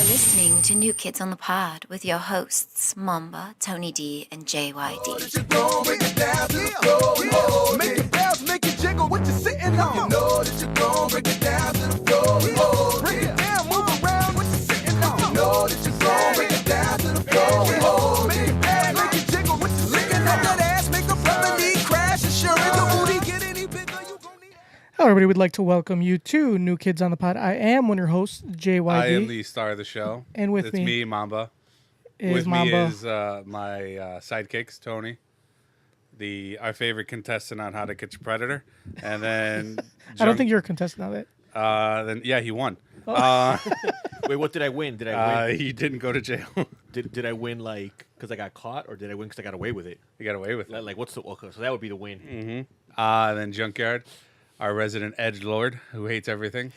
listening to New Kids on the Pod with your hosts, Momba, Tony D, and JYD. Make it bounce, make it jiggle, what you sitting on? You know that you're gon' break it down to the floor. Break it down, move around, what you sitting on? You know that you're gon' break it down to the floor. Make it bounce, make it jiggle, what you sitting on? That ass make a brother need crash insurance. The booty get any bigger, you gon' need. Hello, everybody. We'd like to welcome you to New Kids on the Pod. I am one of your hosts, JYD. I am the star of the show. And with it's me me, Momba. Is with Momba. me is my sidekicks, Tony, our favorite contestant on How to Catch a Predator, and then I don't think you're a contestant on that. Then yeah, he won. Wait, what did I win? Did I win? He didn't go to jail. Did I win like because I got caught, or did I win because I got away with it? He got away with it. Like what's the okay? So that would be the win. Mm-hmm. Then Junkyard, our resident edgelord who hates everything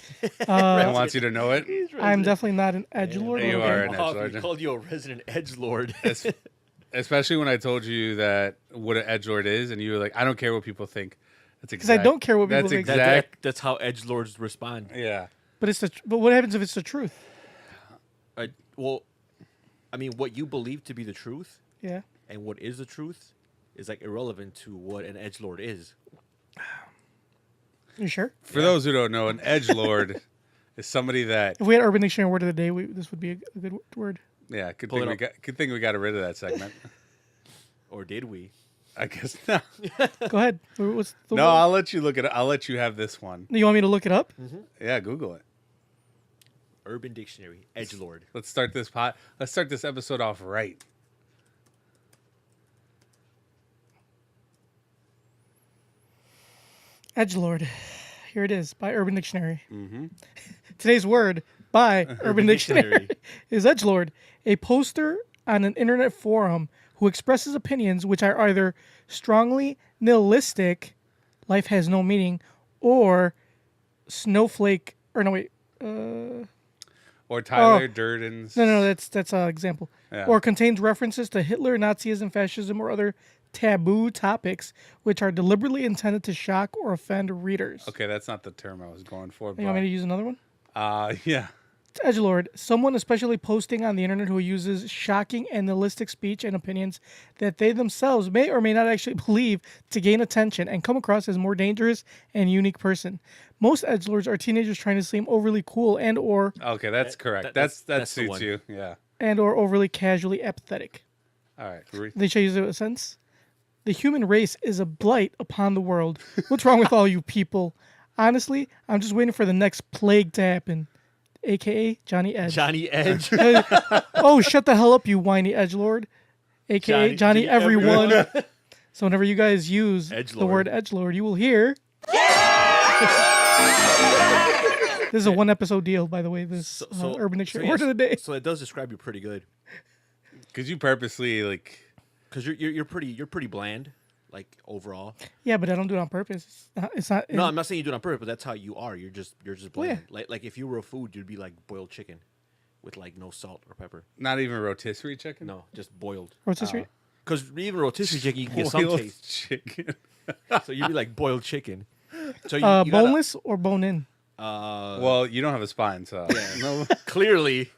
and wants you to know it. I'm definitely not an edgelord. You are an Oh, edgelord. he called you a resident edgelord. Especially when I told you that what an edgelord is, and you were like, "I don't care what people think." That's Because I don't care what people think. That's how edgelords respond. Yeah. But but what happens if it's the truth? Well, I mean, what you believe to be the truth, Yeah. and what is the truth, is like irrelevant to what an edgelord is. You sure? For those who don't know, an edgelord is somebody that If we had Urban Dictionary word of the day, this would be a good word. yeah. Good Pull thing it good thing we got rid of that segment. Or did we? I guess no. Go ahead. What's the No, word? I'll let you look it up. I'll let you have this one. You want me to look it up? Yeah, Google it. Urban Dictionary, edgelord. Let's start this episode off right. Edgelord. Here it is by Urban Dictionary. Today's word by Urban Dictionary is edgelord, a poster on an internet forum who expresses opinions which are either strongly nihilistic, life has no meaning, or snowflake, or no wait, Or Tyler Durden's. no, that's an example. Yeah. Or contains references to Hitler, Nazism, fascism, or other taboo topics which are deliberately intended to shock or offend readers. Okay, that's not the term I was going for. You want me to use another one? Yeah. Edgelord, someone especially posting on the internet who uses shocking and nihilistic speech and opinions that they themselves may or may not actually believe to gain attention and come across as more dangerous and unique person. Most edgelords are teenagers trying to seem overly cool and or Okay, that's correct. That the suits one. you. Yeah. overly casually apathetic. All right. They should use it in a sense. The human race is a blight upon the world. What's wrong with all you people? Honestly, I'm just waiting for the next plague to happen. AKA Johnny Edge. Johnny Edge. Oh, shut the hell up, you whiny edgelord. AKA Johnny Everyone. So whenever you guys use the Edgelord. word edgelord, you will hear. This is a one episode deal, by the way. This Urban Dictionary word of the day. So it does describe you pretty good, Because you purposely because you're pretty bland, like overall. Yeah, but I don't do it on purpose. It's not. No, I'm not saying you do it on purpose, but that's how you are. You're just bland. yeah. Like if you were a food, you'd be like boiled chicken, with like no salt or pepper. not even rotisserie chicken. No, just boiled. rotisserie. Because even rotisserie chicken, you can get some Boiled taste. chicken. So you'd be like boiled chicken. So you gotta- Boneless or bone in? Well, you don't have a spine, so no. clearly,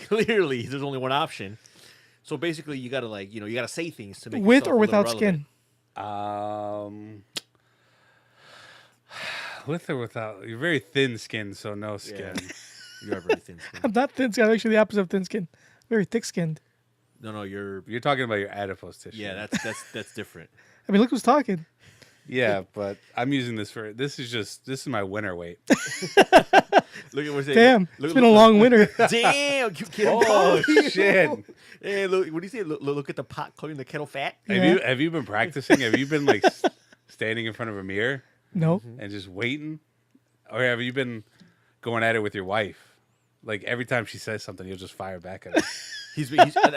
there's only one option. So basically, you gotta you gotta say things to make With yourself or a little without relevant. skin. With or without? You're very thin skinned, so no skin. You are very thin skinned. I'm not thin skinned. I'm actually the opposite of thin skinned. Very thick skinned. No, you're. You're talking about your adipose tissue. Yeah, that's different. I mean, look who's talking. Yeah, but I'm using this this is my winter weight. Look at what's Damn, it's been a long winter. Damn, you kidding? Oh shit! Hey, look, what do you say? Look at the pot calling the kettle fat. Yeah. Have you been practicing? Have you been like standing in front of a mirror No. and just waiting, or have you been going at it with your wife? Like every time she says something, you'll just fire back at her. I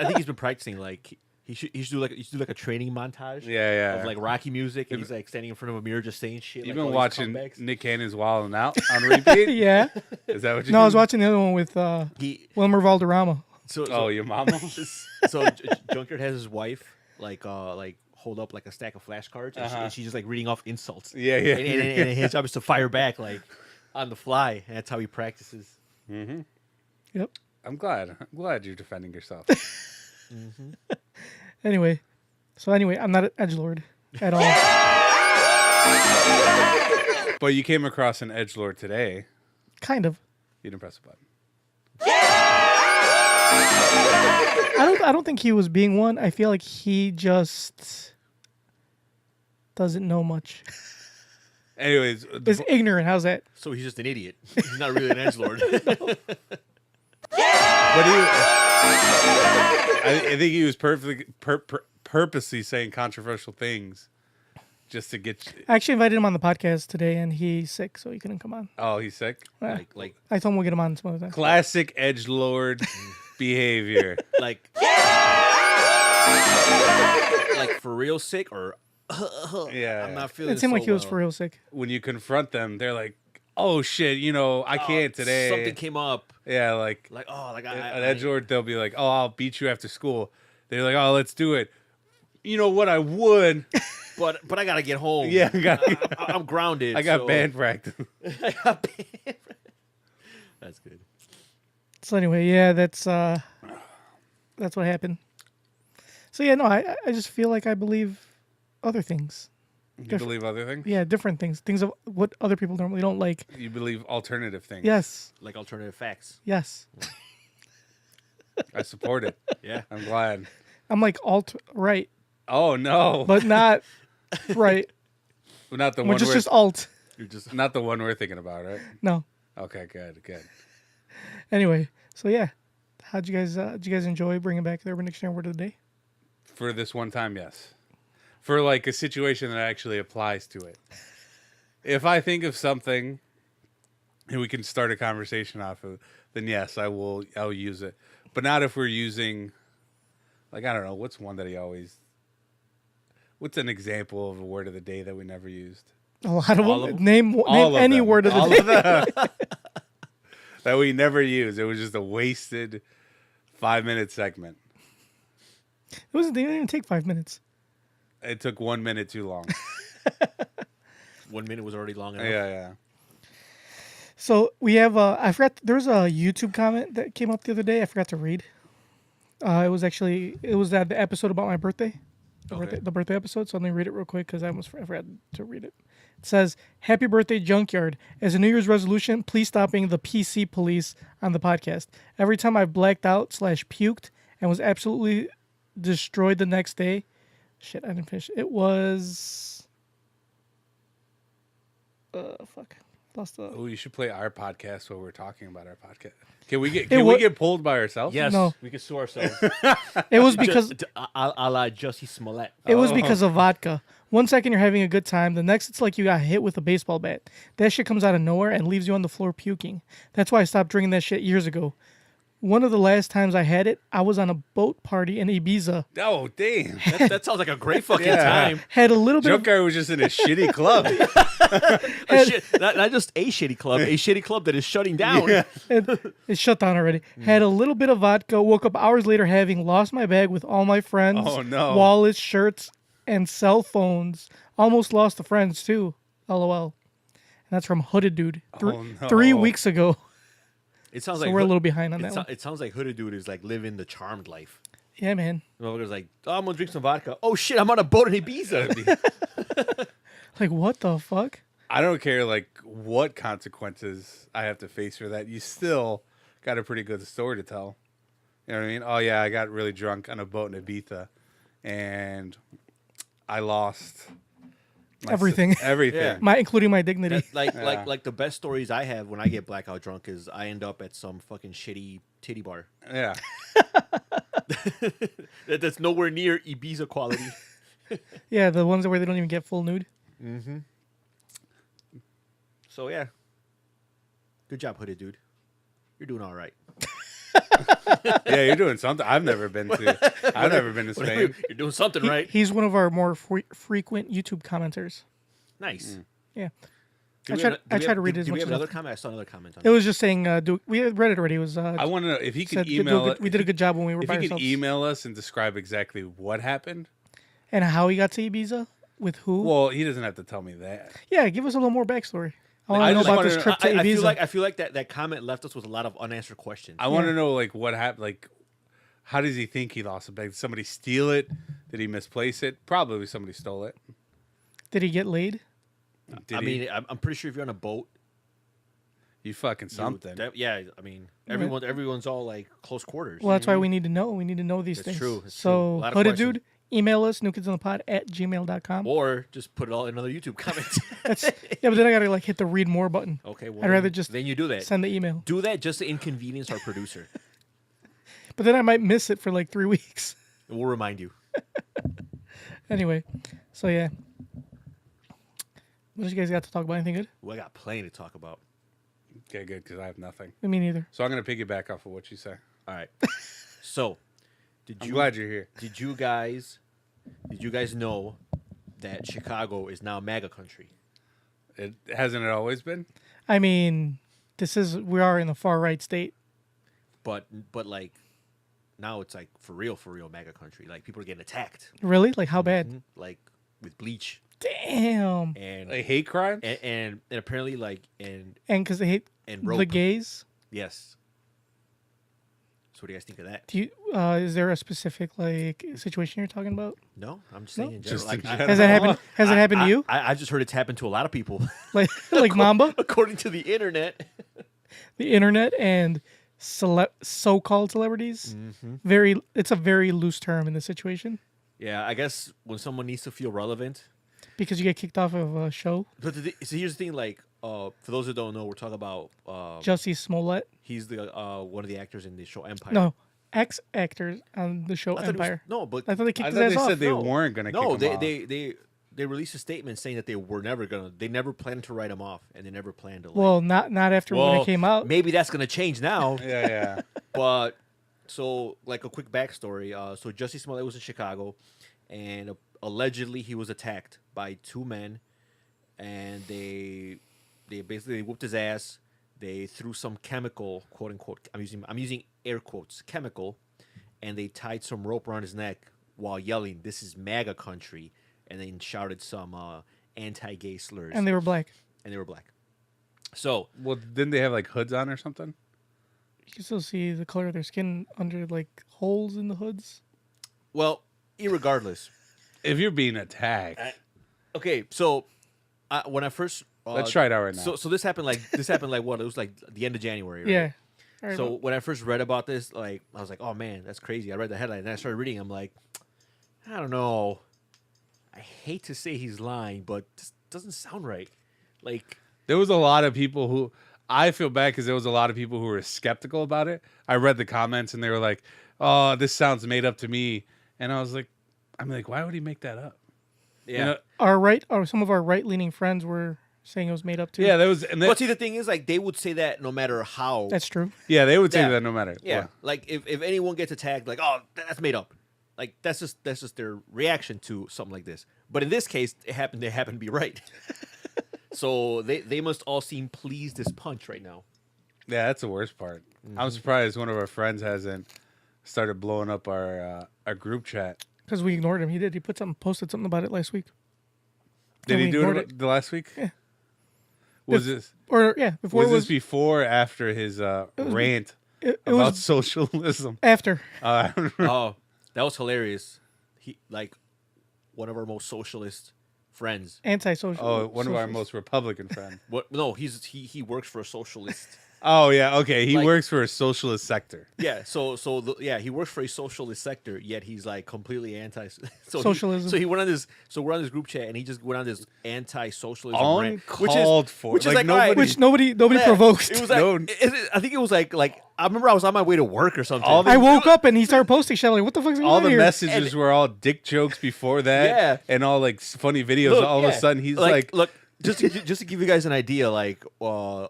think he's been practicing. Like he should do like a training montage. Yeah. Of like Rocky music, and he's like standing in front of a mirror just saying shit. You've like, been all these watching comebacks. Nick Cannon's Wild and Out on repeat. Yeah. Is that what you? No, I was watching the other one with He Wilmer Valderrama. Oh, your mama. So Junkyard has his wife like hold up like a stack of flashcards, and she's just like reading off insults. Yeah. And his job is to fire back like on the fly, and that's how he practices. Yep. I'm glad. I'm glad you're defending yourself. Anyway, I'm not an edgelord at all. But you came across an edgelord today. Kind of. You didn't press a button. I don't think he was being one. I feel like he just doesn't know much. Anyways, Is ignorant. How's that? So he's just an idiot. He's not really an edgelord. but I think he was purposely saying controversial things just to get. I actually invited him on the podcast today, and he's sick, so he couldn't come on. Oh, he's sick. like I told him we'll get him on some other time. Classic edgelord behavior. like for real sick or Yeah, I'm not feeling. It seemed so like he was well. for real sick. when you confront them, they're like, "Oh shit, I can't today." Something came up. Yeah, like Like an edgelord, they'll be like, "Oh, I'll beat you after school." They're like, "Oh, let's do it." You know what? I would, but I gotta get home. Yeah, I'm grounded. I got so- band practice. I got band. That's good. So anyway, yeah, that's what happened. So yeah, no, I just feel like I believe other things. You believe other things? Yeah, different things of what other people normally don't like. You believe alternative things? Yes, Like alternative facts. yes. I support it. Yeah. I'm glad. I'm like alt right, Oh no, but not right. not the We're one. just alt. You're just Not the one we're thinking about, right? No. Okay, good. Anyway, so yeah, did you guys enjoy bringing back the Urban Dictionary word of the day? For this one time, yes. For like a situation that actually applies to it. If I think of something and we can start a conversation off of, then yes, I'll use it. But not if we're using, like, I don't know, what's one that what's an example of a word of the day that we never used? A lot of All them. of them? Name All of any them. word of the All day. of them. That we never used. It was just a wasted 5-minute segment. It didn't even take 5 minutes. It took 1 minute too long. 1 minute was already long enough. Yeah. So we have I forgot there was a YouTube comment that came up the other day. I forgot to read. It was that the episode about my birthday. The birthday episode. So let me read it real quick because I forgot to read it. It says, "Happy birthday, Junkyard. As a New Year's resolution, please stop being the PC police on the podcast. Every time I've blacked out / puked and was absolutely destroyed the next day." Shit, I didn't finish. It was... fuck. Lost the... Oh, you should play our podcast while we're talking about our podcast. Can we wa- get pulled by ourselves? Yes, No. we can sue ourselves. It was because... a la Jussie Smollett. It was because of vodka. 1 second you're having a good time, the next it's like you got hit with a baseball bat. That shit comes out of nowhere and leaves you on the floor puking. That's why I stopped drinking that shit years ago. One of the last times I had it, I was on a boat party in Ibiza. Oh, damn. That sounds like a great fucking Yeah. time. Had a little bit of... Junkyard was just in a shitty club. Not just a shitty club that is shutting down. It shut down already. Had a little bit of vodka, woke up hours later having lost my bag with all my friends, Oh, no. wallets, shirts, and cell phones. Almost lost the friends too. LOL. And that's from Hooded Dude. Oh, no. 3 weeks ago. It sounds So like we're a little behind on that one. It sounds like Hooded Dude is like living the charmed life. Yeah, man. The motherfucker's like, oh, I'm gonna drink some vodka. Oh shit, I'm on a boat in Ibiza. Like, what the fuck? I don't care like what consequences I have to face for that. You still got a pretty good story to tell. You know what I mean? Oh yeah, I got really drunk on a boat in Ibiza, and I lost Everything. Everything. Yeah. Including my dignity. Like the best stories I have when I get blackout drunk is I end up at some fucking shitty titty bar. Yeah. That's nowhere near Ibiza quality. Yeah, the ones where they don't even get full nude. So yeah, good job, Hooded Dude. You're doing all right. Yeah, you're doing something I've never been to. I've never been to Spain. You're doing something right. He's one of our more frequent YouTube commenters. Nice. Yeah. Do I we tried have- to read it did as we much have as I another could. comment? I saw another comment on It was just saying, we had read it already. It was I want to know if he could said, email we did a good job when we were If by you could ourselves. email us and describe exactly what happened. And how he got to Ibiza with who? Well, he doesn't have to tell me that. Yeah, give us a little more backstory. I want to know just about wanna this know- trip to Ibiza. I feel like that comment left us with a lot of unanswered questions. I want to know like what happened. Like, how does he think he lost a bag? Did somebody steal it? Did he misplace it? Probably somebody stole it. Did he get laid? Did I mean, I'm pretty sure if you're on a boat, you fucking you- something. yeah, I mean, everyone's all like close quarters. Well, that's why we need to know. We need to know these That's things. true, that's So, true. A lot of Hooded questions. Dude, email us, newkidsonthepod@gmail.com. Or just put it all in another YouTube comment. Yeah, but then I got to like hit the read more button. Okay, well, I'd rather just then you do that. send the email. Do that just to inconvenience our producer. But then I might miss it for like 3 weeks. We'll remind you. Anyway, so yeah. What did you guys got to talk about? Anything good? We got plenty to talk about. Okay, good, because I have nothing. Me neither. So I'm gonna piggyback off of what you say. All right. So, I'm glad you're here. Did you guys know that Chicago is now MAGA country? It hasn't it always been? I mean, we are in the far right state. But like now it's like for real MAGA country. Like people are getting attacked. Really? Like how bad? Like with bleach Damn. and Like hate crime? and apparently like And because they hate and the rope. gays. Yes. So what do you guys think of that? Do you? Is there a specific like situation you're talking about? No, I'm just No? saying in general. Just Like, in I- general. Has that happened? Has it happened to you? I just heard it's happened to a lot of people, Like like Mamba, according to the internet. the internet, and so-called celebrities. Mm-hmm. It's a very loose term in this situation Yeah, I guess when someone needs to feel relevant. because you get kicked off of a show. But so here's the thing, like, for those who don't know, we're talking about Jussie Smollett. he's the one of the actors in the show Empire. No, ex-actors on the show I thought it was- Empire. no, but I thought they I kicked thought his they ass said off. they no. weren't gonna No, kick him off. they released a statement saying that they were never gonna. They never planned to write him off, and they never planned to. Like, Well, not after when it came out. Maybe that's gonna change now. Yeah. But so, like a quick backstory. So Jussie Smollett was in Chicago, and allegedly he was attacked by two men, and they basically whooped his ass. They threw some chemical, quote unquote. I'm using air quotes, chemical, and they tied some rope around his neck while yelling, "This is MAGA country," and then shouted some anti-gay slurs. And they were black. And they were black. So Well, didn't they have like hoods on or something? You can still see the color of their skin under like holes in the hoods. well, irregardless. If you're being attacked, Okay, so when I first let's try it out right now. So this happened like what? It was like the end of January, right? Yeah. All right, So when I first read about this, like I was like, oh man, that's crazy. I read the headline and I started reading. I'm like, I don't know. I hate to say he's lying, but this doesn't sound right. Like, there was a lot of people who I feel bad because there was a lot of people who were skeptical about it. I read the comments and they were like, "Oh, this sounds made up to me," and I was like, "I'm like, why would he make that up?" yeah. some of our right-leaning friends were saying it was made up too. Yeah, there was, and But see, the thing is, like, they would say that no matter how. That's true. yeah, they would say Yeah. that no matter. Yeah, what. like if anyone gets attacked, like, oh, that's made up. Like that's just their reaction to something like this. But in this case, they happen to be right. So they must all seem pleased as punch right now. Yeah, that's the worst part. I'm surprised one of our friends hasn't started blowing up our group chat. Because we ignored him. He did. He posted something about it last week. Did And he we do ignored it the last week? Yeah. Was this Or yeah, before was it this was before or after his rant it about was socialism? after. I don't know. Oh, that was hilarious. He like one of our most socialist friends. Anti-social. Oh, one of our socialist. most Republican friends. What? No, he works for a socialist. Oh yeah, okay. He Like- works for a socialist sector. Yeah, he works for a socialist sector, yet he's like completely anti Socialism. So he went on this. So we're on this group chat, and he just went on this anti-socialism rant, Uncalled for. which is Like, like all right, Which nobody yeah, provoked. It was like No. I think it was like I remember I was on my way to work or something. All the- I woke up and he started posting shit. I'm like, what the fuck's going all on the here? messages were all dick jokes before that, Yeah. and all like funny videos. Look, all of yeah. a sudden, he's like, look. Just to give you guys an idea, like our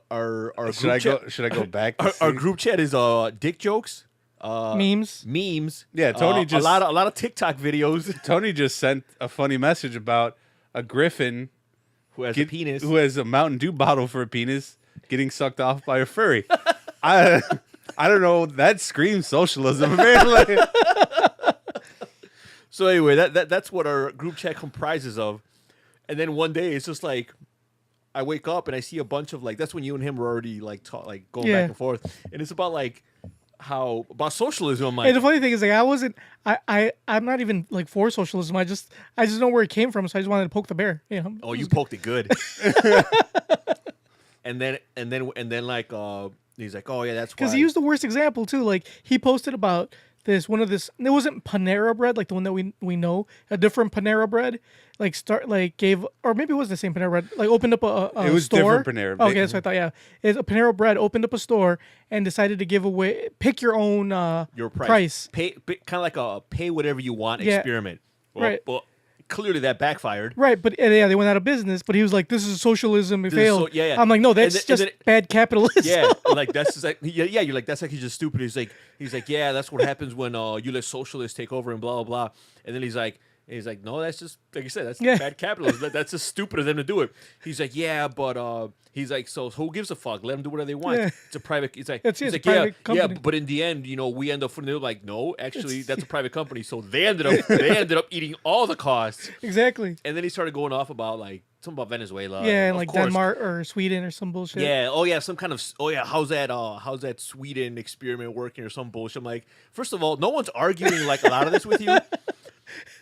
"Should group I go back?" to our see? group chat is dick jokes, Memes. memes. Yeah, Tony just- a lot of TikTok videos. Tony just sent a funny message about a griffin Who has a penis? who has a Mountain Dew bottle for a penis getting sucked off by a furry. I don't know. That screams socialism, apparently. So anyway, that's what our group chat comprises of. And then one day it's just like I wake up and I see a bunch of like that's when you and him were already like going Yeah. back and forth, and it's about like about socialism. I'm like, And the funny thing is, like, I'm not even like for socialism. I just know where it came from, so I just wanted to poke the bear. You know? oh, you poked it good. and then like he's like, oh yeah, that's Because why. he used the worst example too. Like he posted about this it wasn't Panera bread, like the one that we know, a different Panera bread, like gave, or maybe it was the same Panera bread, like opened up a It was store. different Panera. Okay, that's what I thought. Yeah, it's a Panera bread opened up a store and decided to give away, pick your own your price. Pay kind of like a pay whatever you want Yeah. experiment. Well, Right. Well, clearly that backfired. Right, but yeah, they went out of business. But he was like, "This is socialism. It This is failed." yeah. I'm like, "No, that's And just then- bad capitalism." Yeah, like that's just like yeah. You're like that's like he's just stupid. He's like yeah, that's what happens when you let socialists take over and blah blah blah. And then he's like no, that's just like you said, that's Yeah. bad capitalism. That's just stupid of them to do it. He's like yeah, but he's like so who gives a fuck? Let them do whatever they want. Yeah. It's a private. He's like It's he's a like private yeah, company. but in the end, we end up. They're like no, actually that's a private company. So they ended up eating all the costs. Exactly. And then he started going off about like something about Venezuela. Yeah, and of like course. Denmark or Sweden or some bullshit. Yeah. Oh yeah. Some kind of. Oh yeah. How's that Sweden experiment working or some bullshit? I'm like, first of all, no one's arguing like a lot of this with you.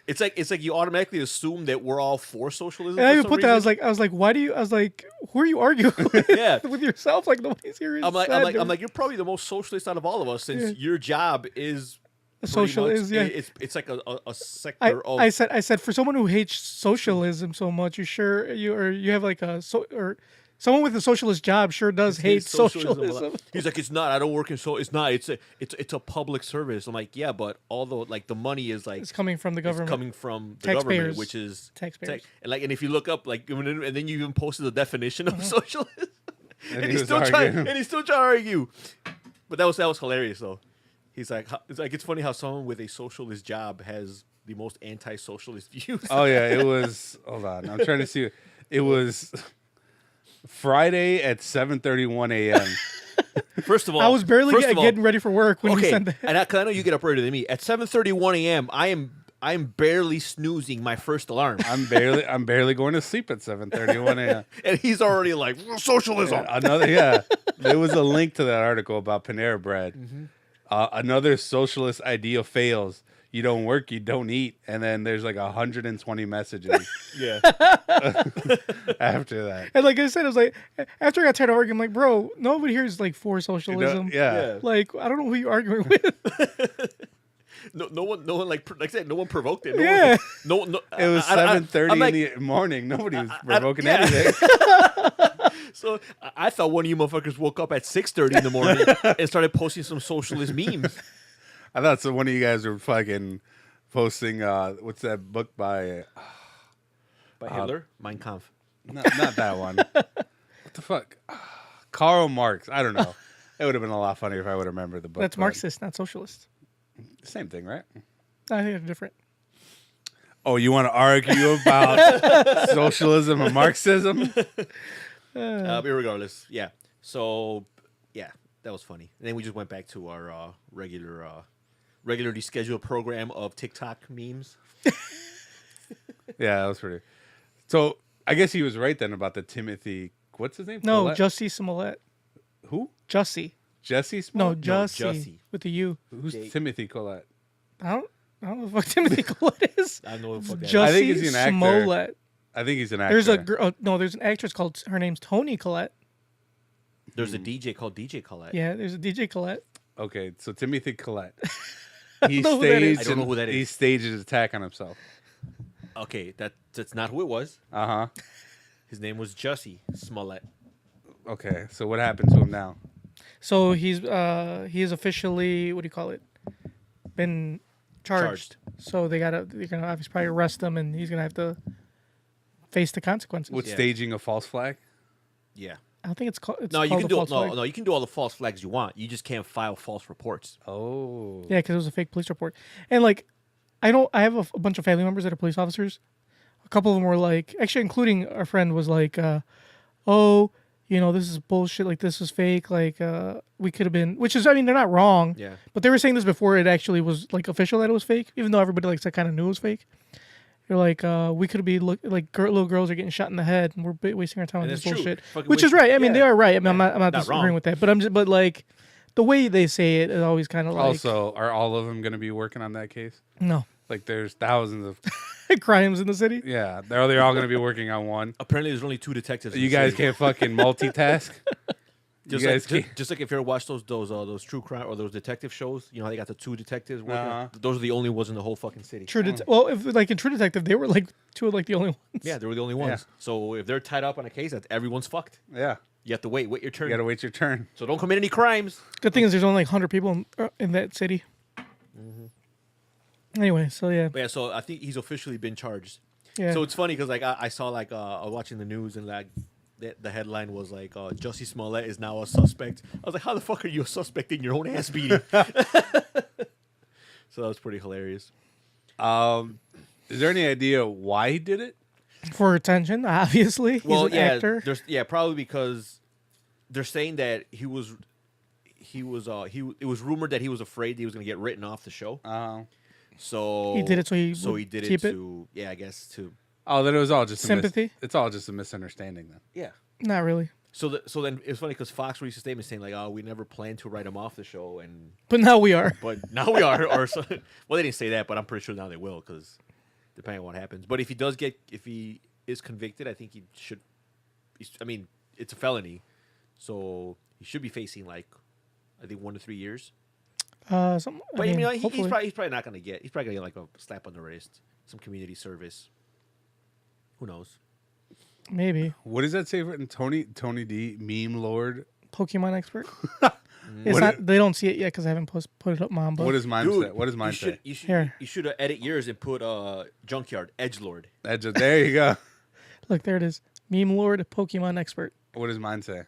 It's like you automatically assume that we're all for socialism. And I for even some put that. reason. I was like, why do you? I was like, who are you arguing with? Yeah. with yourself? Like nobody's here. I'm like, you're probably the most socialist out of all of us, since Yeah. your job is pretty social much- is, yeah. It's like a sector of. I said for someone who hates socialism so much, you have like or someone with a socialist job sure does hate hates socialism a lot. socialism. He's like, it's not. I don't work in it's not. It's a public service. I'm like, yeah, but although like the money is like It's coming from the government. It's coming from the Taxpayers. government, which is Taxpayers. and if you look up and then you even posted the definition of socialism, And and he he's was still trying arguing. and he's still trying to argue. But that was hilarious though. He's like, it's funny how someone with a socialist job has the most anti-socialist views. Oh yeah, it was. Hold on, I'm trying to see. It was Friday at 7:31 a.m. First of all, I was barely first of all- getting ready for work when you Okay, sent that. and I know you get up earlier than me. At 7:31 a.m., I'm barely snoozing my first alarm, I'm barely going to sleep at 7:31 a.m. and he's already like socialism. There was a link to that article about Panera Bread. Another socialist idea fails. You don't work, you don't eat, and then there's like 120 messages Yeah, after that. And like I said, I was like, after I got tired of arguing, I'm like, bro, nobody here is like for socialism. Yeah. Like, I don't know who you're arguing with. no one like I said, no one provoked it. Yeah. No, It was 7:30 I'm like, in the morning. Nobody was provoking yeah. anything. So I thought one of you motherfuckers woke up at 6:30 in the morning and started posting some socialist memes. I thought so. One of you guys were fucking posting. What's that book by? By Hitler, Mein Kampf. Not that one. What the fuck? Karl Marx. I don't know. It would have been a lot funnier if I would have remembered the book. That's but- Marxist, not socialist. Same thing, right? I think they're different. Oh, you want to argue about socialism and Marxism? But regardless, yeah. So yeah, that was funny. And then we just went back to our regularly scheduled program of TikTok memes. Yeah, that was pretty. So I guess he was right then about the Timothy. What's his name? No, Collette? Jussie Smollett. Who? Jussie. Jussie No, Smollett? Jussie. Jussie. With the U. Who's J- Timothy Collette? I don't know what the fuck Timothy Collette is. I don't know what the fuck that is. Jussie I think he's an actor. Smollett. I think he's an actor. There's a girl. No, there's an actress called. Her name's Toni Collette. There's a DJ called DJ Colette. Yeah, there's a DJ Collette. Okay, so Timothy Collette. He know who that is. staged. I don't know who that He is. staged his attack on himself. Okay, that's not who it was. His name was Jussie Smollett. Okay, so what happened to him now? So he is officially, what do you call it? Been charged. So they're gonna obviously probably arrest him, and he's gonna have to face the consequences. With Yeah. staging a false flag? Yeah. I don't think it's called. It's No, you called can a do false flag. no. You can do all the false flags you want. You just can't file false reports. Oh. Yeah, because it was a fake police report, and like, I have a bunch of family members that are police officers. A couple of them were like, actually, including our friend was like, "Oh, this is bullshit. Like, this is fake. Like, we could have been." Which is, I mean, they're not wrong. Yeah. But they were saying this before it actually was like official that it was fake, even though everybody like kind of knew it was fake. They're like, we could be little girls are getting shot in the head, and we're wasting our time on And this that's true. bullshit. Fucking Which is waste- right. I mean, they yeah. are right. I mean, I'm Yeah. not Not disagreeing wrong. with that, but like the way they say it is always kind of like Also, are all of them going to be working on that case? no Like, there's thousands of. crimes in the city. Yeah, they're all going to be working on one. Apparently, there's only 2 detectives. in You the guys city. can't fucking multitask. You guys can't. Just like if you ever watch those true crime or those detective shows, you know how they got the 2 detectives working. Uh-huh. Those are the only ones in the whole fucking city. Well, if like in True Detective, they were like 2 of like the only ones. Yeah, they were the only ones. So if they're tied up on a case, everyone's fucked. Yeah, You have to wait your turn. you got to wait your turn. So don't commit any crimes. Good thing is there's only like 100 people in that city. Anyway, so yeah, But yeah, so I think he's officially been charged. yeah. So it's funny because like I saw like I was watching the news and like the headline was like Jussie Smollett is now a suspect. I was like, how the fuck are you a suspect in your own ass beating? So that was pretty hilarious. Is there any idea why he did it? For attention, obviously, he's Well, an yeah, actor. probably because they're saying that it was rumored that he was afraid he was going to get written off the show. So He did it so he so would he did keep it it? to I guess to Oh, then it was all just Sympathy? it's all just a misunderstanding then. yeah. Not really, So then it's funny because Fox released a statement saying like, "Oh, we never planned to write him off the show," but now we are. but now we are. Or so, well, they didn't say that, but I'm pretty sure now they will because depending on what happens. But if he is convicted, I think he should. I mean, it's a felony, so he should be facing like I think 1 to 3 years. Some, But I mean, he's hopefully. probably not gonna get. He's probably gonna get like a slap on the wrist, some community service. Who knows? Maybe What does that say for Tony D, meme lord? Pokemon expert. What It's not. They don't see it yet because I haven't put it up, Mom. But What does mine Dude, say? What does mine say? Here. You should edit yours and put junkyard edgelord. There you go. look, there it is. Meme Lord, Pokemon expert. What does mine say?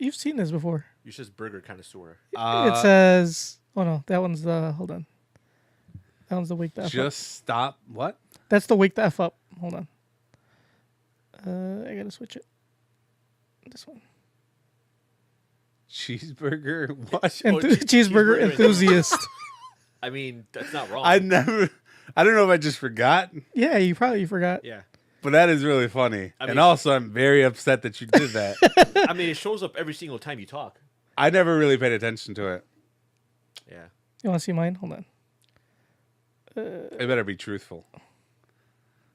You've seen this before. You just burger connoisseur. It says, oh no, that one's the hold on. That one's the wake the F up. Just stop. What? That's the wake the F up. Hold on. I gotta switch it. This one. Cheeseburger? What? Cheeseburger cheeseburger enthusiast. I mean, that's not wrong. I don't know if I just forgot, Yeah, you probably forgot. yeah. but that is really funny. I mean- And also, I'm very upset that you did that. I mean, it shows up every single time you talk. I never really paid attention to it. Yeah. You want to see mine? Hold on. It better be truthful.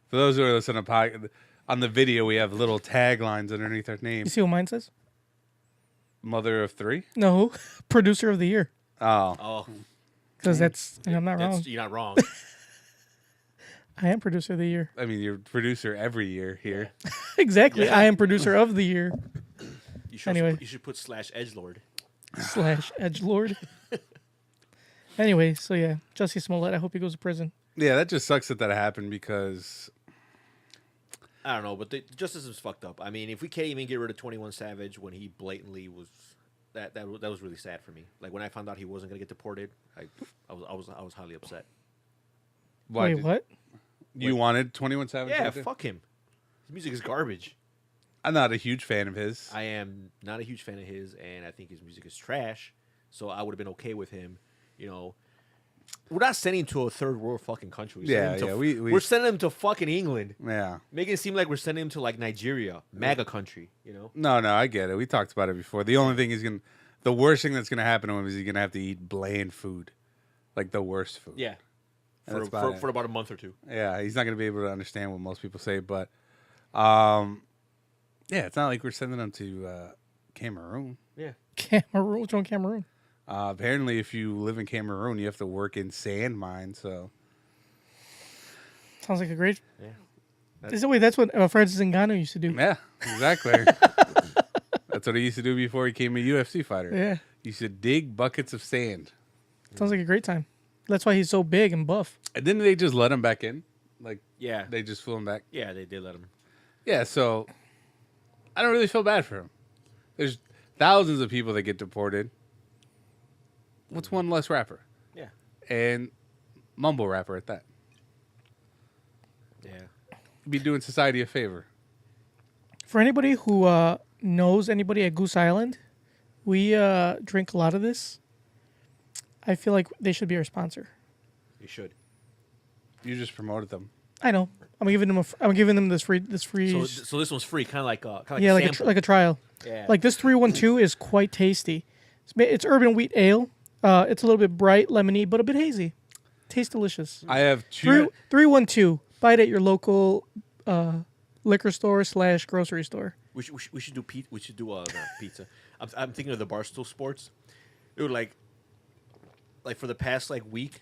For those who are listening to podcast, on the video, we have little taglines underneath our name. You see what mine says? Mother of 3? No, producer of the year. Oh. Oh, Because I'm not wrong. you're not wrong. I am producer of the year. I mean, you're producer every year here. Exactly. Yeah. I am producer of the year You should Anyway. you should put /edgelord. / edgelord. Anyway, so yeah, Jussie Smollett. I hope he goes to prison. Yeah, that just sucks that happened because I don't know, but the justice is fucked up. I mean, if we can't even get rid of 21 Savage when he blatantly was that was really sad for me. Like when I found out he wasn't gonna get deported, I was highly upset. why Wait, did- what? you wanted 21 Savage? Yeah, out there? fuck him. His music is garbage. I'm not a huge fan of his. I am not a huge fan of his, and I think his music is trash. So I would have been okay with him. You know, we're not sending him to a third world fucking country. We're sending him to fucking England, Yeah. making it seem like we're sending him to like Nigeria, MAGA country. You know, No, I get it. We talked about it before. The only thing the worst thing that's gonna happen to him is he's gonna have to eat bland food, like the worst food. yeah, And that's about it. for about a month or two. Yeah, he's not gonna be able to understand what most people say, but yeah, it's not like we're sending him to Cameroon. Yeah, Cameroon. What's wrong with Cameroon? Apparently, if you live in Cameroon, you have to work in sand mines. So Sounds like a great. yeah. Wait, that's what Francis Ngannou used to do. yeah, exactly. That's what he used to do before he became a UFC fighter. Yeah. He used to dig buckets of sand. Sounds like a great time. That's why he's so big and buff. And didn't they just let him back in? Like, Yeah, they just flew him back? yeah, they did let him. Yeah, so I don't really feel bad for him. There's thousands of people that get deported. What's one less rapper? Yeah, And mumble rapper at that. yeah. Be doing society a favor. For anybody who knows anybody at Goose Island, we drink a lot of this. I feel like they should be our sponsor. You should. You just promoted them. I know. I'm giving them this free. So this one's free, kind of like yeah, a like sample. like a trial. Yeah. Like this 312 is quite tasty. It's urban wheat ale. It's a little bit bright, lemony, but a bit hazy. Tastes delicious. I have two. 312. Buy it at your local liquor store / grocery store. We should do the pizza. I'm thinking of the Barstow Sports. Dude, like for the past week,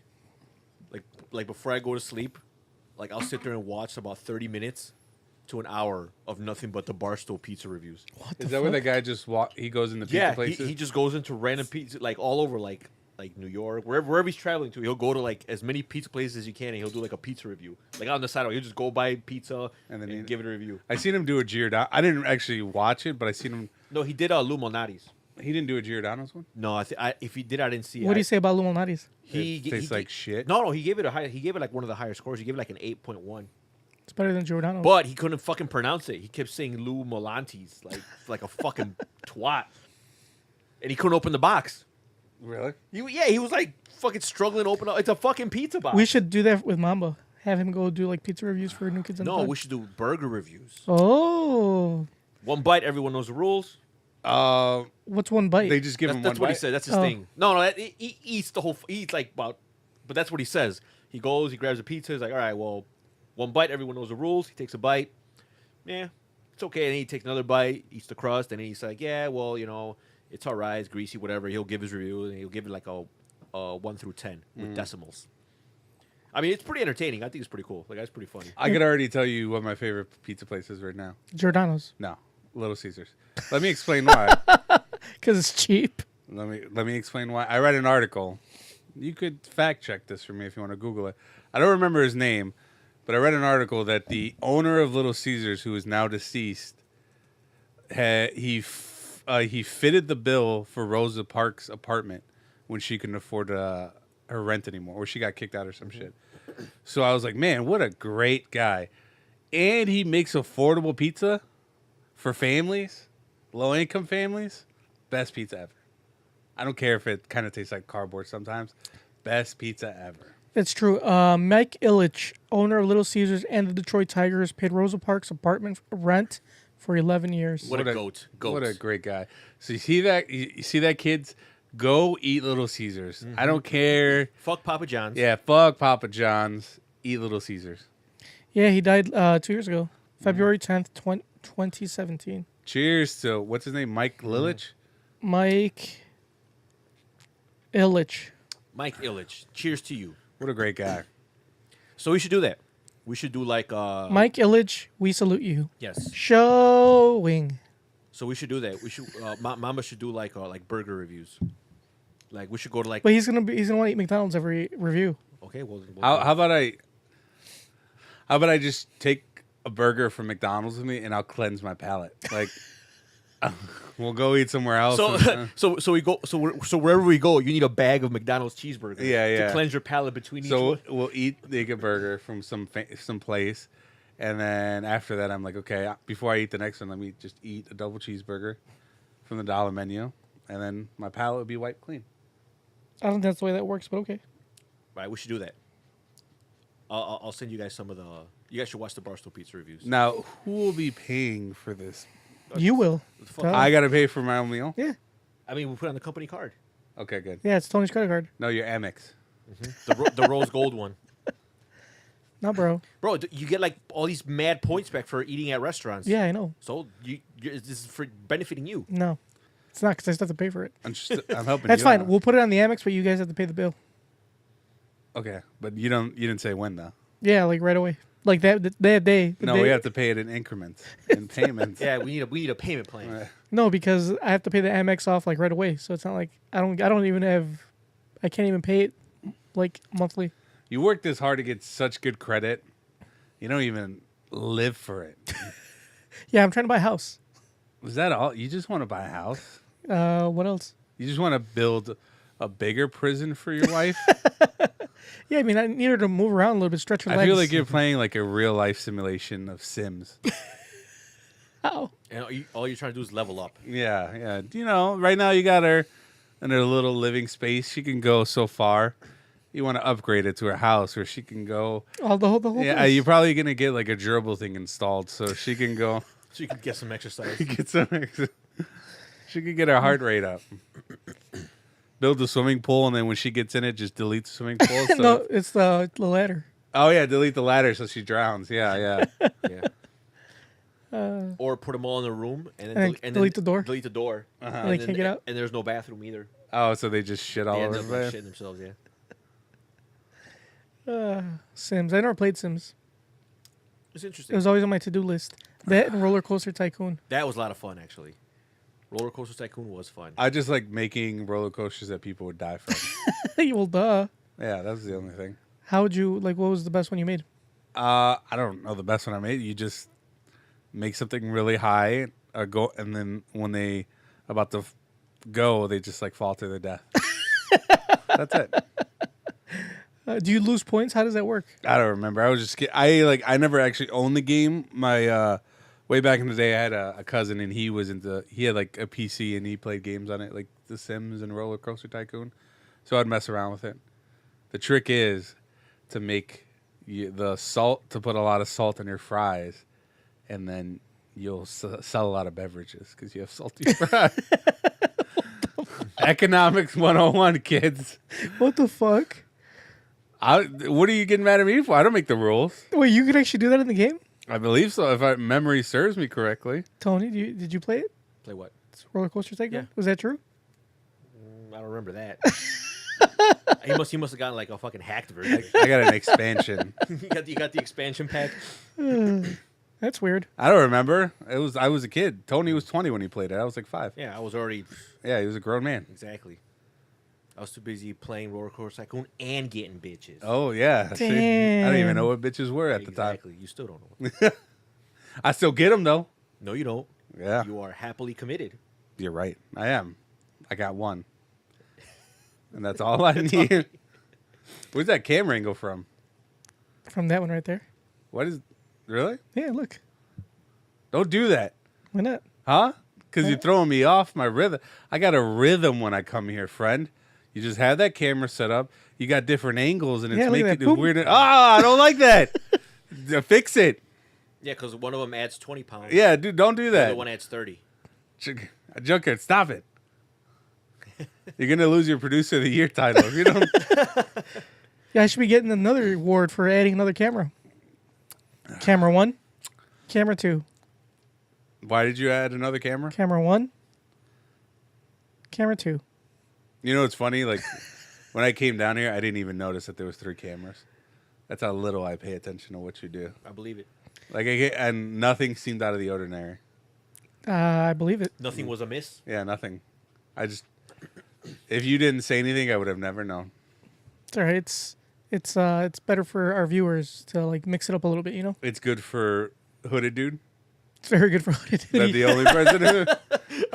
like before I go to sleep, like I'll sit there and watch about 30 minutes to an hour of nothing but the Barstow Pizza reviews. What the Is that where the guy just he goes into pizza Yeah, places? he just goes into random pizza like all over like New York, wherever he's traveling to. He'll go to like as many pizza places as he can, and he'll do like a pizza review. Like on the sidewalk, he'll just go buy pizza And then and give it a review. I seen him do a Giordano. I didn't actually watch it, but I seen him. No, he did Lou Malnati's. He didn't do a Giordano's one. No, if he did, I didn't see it. What do you say about Lumalnati's? It tastes like shit. No, he gave it a high. He gave it like one of the higher scores. He gave it like an 8.1. It's better than Giordano. But he couldn't fucking pronounce it. He kept saying Lou Molantes like a fucking twat, and he couldn't open the box. Really? He was like fucking struggling to open up. It's a fucking pizza box. We should do that with Mamba. Have him go do like pizza reviews for New Kids on the No, Pod. we should do burger reviews. Oh, One bite, everyone knows the rules. what's one bite? They just give That's, him that's one what he bite? said. That's his Oh. thing. No, he eats the whole. He eats like about. But that's what he says. He goes, he grabs a pizza. He's like, all right, well, one bite, everyone knows the rules. He takes a bite. Yeah, it's okay. And then he takes another bite, eats the crust, and then he's like, yeah, well, it's all right, it's greasy, whatever. He'll give his review, and he'll give it like a 1 through 10 with decimals. I mean, it's pretty entertaining. I think it's pretty cool. Like, that's pretty funny. I could already tell you what my favorite pizza place is right now. Giordano's, No, Little Caesars. Let me explain why. because it's cheap. Let me explain why. I read an article. You could fact check this for me if you want to Google it. I don't remember his name, but I read an article that the owner of Little Caesars, who is now deceased, he fitted the bill for Rosa Parks' apartment when she couldn't afford her rent anymore, or she got kicked out or some shit. So I was like, man, what a great guy. And he makes affordable pizza for families, low-income families. Best pizza ever. I don't care if it kind of tastes like cardboard sometimes. Best pizza ever. It's true. Mike Illich, owner of Little Caesars and the Detroit Tigers, paid Rosa Parks' apartment rent for 11 years. What a goat. What a great guy. So you see that? You see that, kids? Go eat Little Caesars. I don't care. Fuck Papa John's. Yeah, fuck Papa John's. Eat Little Caesars. Yeah, he died 2 years ago, February 10th, 2017. Cheers to, what's his name? Mike Lilich? Mike Illich. Mike Illich. Cheers to you. What a great guy. So we should do that. We should do like Mike Illich, we salute you. yes. Showing. So we should do that. We should Mama should do like burger reviews. Like we should go to like But he's gonna want to eat McDonald's every review. okay, well How about I just take a burger from McDonald's with me and I'll cleanse my palate? Like, we'll go eat somewhere else. so we go so wherever we go, you need a bag of McDonald's cheeseburgers. Yeah. To cleanse your palate between each So one. we'll eat a burger from some place, and then after that, I'm like, okay, before I eat the next one, let me just eat a double cheeseburger from the dollar menu, and then my palate would be wiped clean. I don't think that's the way that works, but okay. Right, we should do that. I'll send you guys some of the. You guys should watch the Barstow Pizza reviews. Now, who will be paying for this? You will. Fuck. Duh. I gotta pay for my own meal. Yeah. I mean, we put it on the company card, Okay, good. Yeah, it's Tony's credit card. No, your Amex. the rose gold one. No, bro. Bro, you get like all these mad points back for eating at restaurants. Yeah, I know. So this is for benefiting you. No, it's not because I still have to pay for it. I'm helping. That's you fine. out. We'll put it on the Amex, but you guys have to pay the bill. Okay, but you didn't say when though. Yeah, like right away. Like that day. No, we have to pay it in increments, in payments. Yeah, we need a payment plan. Right. No, because I have to pay the Amex off like right away. So it's not like I can't even pay it like monthly. You work this hard to get such good credit. You don't even live for it. Yeah, I'm trying to buy a house. Is that all? You just want to buy a house? What else? You just want to build a bigger prison for your wife? Yeah, I mean, I need her to move around a little bit, stretch her legs. I feel like you're playing like a real life simulation of Sims. How? And all you're trying to do is level up. Yeah. You know, right now you got her in her little living space. She can go so far. you want to upgrade it to her house where she can go. Oh, the whole Yeah, place. you're probably gonna get like a gerbil thing installed so she can go So you can get some exercise. get some. She can get her heart rate up. Build a swimming pool, and then when she gets in it, just delete the swimming pool. So No, it's the ladder. oh yeah, delete the ladder so she drowns. Yeah. Yeah. Or put them all in a room and And then delete the door? Delete the door. And they can't get out. And there's no bathroom either. Oh, so they just shit all They over end the up place. shitting themselves. Yeah. Sims. I never played Sims. It's It interesting. was always on my to-do list. That and Roller Coaster Tycoon. That was a lot of fun, actually. Roller Coaster Tycoon was fun. I just like making roller coasters that people would die from. Well, duh. Yeah, that was the only thing. How would you like? What was the best one you made? I don't know the best one I made. You just make something really high, go, and then when they about to go, they just like fall to their death. That's it. Do you lose points? How does that work? I don't remember. I was just I never actually owned the game. My way back in the day, I had a cousin and he had like a PC and he played games on it like The Sims and Roller Coaster Tycoon. So I'd mess around with it. The trick is to make to put a lot of salt in your fries, and then you'll sell a lot of beverages because you have salty fries. Economics 101, kids. What the fuck? What are you getting mad at me for? I don't make the rules. Wait, you could actually do that in the game? I believe so, if memory serves me correctly. Tony, did you play it? Play what? Roller Coaster Tycoon? Yeah. Was that true? I don't remember that. he must have gotten like a fucking hacked version. I got an expansion. you got the expansion pack. That's weird. I don't remember. I was a kid. Tony was 20 when he played it. I was like 5. Yeah, I was already Yeah, he was a grown man. exactly. I was too busy playing Roller Coaster Tycoon and getting bitches. Oh yeah. See, I didn't even know what bitches were at the time. Exactly. You still don't know. I still get them though. No, you don't. Yeah, You are happily committed. you're right. I am. I got one, and that's all I need. Where's that camera angle from? From that one right there. What is? Really? Yeah, look. Don't do that, Why not? huh? Because you're throwing me off my rhythm. I got a rhythm when I come here, friend. You just have that camera set up. You got different angles, and it's Yeah, look at making that. it Boom. weird. I don't like that. Fix it. Yeah, because one of them adds 20 pounds. Yeah, dude, don't do The other that. one adds 30. Junker, stop it. You're gonna lose your producer of the year title if you don't. Yeah, I should be getting another award for adding another camera. Camera 1, camera 2, Why did you add another camera? camera 1, camera 2. You know, it's funny. Like when I came down here, I didn't even notice that there was 3 cameras. That's how little I pay attention to what you do. I believe it. Like and nothing seemed out of the ordinary. I believe it. Nothing was amiss. Yeah, nothing. If you didn't say anything, I would have never known. It's all right. It's better for our viewers to like mix it up a little bit. You know, It's good for Hooded Dude. it's very good for what it Is that is. the only person who?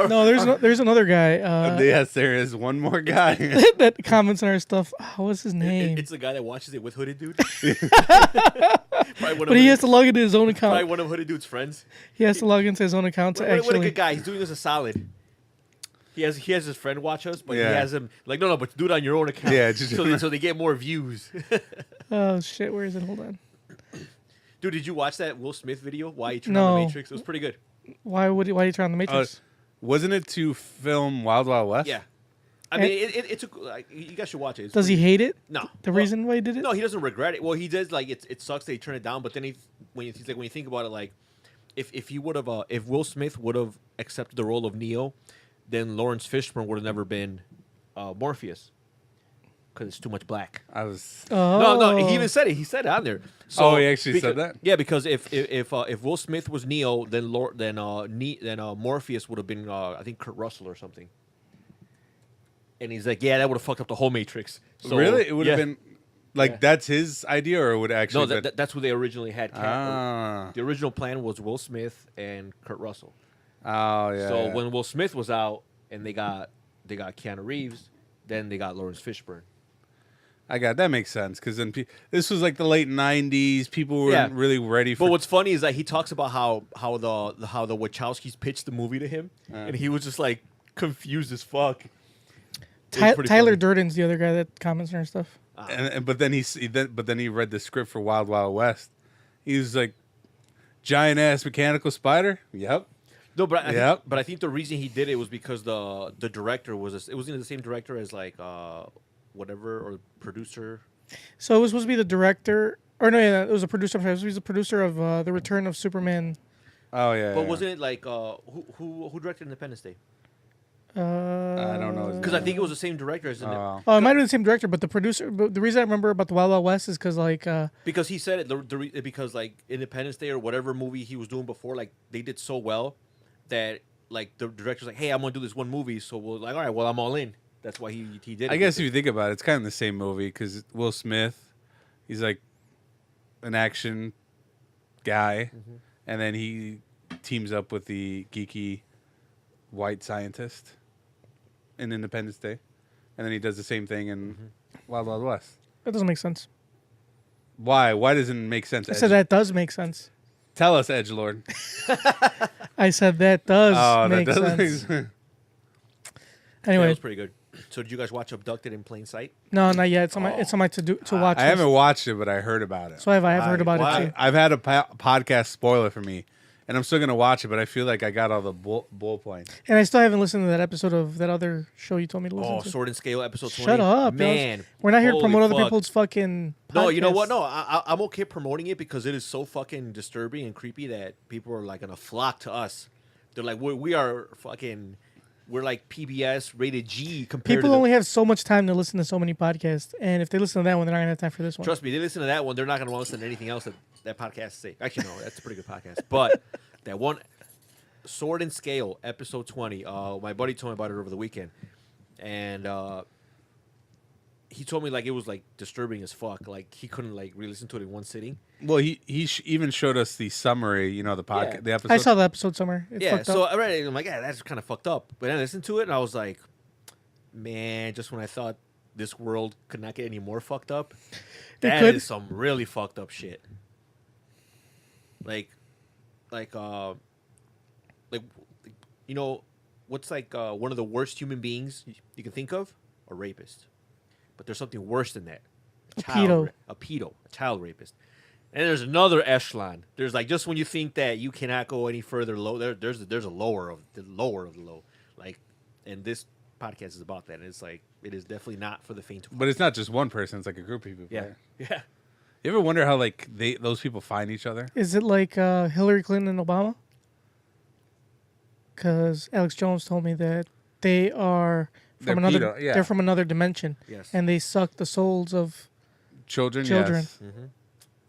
No, there's another guy Yes, there is one more guy. that comments on our stuff. Oh, what's his name? It's the guy that watches it with Hooded Dude. But he has to log into his own Probably account. one of Hooded Dude's friends. He has to log into his own account to What a actually. good guy. He's doing us a solid. He has his friend watch us, but Yeah. he has him like no, but do it on your own account. Yeah, just- so they get more views. Oh shit! Where is it? Hold on. Dude, did you watch that Will Smith video? Why he turned No. on the Matrix? It was pretty good. Why do you turn on the Matrix? Wasn't it to film Wild Wild West? Yeah, I mean it took like you guys should watch it. It's Does he pretty- hate it? No. The Well, reason why he did it? No, he doesn't regret it. Well, he does. Like it sucks that he turned it down. But then when you think about it, like if he would have if Will Smith would have accepted the role of Neo, then Lawrence Fishburne would have never been Morpheus because it's too much black. I was. No, he even said it. He said it on there. So, Oh, he actually said that? Yeah, because if Will Smith was Neo, then Morpheus would have been I think Kurt Russell or something. And he's like, yeah, that would have fucked up the whole Matrix. So, Really? It would have yeah. been like that's his idea, or it would actually. No, that's what they originally had. Ah. The original plan was Will Smith and Kurt Russell. Oh yeah. So yeah. when Will Smith was out and they got Keanu Reeves, then they got Lawrence Fishburne. that makes sense because then this was like the late '90s. People weren't Yeah. really ready for. But what's funny is that he talks about how the Wachowskis pitched the movie to him, and he was just like confused as fuck. pretty Tyler funny. Durden's the other guy that comments on our stuff. But then he read the script for Wild Wild West. He was like, giant ass mechanical spider. Yep. No, but Yep. I think the reason he did it was because the director was it was the same director as like whatever or producer. So it was supposed to be the director, or no, yeah, it was a producer. He was the producer of The Return of Superman. Oh yeah. But yeah. wasn't it like who directed Independence Day? I don't know. Because I think it was the same director as Oh. Oh, it might have been the same director, but the producer. But the reason I remember about the Wild Wild West is because because he said it because like Independence Day or whatever movie he was doing before, like they did so well that like the director's like, hey, I'm gonna do this one movie, so we're like, all right, well, I'm all in. That's why he did it. I guess if you think about it, it's kind of the same movie because Will Smith, he's like an action guy, and then he teams up with the geeky white scientist in Independence Day, and then he does the same thing in Wild Wild West. that doesn't make sense. Why? Why doesn't it make sense? I said that does make sense. Tell us, Edgelord. I said that does Oh, make that does make sense. sense. Yeah, that Anyway, was pretty good. So did you guys watch Abducted in Plain Sight? no, not yet. It's on my to watch. I list. haven't watched it, but I heard about it. So I have heard about why? it too. I've had a podcast spoil it for me, and I'm still gonna watch it. But I feel like I got all the bull points. And I still haven't listened to that episode of that other show you told me to listen Oh, to. Sword and Scale episode 20. Shut up, man. We're not here to Holy promote other fuck. people's fucking. No, you know what? podcasts. No, I'm okay promoting it because it is so fucking disturbing and creepy that people are like gonna flock to us. They're like, we are fucking, we're like PBS rated G compared People to. only have so much time to listen to so many podcasts, and if they listen to that one, they're not gonna have time for this one. Trust me, they listen to that one. They're not gonna want to listen to anything else that podcast say. Actually, no, that's a pretty good podcast. But that one, Sword and Scale episode 20. My buddy told me about it over the weekend, and he told me like it was like disturbing as fuck. Like he couldn't like re-listen to it in one sitting. Well, he even showed us the summary. You know, the podcast, Yeah. the episode. I saw the episode somewhere. It Yeah, fucked so up. I read it. I'm like, yeah, that's kind of fucked up. But then I listened to it, and I was like, man, just when I thought this world could not get any more fucked up, that could. is some really fucked up shit. Like, you know, what's like one of the worst human beings you can think of? A rapist. But there's something worse than that. A pedo. A pedo, a child rapist. And there's another echelon. There's like just when you think that you cannot go any further low, there's a lower of the low. Like, and this podcast is about that. And it's like it is definitely not for the faint of heart. But it's not just one person; it's like a group of people. Yeah, right? yeah. You ever wonder how like those people find each other? Is it like Hillary Clinton and Obama? Because Alex Jones told me that they are They're from another. pedo, yeah. They're from another dimension. Yes. And they suck the souls of Children. children. Yes.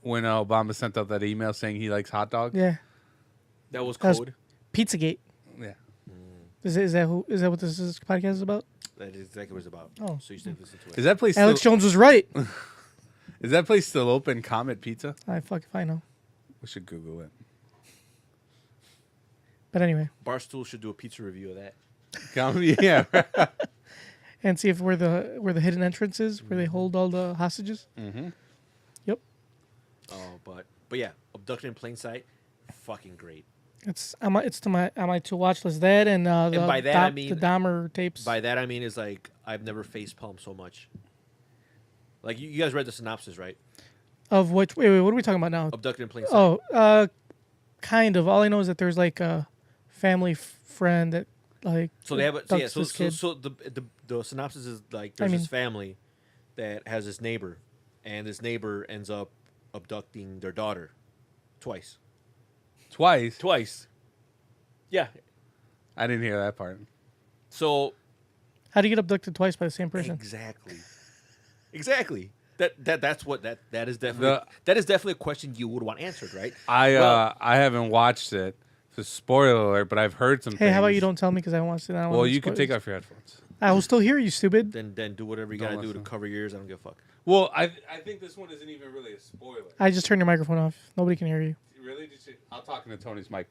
When Obama sent out that email saying he likes hot dogs. Yeah. That was That's- code. Pizzagate. Yeah. Is that what this podcast is about? That is exactly what it's about. Oh. So you should listen to it. Is that place Alex still, Jones was right. is that place still open? Comet Pizza. Fuck if I know. We should Google it. But anyway, Barstool should do a pizza review of that. Comet, yeah. and see if where the hidden entrance is, where they hold all the hostages. Mm-hmm. Yep. Oh, but yeah, Abduction in Plain Sight, fucking great. It's on my to watch list. That and the by that, I mean- the Dahmer tapes. By that I mean is like I've never face palmed so much. Like you guys read the synopsis, right? Of which wait, what are we talking about now? Abducted in Plain Sight. Oh, kind of. All I know is that there's like a family friend that like. So they have a, abducts this kid. so the synopsis is like there's mean- this family that has this neighbor, and this neighbor ends up abducting their daughter twice. Twice. Yeah. I didn't hear that part. So How do you get abducted twice by the same person? Exactly. That's what that is definitely that is definitely a question you would want answered, right? I haven't watched it. So spoiler alert, but I've heard some Hey, things. how about you don't tell me because I don't want to see that. Well, you can take off your headphones. I will still hear you, stupid. Then do whatever you Don't gotta do to listen. cover your ears. I don't give a fuck. Well, I think this one isn't even really a spoiler. I just turned your microphone off. Nobody can hear you. Really? I'll talk into Tony's mic.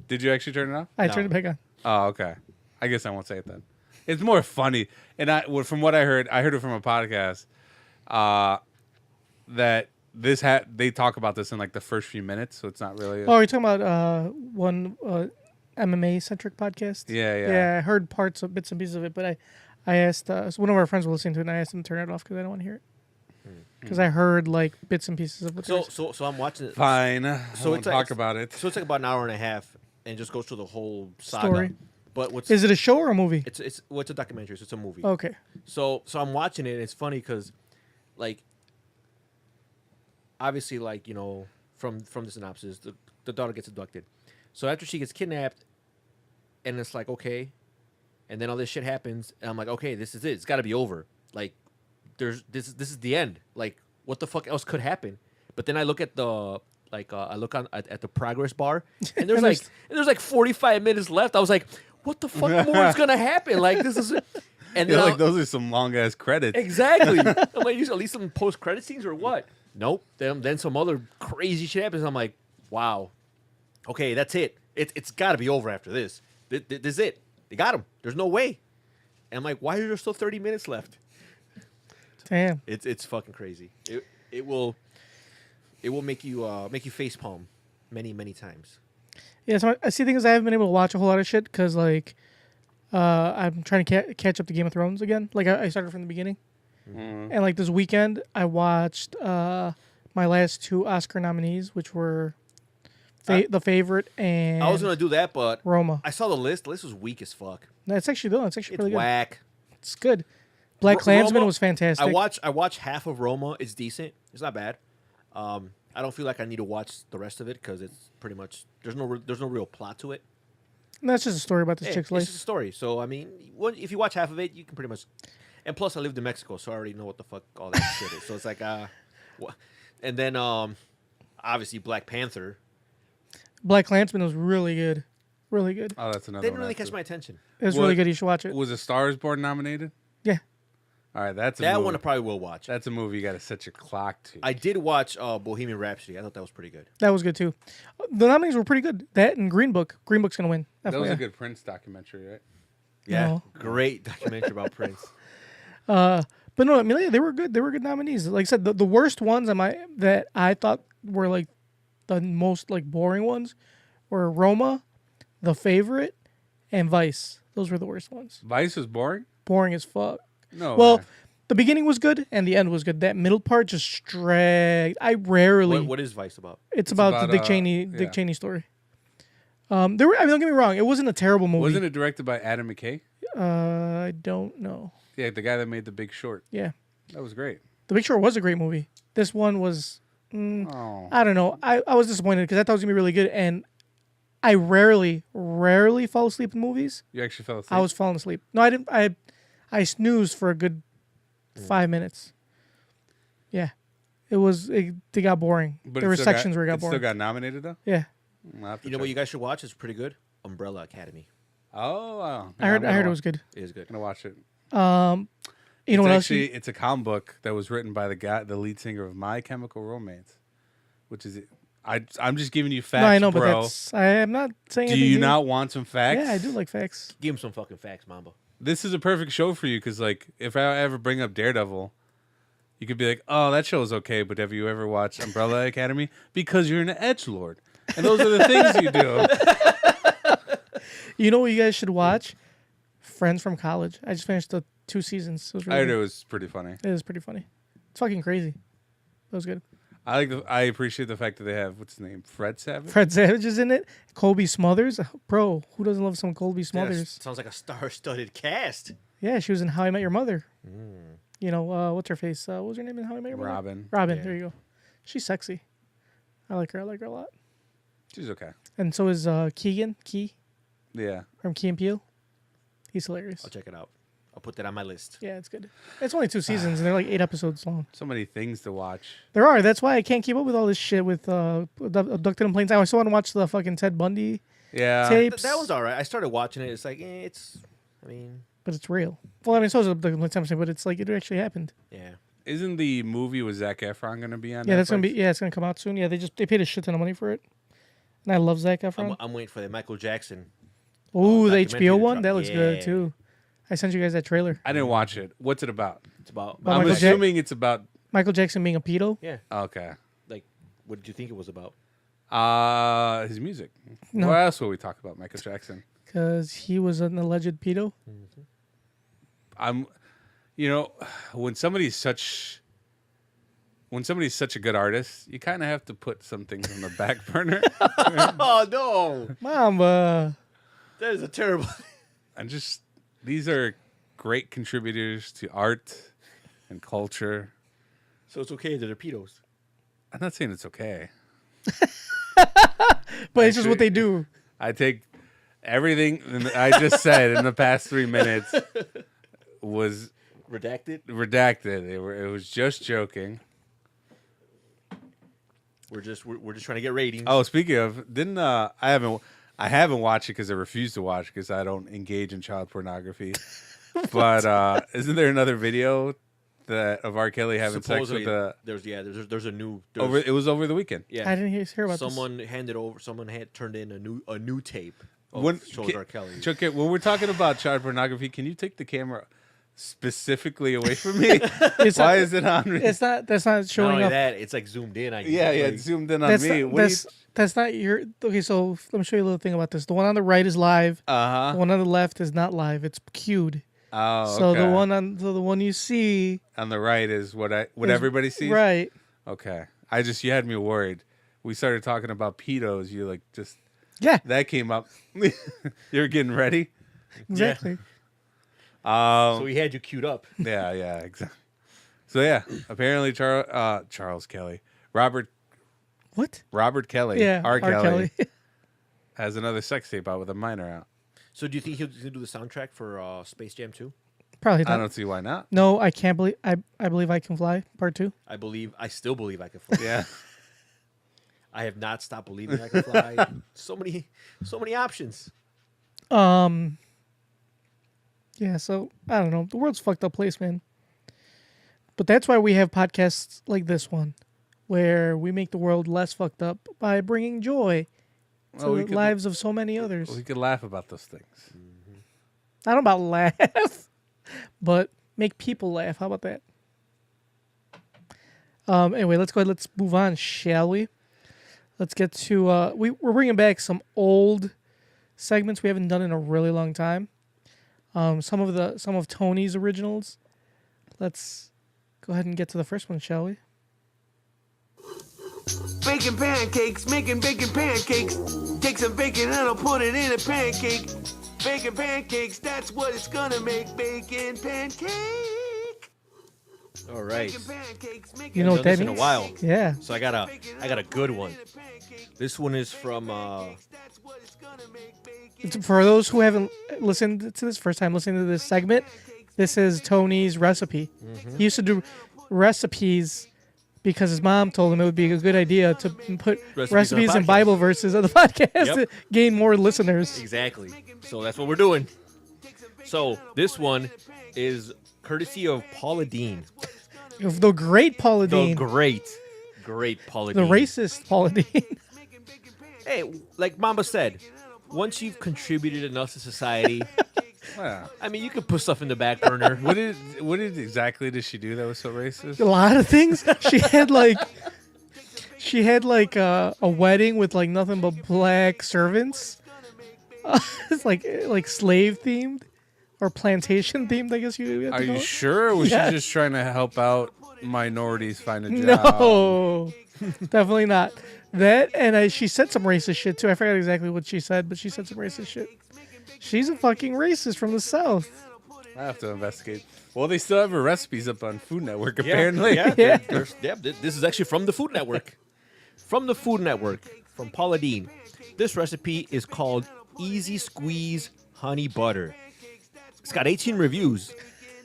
Did you actually turn it off? I No. turned it back on. Oh, okay. I guess I won't say it then. It's more funny, and from what I heard it from a podcast. That they talk about this in like the first few minutes, so it's not really. Oh, you're talking about one MMA centric podcast. Yeah. Yeah, I heard bits and pieces of it, but I asked so one of our friends was listening to it, and I asked him to turn it off because I don't want to hear it. Because I heard like bits and pieces of what. So I'm watching it. Fine. So So talk about it. So it's like about an hour and a half, and just goes through the whole saga. Story. But what's Is it a show or a movie? it's a documentary, so it's a movie. Okay. So I'm watching it, and it's funny because, like, obviously, like, you know, from the synopsis, the daughter gets abducted. So after she gets kidnapped, and it's like, okay, and then all this shit happens, and I'm like, okay, this is it. It's got to be over. Like, this is the end. Like, what the fuck else could happen? But then I look at the I look at the progress bar, and there's like 45 minutes left. I was like, what the fuck more is gonna happen? Like, this is. And You're then like, those are some long ass credits. exactly. I'm like, at least some post credit scenes or what? Nope. Then some other crazy shit happens. I'm like, wow. Okay, that's it. It's got to be over after this. This is it. They got him. There's no way. And I'm like, why are there still 30 minutes left? Damn. It's fucking crazy. It will make you facepalm many times. Yeah, so I see things I haven't been able to watch a whole lot of shit because like I'm trying to catch up to Game of Thrones again. Like I started from the beginning, and like this weekend I watched my last 2 Oscar nominees, which were The Favorite and I was gonna do that, but Roma. I saw the list. The list was weak as fuck. It's actually It's really good. whack. It's good. Black Klansman Roma, was fantastic. I watched half of Roma. It's decent. It's not bad. I don't feel like I need to watch the rest of it because it's pretty much there's no real plot to it. And that's just a story about this Hey, chick's it's life. just a story. So I mean, if you watch half of it, you can pretty much. And plus, I lived in Mexico, so I already know what the fuck all that shit is. So it's like and then obviously Black Panther Black Klansman was really good. Really good. Oh, that's another didn't one. really I catch have my attention. It was What- really good. You should watch it. Was A Star Is Born nominated? Yeah. All right, that's a That movie. one I probably will watch. That's a movie you got to set your clock to. I did watch Bohemian Rhapsody. I thought that was pretty good. That was good too. The nominees were pretty good. That and Green Book. Green Book's gonna win. that was FYI. a good Prince documentary, right? Yeah, No. great documentary about Prince. But no, I mean, they were good. They were good nominees. Like I said, the worst ones that I thought were like the most like boring ones were Roma, The Favorite, and Vice. Those were the worst ones. Vice was boring? Boring as fuck. No. Well, way. the beginning was good and the end was good. That middle part just dragged. I rarely. What is Vice about? It's about about, the Dick Cheney yeah. story. There were. I mean, don't get me wrong. It wasn't a terrible movie. Wasn't it directed by Adam McKay? I don't know. Yeah, the guy that made The Big Short. Yeah, That was great. The Big Short was a great movie. This one was. Oh. I don't know. I was disappointed because I thought it was gonna be really good, and I rarely fall asleep in movies. You actually fell asleep? I was falling asleep. No, I didn't. I snoozed for a good 5 minutes. Yeah, it got boring. But There it were still sections where it got still boring. got nominated, though? Yeah, I'll have to You know what check. you guys should watch? It's pretty good. Umbrella Academy. Oh, wow. I heard it was good. It is good. I'm going to watch it. You know what else? Actually, it's a comic book that was written by the lead singer of My Chemical Romance, which is I'm just giving you facts, No, I know, bro. but I am not saying. Do anything you new. not want some facts? Yeah, I do like facts. Give him some fucking facts, Mamba. This is a perfect show for you because, like, if I ever bring up Daredevil, you could be like, "Oh, that show's okay," but have you ever watched Umbrella Academy? Because you're an edgelord, and those are the things you do. You know what you guys should watch? Friends from College. I just finished the 2 seasons. It was I really heard it good. was pretty funny. It is pretty funny. It's fucking crazy. That was good. I appreciate the fact that they have what's his name, Fred Savage. Fred Savage is in it. Colby Smothers. Bro, who doesn't love some Colby That Smothers? sounds like a star-studded cast. Yeah, she was in How I Met Your Mother. You know, what's her face? What was her name in How I Met Your Mother? Robin. Robin, Yeah. there you go. She's sexy. I like her. I like her a lot. She's okay. And so is Keegan, Key, Yeah. from Key and Peele. He's hilarious. I'll check it out. I'll put that on my list. Yeah, it's good. It's only 2 seasons, and they're like 8 episodes long. So many things to watch. There are. That's why I can't keep up with all this shit with Abducted in Plain Sight. I still want to watch the fucking Ted Bundy Yeah. tapes. That was all right. I started watching it. It's like, I mean, But it's real. Well, I mean, so is Abducted in Plain Sight, but it's like it actually happened. yeah. Isn't the movie with Zac Efron going to be on Yeah, that's gonna Netflix? be. Yeah, it's gonna come out soon. Yeah, they paid a shit ton of money for it, and I love Zac Efron. I'm waiting for the Michael Jackson. Ooh, the documentary HBO to one drop. that looks good Yeah. too. I sent you guys that trailer. I didn't watch it. What's it about? It's about About I'm Michael assuming it's about. Michael Jackson being a pedo. yeah. Okay. Like, what did you think it was about? His music. No. What else will we talk about Michael Jackson? Because he was an alleged pedo. When somebody's such a good artist, you kind of have to put some things on the back burner. Oh no, Mamba. that is a terrible. And these are great contributors to art and culture. So it's okay that they're pedos. I'm not saying it's okay. But it's just what they do. I take everything I just said in the past 3 minutes was Redacted. It was just joking. We're just trying to get ratings. Oh, speaking of, I haven't watched it because I refuse to watch because I don't engage in child pornography. But isn't there another video of R. Kelly having sex with a? There's a new. It was over the weekend. Yeah, I didn't hear about someone handed over. Someone had turned in a new tape. Shows R. Kelly. Chuck, when we're talking about child pornography, can you take the camera specifically away from me? Why is it on me? It's not. That's not Not showing only up. that, it's like zoomed in. It's zoomed in on That's me. not, that's not your. Okay, so let me show you a little thing about this. The one on the right is live. The one on the left is not live. It's queued. Oh, So okay. the one you see on the right is what is- everybody sees. Right. Okay. You had me worried. We started talking about pedos. You Yeah. that came up. You're getting ready. Exactly. So he had you queued up. Yeah, exactly. So yeah, apparently Charles Kelly, Robert Kelly, Yeah. R. Kelly has another sex tape out with a minor out. So do you think he'll do the soundtrack for Space Jam 2? Probably I not. don't see why not. No, I can't believe. I believe I can fly. Part 2. I still believe I can fly. Yeah. I have not stopped believing I can fly. so many options. Yeah. So I don't know. The world's a fucked up place, man. But that's why we have podcasts like this one, where we make the world less fucked up by bringing joy to Well, we the could- lives of so many others. We could laugh about those things. I don't know about laugh, but make people laugh. How about that? Anyway, let's go ahead. Let's move on, shall we? Let's get to we're bringing back some old segments we haven't done in a really long time. Some of Tony's originals. Let's go ahead and get to the first one, shall we? Baking pancakes, making bacon pancakes. Take some bacon and I'll put it in a pancake. Bacon pancakes, that's what it's gonna make. Bacon pancake. All right. Bacon pancakes, making You know what that in means? a while. Yeah. So I got a good one. This one is from For those who haven't listened to this first time listening to this segment, this is Tony's recipe. He used to do recipes because his mom told him it would be a good idea to put Recipes on recipes the and podcast. Bible verses on the podcast Yep. to gain more listeners. exactly. So that's what we're doing. So this one is courtesy of Paula Dean, Of the great Paula the Dean, great Paula the Dean. racist Paula Dean. Hey, like Mamba said, once you've contributed enough to society, Wow. I mean, you can put stuff in the back burner. What did exactly did she do that was so racist? A lot of things. She had like a wedding with like nothing but black servants. It's like slave themed or plantation themed, I guess you have to Are call you it. sure? Or was Yeah. she just trying to help out minorities find a job? No, definitely not. That and she said some racist shit too. I forgot exactly what she said, but she said some racist shit. She's a fucking racist from the South. I have to investigate. Well, they still have her recipes up on Food Network, apparently. Yeah, Yeah. This is actually from the Food Network. From the Food Network, from Paula Dean. This recipe is called Easy Squeeze Honey Butter. It's got 18 reviews,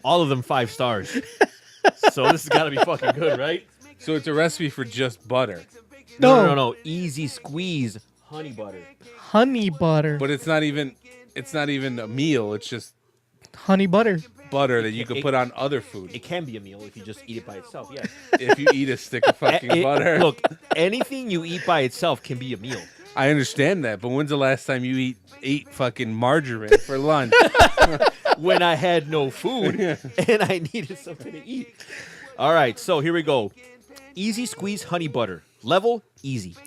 all of them 5 stars. So this has got to be fucking good, right? So it's a recipe for just butter, No. Easy Squeeze Honey Butter. Honey butter. but it's not even a meal. It's just Honey butter. butter that you could put on other food. It can be a meal if you just eat it by itself, yeah. If you eat a stick of fucking butter. Look, anything you eat by itself can be a meal. I understand that, but when's the last time you ate fucking margarine for lunch? When I had no food and I needed something to eat. All right, so here we go. Easy Squeeze Honey Butter. Level, easy.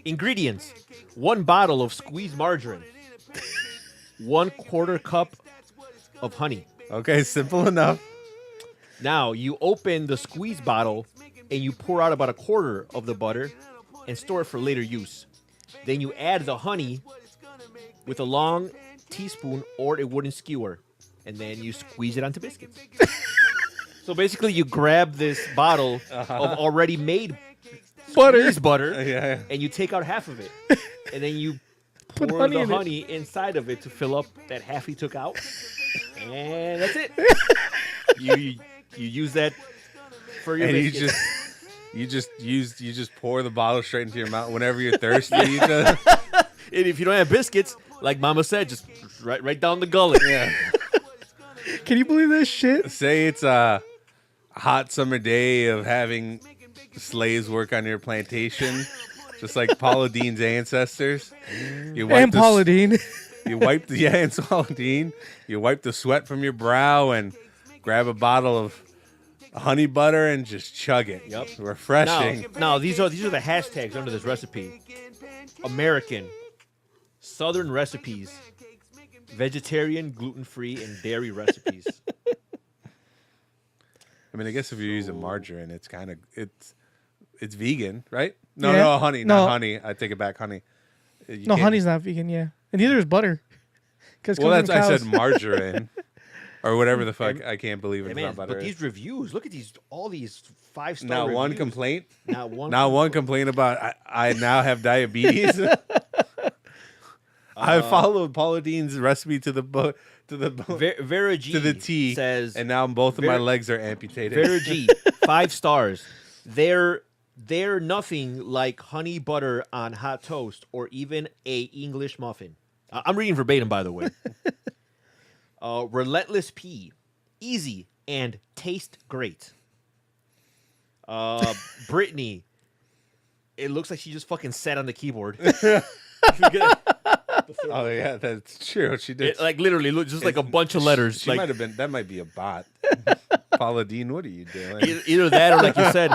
Ingredients: 1 bottle of squeezed margarine, 1/4 cup of honey. Okay, simple enough. Now you open the squeeze bottle and you pour out about 1/4 of the butter and store it for later use. Then you add the honey with a long teaspoon or a wooden skewer, and then you squeeze it onto biscuits. So basically, you grab this bottle of already made squeezed butter, Yeah. and you take out half of it, and then you Put pour honey the in it. honey inside of it to fill up that half he took out, and that's it. you use that for your And you biscuits. just pour the bottle straight into your mouth whenever you're thirsty. You just- And if you don't have biscuits, like Mama said, just right down the gullet. yeah. Can you believe this shit? Say it's a hot summer day of having slaves work on your plantation, just like Paula Dean's ancestors. You And the- Paula Dean. You wipe the and Paula Dean. You wipe the sweat from your brow and grab a bottle of honey butter and just chug it. Yep. Refreshing. Now these are the hashtags under this recipe: American, Southern recipes, vegetarian, gluten-free, and dairy recipes. I mean, I guess if you're using margarine, it's kind of it's vegan, right? No, Yeah. no, honey, No. not honey. I take it back, honey. You No, can't- honey's not vegan, yeah. And neither is butter. Because Well, that's I said margarine or whatever the fuck. I can't believe Hey, it's man, not butter. but these reviews, look at all these 5-star Not reviews. one complaint. Not one. Not one complaint about I now have diabetes. I followed Paula Dean's recipe to the Vera G to the T, says, and now both of my Vera- legs are amputated. Vera G, 5 stars. They're nothing like honey butter on hot toast or even a English muffin. I'm reading verbatim, by the way. Relentless P, easy and taste great. Brittany, it looks like she just fucking sat on the keyboard. Oh yeah, that's true. She did. It, like literally, look just like a bunch of letters. She like might have been. That might be a bot. Paula Dean, what are you doing? either that or like you said,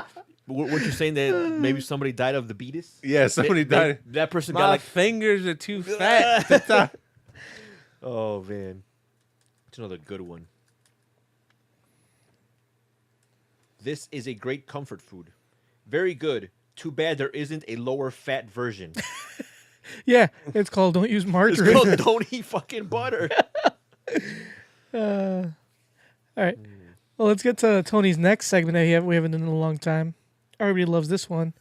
what you're saying that maybe somebody died of the beatus. Yeah, somebody died. That person My got like, fingers are too fat. oh man, it's another good one. This is a great comfort food. Very good. Too bad there isn't a lower fat version. Yeah, it's called Don't Use It's Margarine. called Don't Eat Fucking Butter. All right. Well, let's get to Tony's next segment that we haven't done in a long time. Everybody loves this one.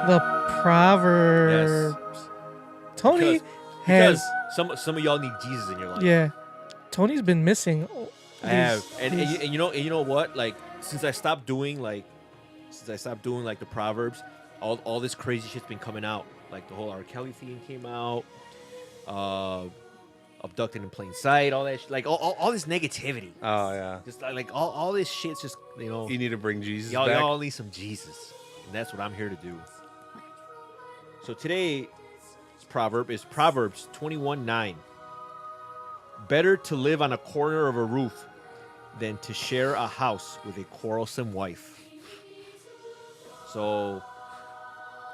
The Proverbs. Tony has... Because some of y'all need Jesus in your life. Yeah. Tony's been missing. I have, and you know what? Like since I stopped doing like the Proverbs, all this crazy shit's been coming out. Like the whole R. Kelly thing came out, Abducted in Plain Sight, all that shit. Like all this negativity. Oh yeah. Just like all this shit's just You need to bring Jesus y'all, back. y'all need some Jesus, and that's what I'm here to do. So today's proverb is Proverbs 21:9. Better to live on a corner of a roof than to share a house with a quarrelsome wife. So,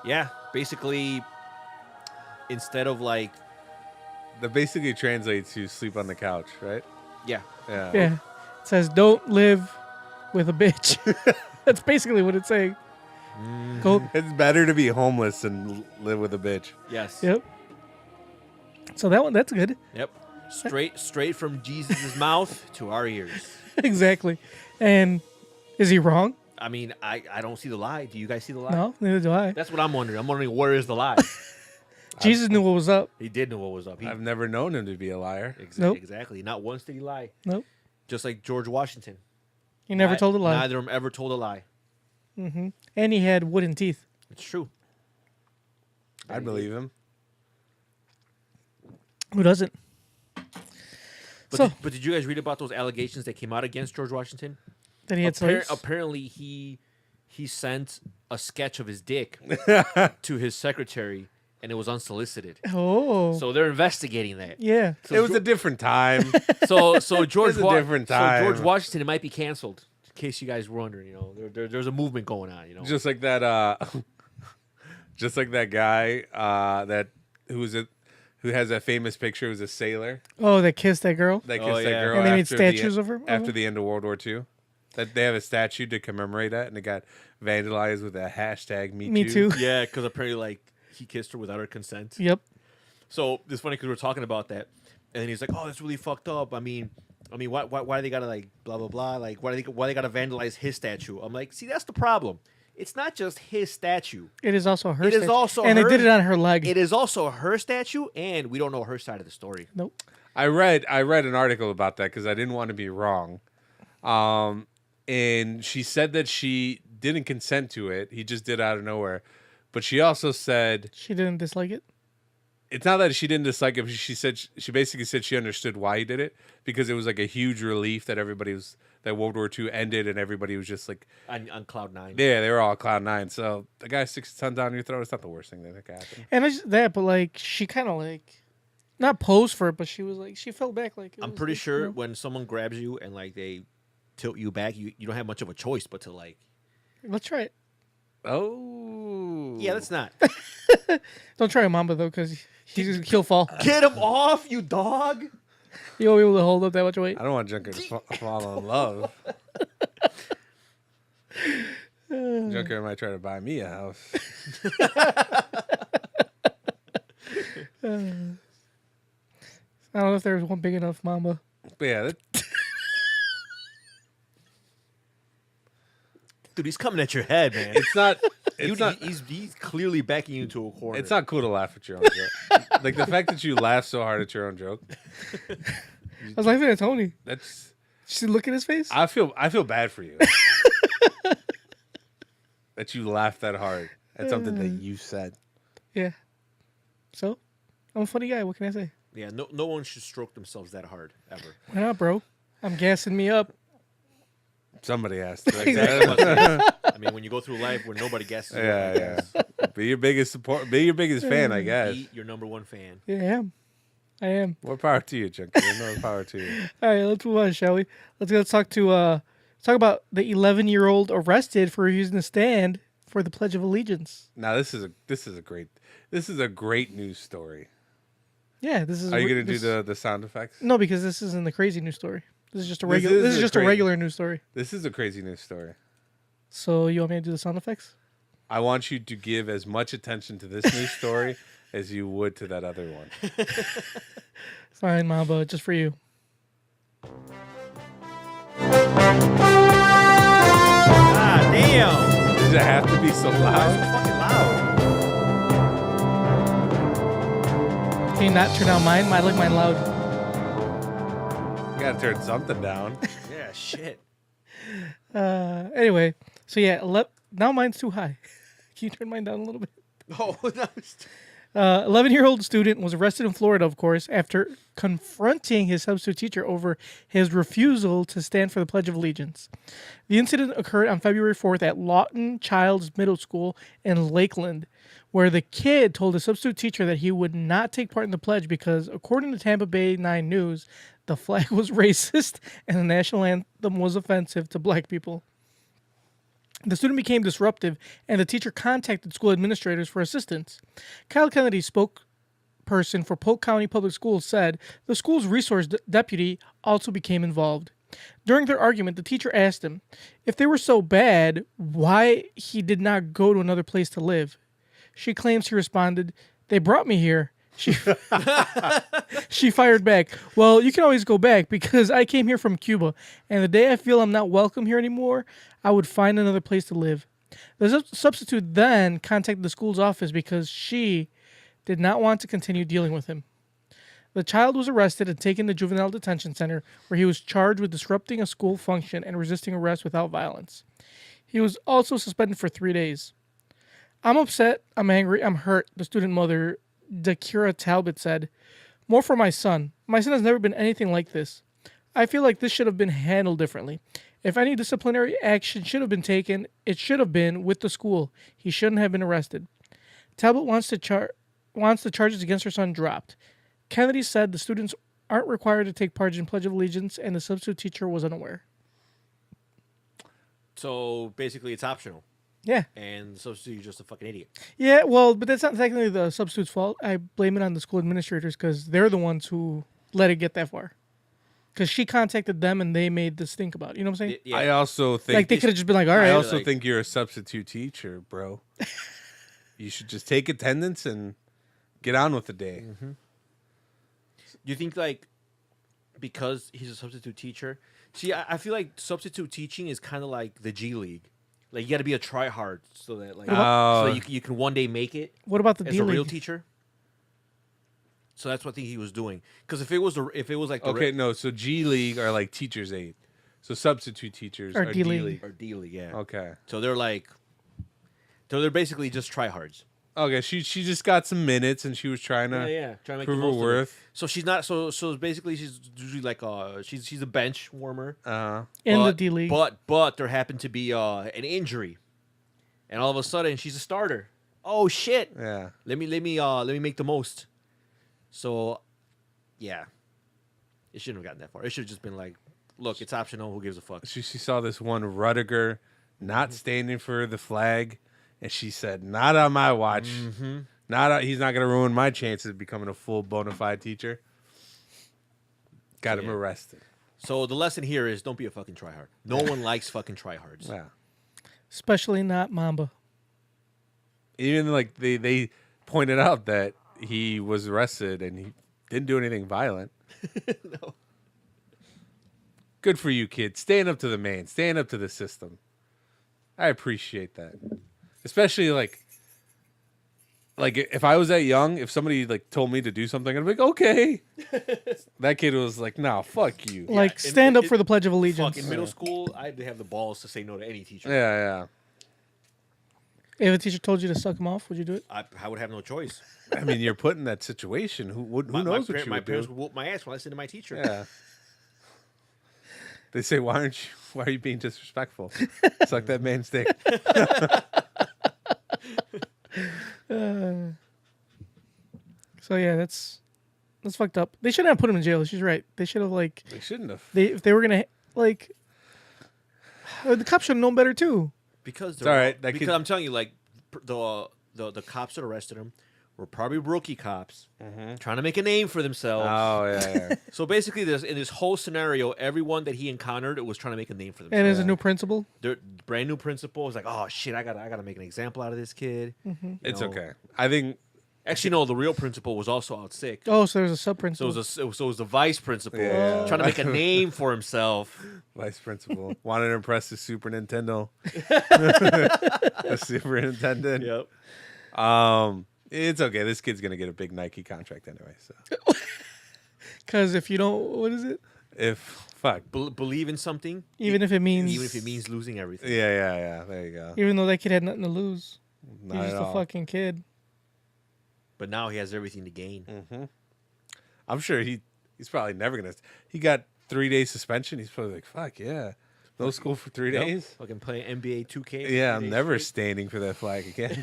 yeah, basically, instead of like, That basically translates to sleep on the couch, right? yeah, Yeah. Yeah. It says, don't live with a bitch. That's basically what it's saying. Go. It's better to be homeless than live with a bitch. yes, Yep. So that's good. yep, straight from Jesus' mouth to our ears. Exactly. And is he wrong? I mean, I don't see the lie. Do you guys see the lie? No, neither do I. That's what I'm wondering. I'm wondering where is the lie? Jesus knew what was up. He did know what was up. I've never known him to be a liar. Nope. Exactly. Not once did he lie. Nope. Just like George Washington. He never told a lie. Neither of them ever told a lie. And he had wooden teeth. It's true. I believe him. Who doesn't? But, but did you guys read about those allegations that came out against George Washington? That he had slaves? Apparently, he sent a sketch of his dick to his secretary, and it was unsolicited. Oh. So they're investigating that. Yeah. It was a different time. So George It was a different time. So George Washington, it might be canceled. In case you guys were wondering, there's a movement going on. Just like that Just like that guy who has that famous picture, was a sailor Oh, that kissed that girl. that kissed Oh, that yeah. girl And they made after statues of her? after the end of World War II. That they have a statue to commemorate that, and it got vandalized with a hashtag Me too. Yeah, because apparently, like, he kissed her without her consent. Yep. So it's funny because we're talking about that, and then he's like, "Oh, that's really fucked up. I mean, why do they gotta like blah blah blah? Like, why they gotta vandalize his statue?" I'm like, "See, that's the problem. It's not just his statue. It is also her. It is statue. also and her- they did it on her leg. It is also her statue, and we don't know her side of the story." Nope. I read an article about that because I didn't want to be wrong. And she said that she didn't consent to it. He just did it out of nowhere. But she also said She didn't dislike it. it's not that she didn't dislike it. She basically said she understood why he did it because it was like a huge relief that that World War II ended and everybody was just like On Cloud 9. yeah, they were all cloud nine. So the guy sticks his tongue down your throat. It's not the worst thing that could happen. And it's that, but like she kind of like, not posed for it, but she was like she fell back like. It I'm was, pretty like, sure you know. when someone grabs you and like they tilt you back, you don't have much of a choice but to like. Let's try it. Oh Yeah, that's not. Don't try a Mamba though, because he'll fall. Get him off, you dog. You won't be able to hold up that much weight. I don't want Junker to fall in love. Junker might try to buy me a house. I don't know if there's one big enough Mamba. But yeah, Dude, he's coming at your head, man. it's not. It's not. He's clearly backing you into a corner. It's not cool to laugh at your own joke. Like the fact that you laugh so hard at your own joke. I was laughing at Tony. That's. Did you look at his face? I feel bad for you. That you laughed that hard at something that you said. Yeah. So, I'm a funny guy. What can I say? Yeah, no one should stroke themselves that hard ever. Why not, bro? I'm gassing me up. Somebody asked. I mean, when you go through life where nobody guesses, Yeah. Be your biggest support. Be your biggest fan, I guess. be your number one fan. Yeah, I am. I am. More power to you, Junker. No power to you. All right, let's move on, shall we? Let's talk about the 11-year-old arrested for refusing to stand for the Pledge of Allegiance. Now this is a great news story. Yeah, this is. Are you gonna do the sound effects? No, because this isn't the crazy news story. This is just a This regular. is This is a just a crazy- regular news story. This is a crazy news story. So you want me to do the sound effects? I want you to give as much attention to this news story as you would to that other one. Fine, Mamba, just for you. Ah, damn! Does it have to be so Why is loud? it fucking loud? Can you not turn down mine? I like mine loud. You gotta turn something down. Yeah, shit. Anyway, so yeah, now mine's too high. Can you turn mine down a little bit? Oh, no. 11-year-old student was arrested in Florida, of course, after confronting his substitute teacher over his refusal to stand for the Pledge of Allegiance. The incident occurred on February 4th at Lawton Childs Middle School in Lakeland, where the kid told his substitute teacher that he would not take part in the pledge because, according to Tampa Bay 9 News, the flag was racist and the national anthem was offensive to black people. The student became disruptive, and the teacher contacted school administrators for assistance. Kyle Kennedy, spokesperson for Polk County Public Schools, said the school's resource deputy also became involved. During their argument, the teacher asked him if they were so bad, why he did not go to another place to live. She claims he responded, "They brought me here." She fired back, "Well, you can always go back because I came here from Cuba, and the day I feel I'm not welcome here anymore, I would find another place to live." The substitute then contacted the school's office because she did not want to continue dealing with him. The child was arrested and taken to juvenile detention center, where he was charged with disrupting a school function and resisting arrest without violence. He was also suspended for 3 days. "I'm upset, I'm angry, I'm hurt," the student mother, Dakira Talbot, said. "More for my son. My son has never been anything like this. I feel like this should have been handled differently. If any disciplinary action should have been taken, it should have been with the school. He shouldn't have been arrested." Talbot wants the charges against her son dropped. Kennedy said the students aren't required to take part in Pledge of Allegiance, and the substitute teacher was unaware. So basically, it's optional. Yeah. and the substitute is just a fucking idiot. Yeah, well, but that's not technically the substitute's fault. I blame it on the school administrators because they're the ones who let it get that far. Because she contacted them and they made this stink about it. You know what I'm saying? Yeah. I also think Like, they could have just been like, all I right. also like- think you're a substitute teacher, bro. You should just take attendance and get on with the day. Do you think like because he's a substitute teacher? See, I feel like substitute teaching is kind of like the G League. Like you got to be a try hard so that like Oh. so you can one day make it What about the as a real D-League? teacher. So that's what I think he was doing. Because if it was like the Okay, no. So G League are like teachers' aid. So substitute teachers Or are D-League. D-League. or D League, yeah. Okay. So they're basically just tryhards. Okay. She just got some minutes and she was trying to Trying to make prove the her most of it. worth. So she's not so basically she's usually like she's a bench warmer. In the But- D-League. But there happened to be an injury, and all of a sudden she's a starter. Oh shit! Yeah. Let me make the most. So, yeah, it shouldn't have gotten that far. It should have just been like, look, it's optional. Who gives a fuck? She saw this one Rudiger not standing for the flag, and she said, "Not on my watch. He's not going to ruin my chances of becoming a full bona fide teacher." Got him Yeah. arrested. So the lesson here is don't be a fucking tryhard. No one likes fucking tryhards. Yeah. Especially not Mamba. Even like they pointed out that he was arrested and he didn't do anything violent. No. Good for you, kid. Stand up to the man. Stand up to the system. I appreciate that. Especially like if I was that young, if somebody like told me to do something, I'd be like, okay. That kid was like, no, fuck you. Like, in- stand up in- for the Pledge of Allegiance. Fuck, in middle school, I had to have the balls to say no to any teacher. Yeah. If a teacher told you to suck him off, would you do it? I would have no choice. I mean, you're put in that situation. Who knows what you my would parents do? would whoop my ass when I listened to my teacher. Yeah. They say, why are you being disrespectful? Suck that man's dick. So yeah, that's fucked up. They shouldn't have put him in jail. She's right. They should have like They shouldn't have. if they were gonna like the cops should have known better too. Because It's all right, that because kid- I'm telling you, like the cops that arrested him were probably rookie cops trying to make a name for themselves. Oh, yeah. So basically, in this whole scenario, everyone that he encountered was trying to make a name for And themselves. as a new principal, Their brand new principal was like, "Oh shit, I gotta make an example out of this kid." You It's know. okay. I think Actually, no, the real principal was also out sick. oh, so there's a sub So principal. it was the vice principal Yeah. trying to make a name for himself. vice principal wanted to impress the Super Nintendo. The superintendent. Yep. It's okay. This kid's gonna get a big Nike contract anyway. So Because if you don't, what is it? if fuck, Believe in something, Even if it means, even if it means losing everything. yeah. There you go. even though that kid had nothing to lose, Not he's at just a all. fucking kid. But now he has everything to gain. I'm sure he's probably never gonna. He got 3 days suspension. He's probably like, fuck yeah, no school for 3 Yep. days. Fucking play NBA 2K. Yeah, 3 I'm days never straight. standing for that flag again.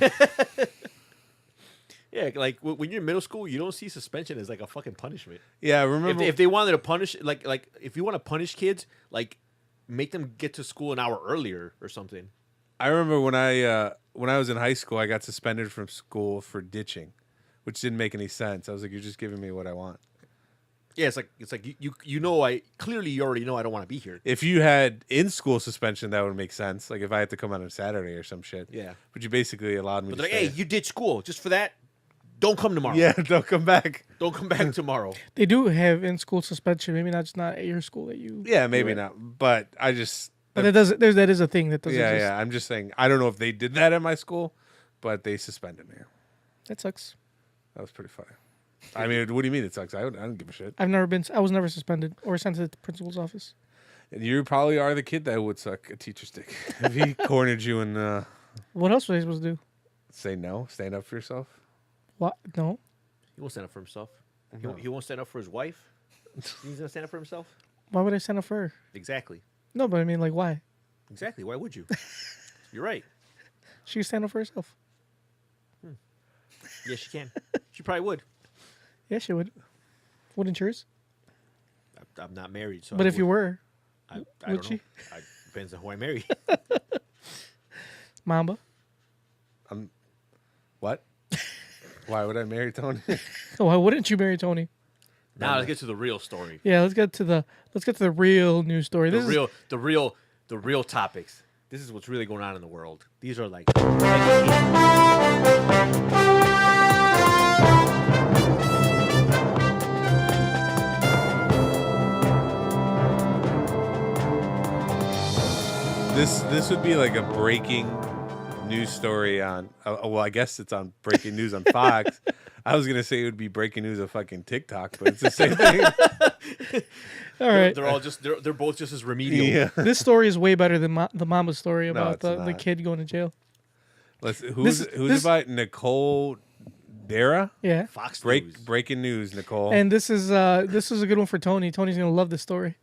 Yeah, like when you're in middle school, you don't see suspension as like a fucking punishment. Yeah, I remember. If they wanted to punish, like if you want to punish kids, like make them get to school an hour earlier or something. I remember when I was in high school, I got suspended from school for ditching, which didn't make any sense. I was like, "You're just giving me what I want." Yeah, it's like you know you already know I don't want to be here. If you had in school suspension, that would make sense. Like if I had to come out on Saturday or some shit. Yeah. But you basically allowed me But to they're like, stay. hey, you did school just for that. Don't come tomorrow. Yeah, don't come back. Don't come back tomorrow. They do have in school suspension. Maybe not just not at your school that you. Yeah, maybe not. But I just But that is a thing that does yeah, exist. yeah. I'm just saying. I don't know if they did that at my school, but they suspended me. That sucks. That was pretty funny. I mean, what do you mean it sucks? I don't give a shit. I was never suspended or sent to the principal's office. And you probably are the kid that would suck a teacher's dick if he cornered you and What else was I supposed to do? say no, stand up for yourself. What? No. He won't stand up for himself. He won't stand up for his wife. He's gonna stand up for himself. Why would I stand up for her? Exactly. No, but I mean, like, why? Exactly. Why would you? You're right. She can stand up for herself. Yes, she can. She probably would. Yeah, she would. Wouldn't yours? I'm not married, so. But if you were, I would don't know. she? Depends on who I marry. Mamba. Why would I marry Tony? Why wouldn't you marry Tony? Now let's get to the real story. Yeah, let's get to the real news story. The real topics. This is what's really going on in the world. These are like. This would be like a breaking news story on. Well, I guess it's on breaking news on Fox. I was gonna say it would be breaking news on fucking TikTok, but it's the same thing. All right. They're all just they're both just as remedial. Yeah. This story is way better than the Mamba story about it's the not. kid going to jail. Who's about Nicole Dara? Yeah. Fox News. Breaking news, Nicole. And this is a good one for Tony. Tony's gonna love this story.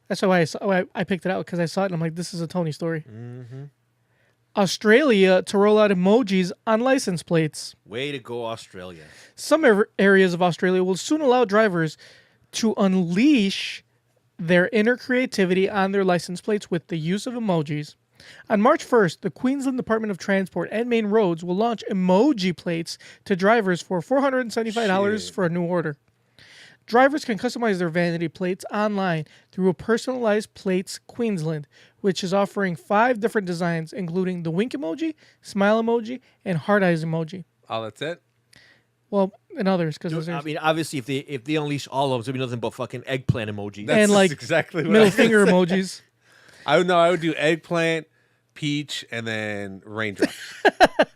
That's why I picked it out, because I saw it and I'm like, this is a Tony story. Mm-hmm. Australia to roll out emojis on license plates. Way to go, Australia. Some areas of Australia will soon allow drivers to unleash their inner creativity on their license plates with the use of emojis. On March 1st, the Queensland Department of Transport and Main Roads will launch emoji plates to drivers for $475 for a new order. Drivers can customize their vanity plates online through a personalized Plates Queensland, which is offering 5 different designs, including the wink emoji, smile emoji, and heart eyes emoji. Oh, that's it? Well, and others, because I mean, obviously, if they unleash all of them, it'll be nothing but fucking eggplant emoji. And like exactly what middle finger emojis. I would do eggplant, peach, and then raindrops.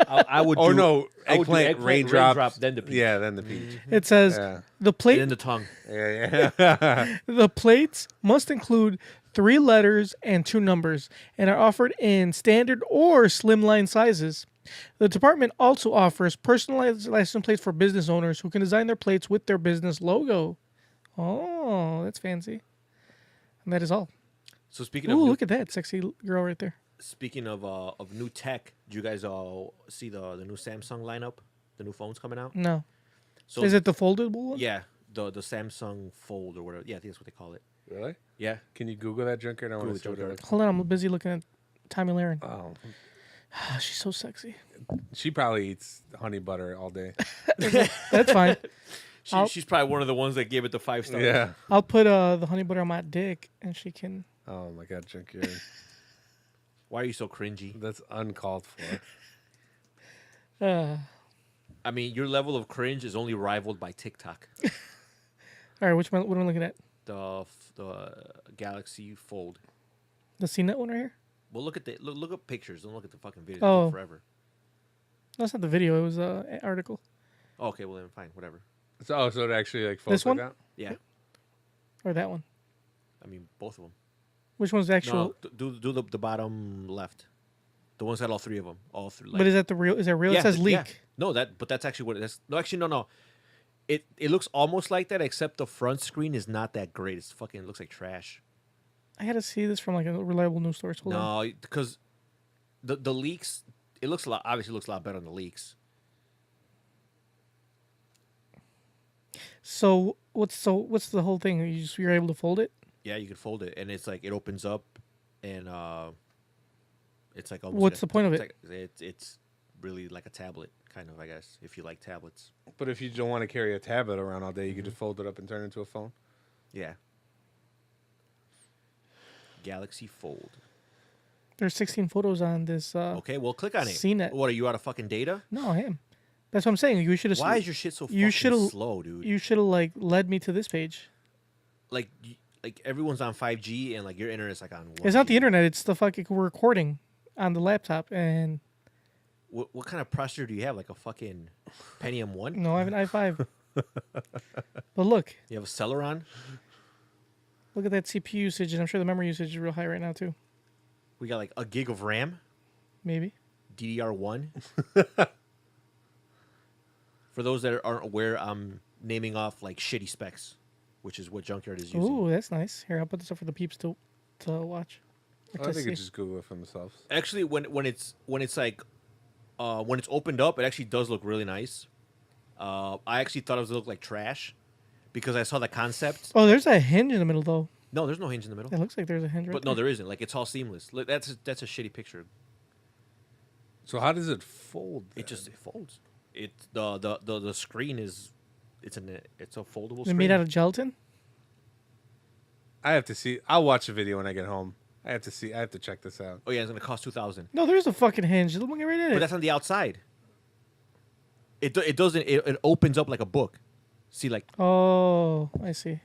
I would. Oh do, no, I would do eggplant, raindrops, raindrop, then the peach. Yeah, then the peach. It says Yeah. the And plate then the tongue. Yeah. the plates must include 3 letters and 2 numbers and are offered in standard or slimline sizes. The department also offers personalized license plates for business owners who can design their plates with their business logo. Oh, that's fancy. And that is all. So speaking Ooh, of look at that sexy girl right there. speaking of new tech, did you guys all see the new Samsung lineup? The new phones coming out. No. So Is it the foldable one? Yeah, the Samsung Fold or whatever. Yeah, I think that's what they call it. Really? Yeah. Can you Google that, Junker? I want to Google see what it, it Junker. Hold on, I'm busy looking at Tommy Lahren. Oh, She's so sexy. she probably eats honey butter all day. That's fine. She's probably one of the ones that gave it the 5 stars. Yeah. I'll put the honey butter on my dick, and she can. Oh my God, Junker. Why are you so cringy? That's uncalled for. I mean, your level of cringe is only rivaled by TikTok. All right, which one? What am I looking at? The Galaxy Fold. The CNET one right here? Well, look at look at pictures. Don't look at the fucking videos. Oh. They take forever. That's not the video. It was an article. Oh, okay, well then fine, whatever. So it actually like folds This one? like that? Yeah, Or that one. I mean both of them. Which one's the actual? No, do the bottom left. The ones that all 3 of them, all 3. Like, But is that the real? Is that real? yeah, It says leak. yeah. No, but that's actually what it is. No, actually, no. It looks almost like that, except the front screen is not that great. It's fucking, it looks like trash. I had to see this from like a reliable news source. Hold on. No, because the leaks, it looks obviously looks a lot better on the leaks. So what's the whole thing? You're able to fold it? Yeah, you can fold it, and it's like it opens up, and it's like almost. What's the point of it? It's really like a tablet, kind of, I guess, if you like tablets. But if you don't want to carry a tablet around all day, you could just fold it up and turn it into a phone. Yeah. Galaxy Fold. There's 16 photos on this. Okay, well, click on it. CNET. What, are you out of fucking data? No, I am. That's what I'm saying. You should have. Why is your shit so you fucking should've- slow, dude? You should have like led me to this page. Like everyone's on 5G, and like your internet's like on 1G. It's not the internet. It's the fucking recording on the laptop. And What kind of processor do you have? Like a fucking Pentium 1? no, I have an i5. But look You have a Celeron? at that CPU usage, and I'm sure the memory usage is real high right now too. We got like a gig of RAM, Maybe. DDR1. For those that aren't aware, I'm naming off like shitty specs, which is what Junkyard is using. Ooh, that's nice. Here, I'll put this up for the peeps to watch. Or I to think see. it's just Google it for themselves. Actually, when it's like when it's opened up, it actually does look really nice. I actually thought it was look like trash because I saw the concept. Oh, there's a hinge in the middle though. No, there's no hinge in the middle. It looks like there's a hinge right But no, there isn't. Like it's all seamless. Look, that's a shitty picture. So how does it fold? It just it folds. The screen is it's a foldable They're screen. made out of gelatin. I have to see. I'll watch the video when I get home. I have to see. I have to check this out. Oh yeah, it's gonna cost $2,000. No, there's a fucking hinge. Look right at But it. that's on the outside. It doesn't. It opens up like a book. See, like Oh, I see.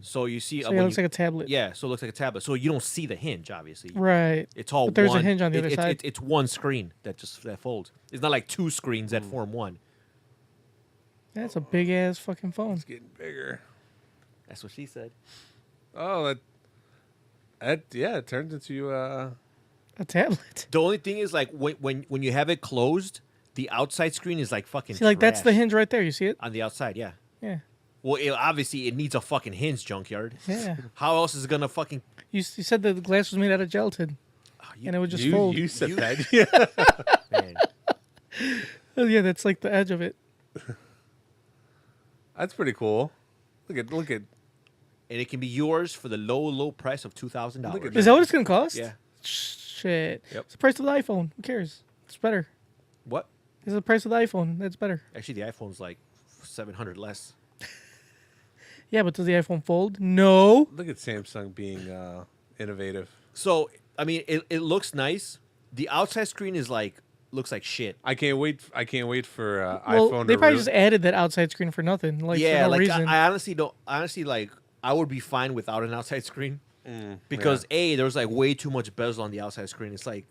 so you see. So when it looks you- like a tablet. Yeah, so it looks like a tablet. So you don't see the hinge, obviously. Right. It's all But there's a one, hinge on the other side. It's one screen that folds. It's not like two screens Mm. that form one. That's a big ass fucking phone. It's getting bigger. That's what she said. Oh, it turns into A tablet. The only thing is like when you have it closed, the outside screen is like fucking. See, like that's the trash. hinge right there. You see it? On the outside, yeah. Yeah. Well, obviously it needs a fucking hinge, junkyard. Yeah. How else is it gonna fucking? You said that the glass was made out of gelatin, and it would just fold. you said that. Yeah. Man. Oh, yeah, that's like the edge of it. That's pretty cool. Look at. And it can be yours for the low price of $2,000. Look at Is that what it's gonna cost? Yeah. Shit. Yep. It's the price of the iPhone. Who cares? It's better. What? It's the price of the iPhone. That's better. Actually, the iPhone's like $700 less. Yeah, but does the iPhone fold? No. Look at Samsung being innovative. So I mean, it looks nice. The outside screen is looks like shit. I can't wait for Well, iPhone. they to probably re- just added that outside screen for nothing. Like Yeah, for no like reason. I honestly don't. Honestly, like I would be fine without an outside screen because there's like way too much bezel on the outside screen. It's like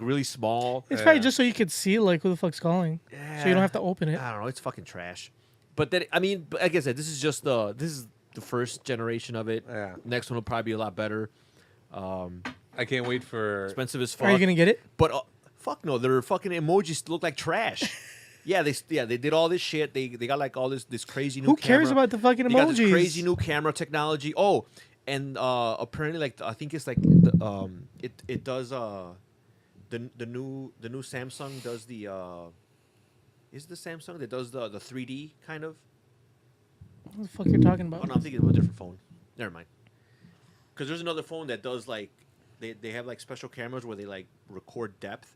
really small. it's probably just so you could see like who the fuck's calling, so you don't have to open it. I don't know. It's fucking trash. But then I mean, like I said, this is the first generation of it. Yeah. Next one will probably be a lot better. I can't wait for. Expensive as fuck. Are you gonna get it? But fuck no, their fucking emojis look like trash. They did all this shit. They got like all this crazy new. Who cares camera. about the fucking They got this emojis? crazy new camera technology. Oh, and apparently like I think it's like it does the new Samsung does the is it the Samsung that does the 3D kind of. What the fuck you're talking Oh about? no, I'm thinking of a different phone. Never mind. Because there's another phone that does like they have like special cameras where they like record depth.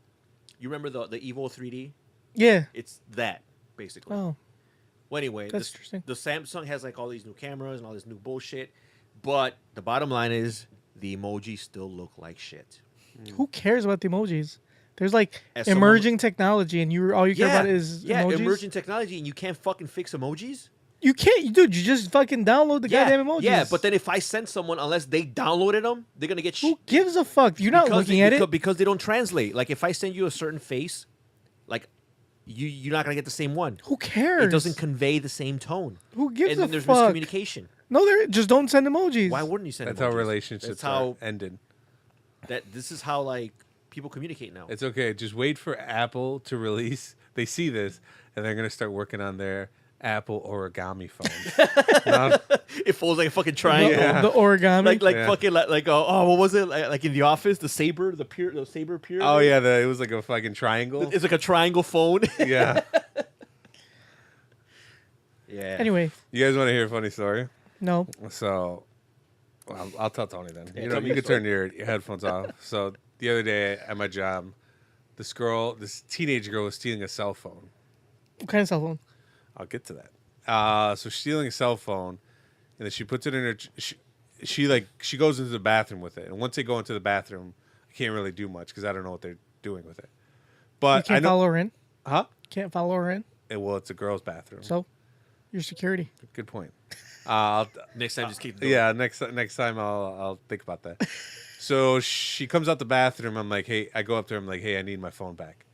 You remember the Evo 3D? Yeah. It's that basically. Oh, Well, anyway, That's interesting. The Samsung has like all these new cameras and all this new bullshit, but the bottom line is the emojis still look like shit. who cares about the emojis? There's like As someone- emerging technology, and all you care about is emojis. emerging technology, and you can't fucking fix emojis. You can't, dude. You just fucking download the goddamn emojis. Yeah, but then if I send someone, unless they downloaded them, they're gonna get who gives a fuck? You're not looking at it. because they don't translate. Like if I send you a certain face, like you're not gonna get the same one. Who cares? It doesn't convey the same tone. Who gives and a then there's fuck? miscommunication. No, there. Just don't send emojis. Why wouldn't you send? That's how emojis? relationships That's how ended. this is how like people communicate now. It's okay. Just wait for Apple to release. They see this, and they're gonna start working on their Apple origami phones. It folds like a fucking triangle. Yeah. The origami. Like Yeah. fucking like what was it like in the office the saber the saber pyramid. Oh yeah, it was like a fucking triangle. It's like a triangle phone. Yeah. Yeah. Anyway, You guys want to hear a funny story? no. So, well, I'll tell Tony then. Yeah, You tell know, me you your can turn your headphones off. So the other day at my job, this teenage girl was stealing a cell phone. What kind of cell phone? I'll get to that. So she's stealing a cell phone, and then she puts it in her. She goes into the bathroom with it, and once they go into the bathroom, I can't really do much because I don't know what they're doing with it. You But I can't know, follow her in. huh? Can't follow her in. Well, it's a girl's bathroom. So, your security. Good point. Next time, just keep. Doing Yeah, next time I'll think about that. So she comes out the bathroom. I'm like, hey, I go up to her. I'm like, hey, I need my phone back.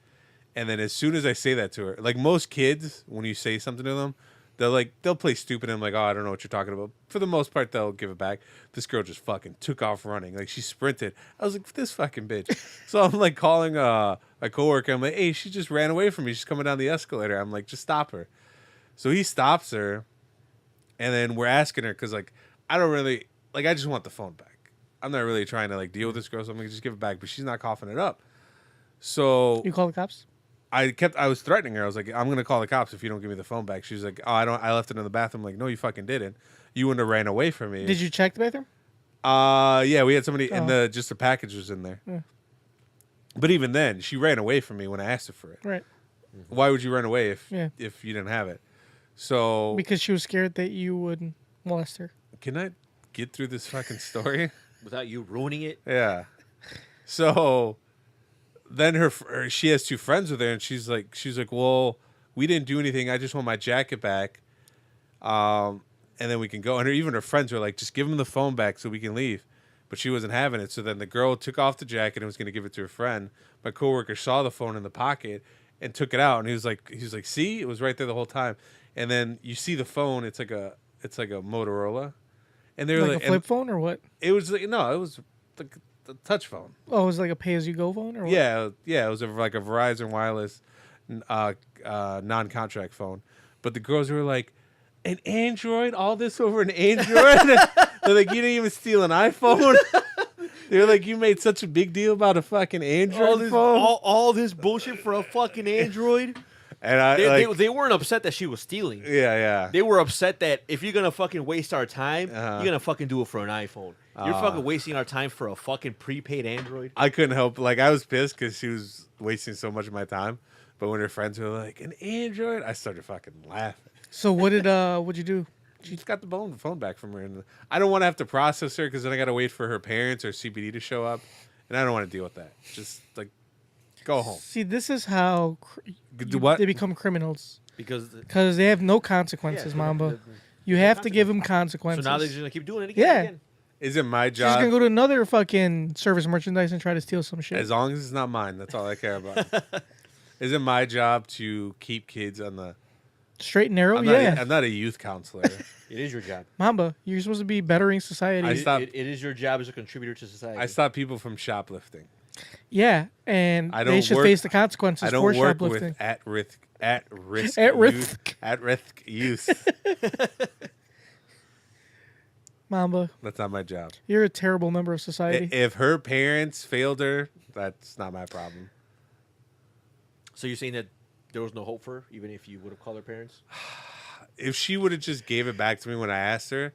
And then as soon as I say that to her, like most kids, when you say something to them, they'll play stupid. And I'm like, oh, I don't know what you're talking about. For the most part, they'll give it back. This girl just fucking took off running. Like she sprinted. I was like, this fucking bitch. So I'm like calling a coworker. I'm like, hey, she just ran away from me. She's coming down the escalator. I'm like, just stop her. So he stops her. And then we're asking her because, like, I don't really, like, I just want the phone back. I'm not really trying to, like, deal with this girl, so I'm going to just give it back. But she's not coughing it up. So You call the cops? I was threatening her. I was like, I'm going to call the cops if you don't give me the phone back. She was like, oh, I left it in the bathroom. I'm like, no, you fucking didn't. You wouldn't have ran away from me. Did you check the bathroom? Yeah, we had somebody, and Oh. just the package was in there. Yeah. But even then, she ran away from me when I asked her for it. Right. Why would you run away if Yeah. if you didn't have it? So Because she was scared that you would molest her. can I get through this fucking story? Without you ruining it. Yeah. So then she has two friends with her, and she's like, well, we didn't do anything. I just want my jacket back, and then we can go. And even her friends were like, just give him the phone back so we can leave. But she wasn't having it. So then the girl took off the jacket and was going to give it to her friend. My coworker saw the phone in the pocket and took it out, and he was like, see, it was right there the whole time. And then you see the phone. It's like a Motorola, and they're Like a flip phone or what? It was like, no, it was like the touch phone. Oh, it was like a pay-as-you-go phone or what? Yeah, it was like a Verizon wireless non-contract phone. But the girls were like, an Android? All this over an Android? They're like, you didn't even steal an iPhone? They're like, you made such a big deal about a fucking Android phone? All this bullshit for a fucking Android. And They weren't upset that she was stealing. yeah. They were upset that if you're gonna fucking waste our time, Uh-huh. you're gonna fucking do it for an iPhone. You're fucking wasting our time for a fucking prepaid Android. I couldn't help. Like, I was pissed because she was wasting so much of my time. But when her friends were like, an Android? I started fucking laughing. So what'd you do? She just got the phone back from her. And I don't want to have to process her because then I got to wait for her parents or CBD to show up. And I don't want to deal with that. Just, like, go home. See, this is how Do what? they become criminals. Because Because they have no consequences, Mamba. You have to give them so consequences. now they're just gonna keep doing it again. Yeah. and again. Is it my She's just gonna job? go to another fucking service merchandise and try to steal some shit. As long as it's not mine. That's all I care about. Is it my job to keep kids on the... Straight and narrow, I'm not a youth counselor. It is your job. Mamba, you're supposed to be bettering society. I stopped- It is your job as a contributor to society. I stop people from shoplifting. Yeah, and I they don't should work- face the consequences I don't for work shoplifting. with at risk At youth. Mamba, That's not my job. you're a terrible member of society. If her parents failed her, that's not my problem. So you're saying that there was no hope for her, even if you would have called her parents? If she would have just gave it back to me when I asked her,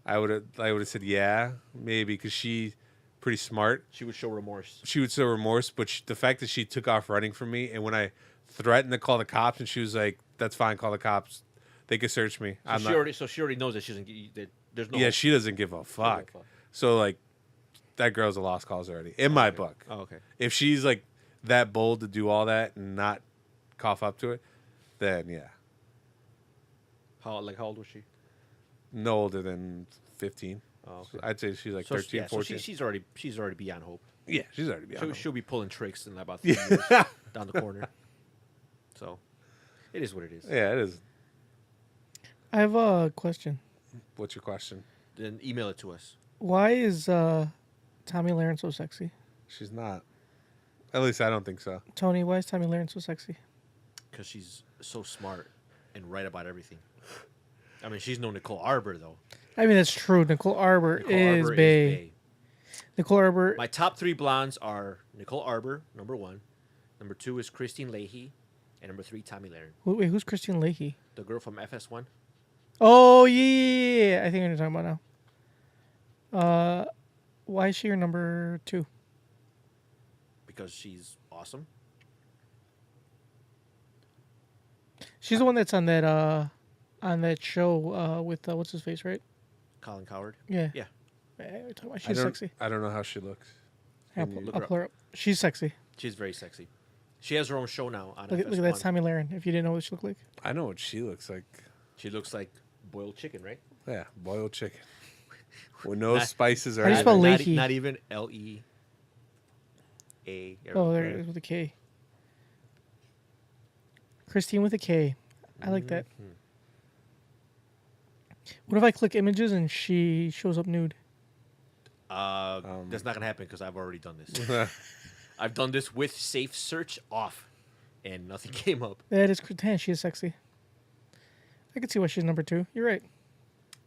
I would have said yeah, maybe, because she's pretty smart. She would show remorse. She would show remorse, but the fact that she took off running from me, and when I threatened to call the cops, and she was like, "That's fine, call the cops. They can search me." So she already knows that she doesn't. That there's no. Yeah, hope. she doesn't give a fuck. So like, that girl's a lost cause already in my book. Oh, okay. If she's like that bold to do all that and not cough up to it, then yeah, How old was she? no older than 15. Oh, okay. I'd say she's like So, 13, yeah, so 14. she's already beyond hope. Yeah, she's already beyond. She'll be pulling tricks in about 3 years down the corner. So, it is what it is. Yeah, it is. I have a question. What's your question? Then email it to us. Why is Tommy Lahren so sexy? She's not. At least I don't think so. Tony, why is Tommy Lahren so sexy? Because she's so smart and right about everything. I mean, she's no Nicole Arbor, though. I mean, that's true. Nicole Arbor is bae. Nicole Arbor. My top 3 blondes are Nicole Arbor, number 1. Number 2 is Christine Leahy. And number 3, Tommy Lahren. Wait, who's Christine Leahy? The girl from FS1. Oh, yeah. I think I know what you're talking about now. Why is she your number 2? Because she's awesome. She's the one that's on that show with what's his face, right? Colin Coward. Yeah. Yeah. We're talking about she's sexy. I don't know how she looks. I'll Can you- look her pull her up. She's sexy. She's very sexy. She has her own show now on Look FS1. at that's Tommy Lahren. If you didn't know what she looked like. I know what she looks like. She looks like boiled chicken, right? Yeah, boiled chicken with no Not- spices or How do you anything. spell not, Leahy? not even Leah. Oh, there it is with a K. Christine with a K. I like that. Mm-hmm. What if I click images and she shows up nude? That's not gonna happen because I've already done this. I've done this with safe search off, and nothing came up. That is damn, she is sexy. I can see why she's number 2. You're right.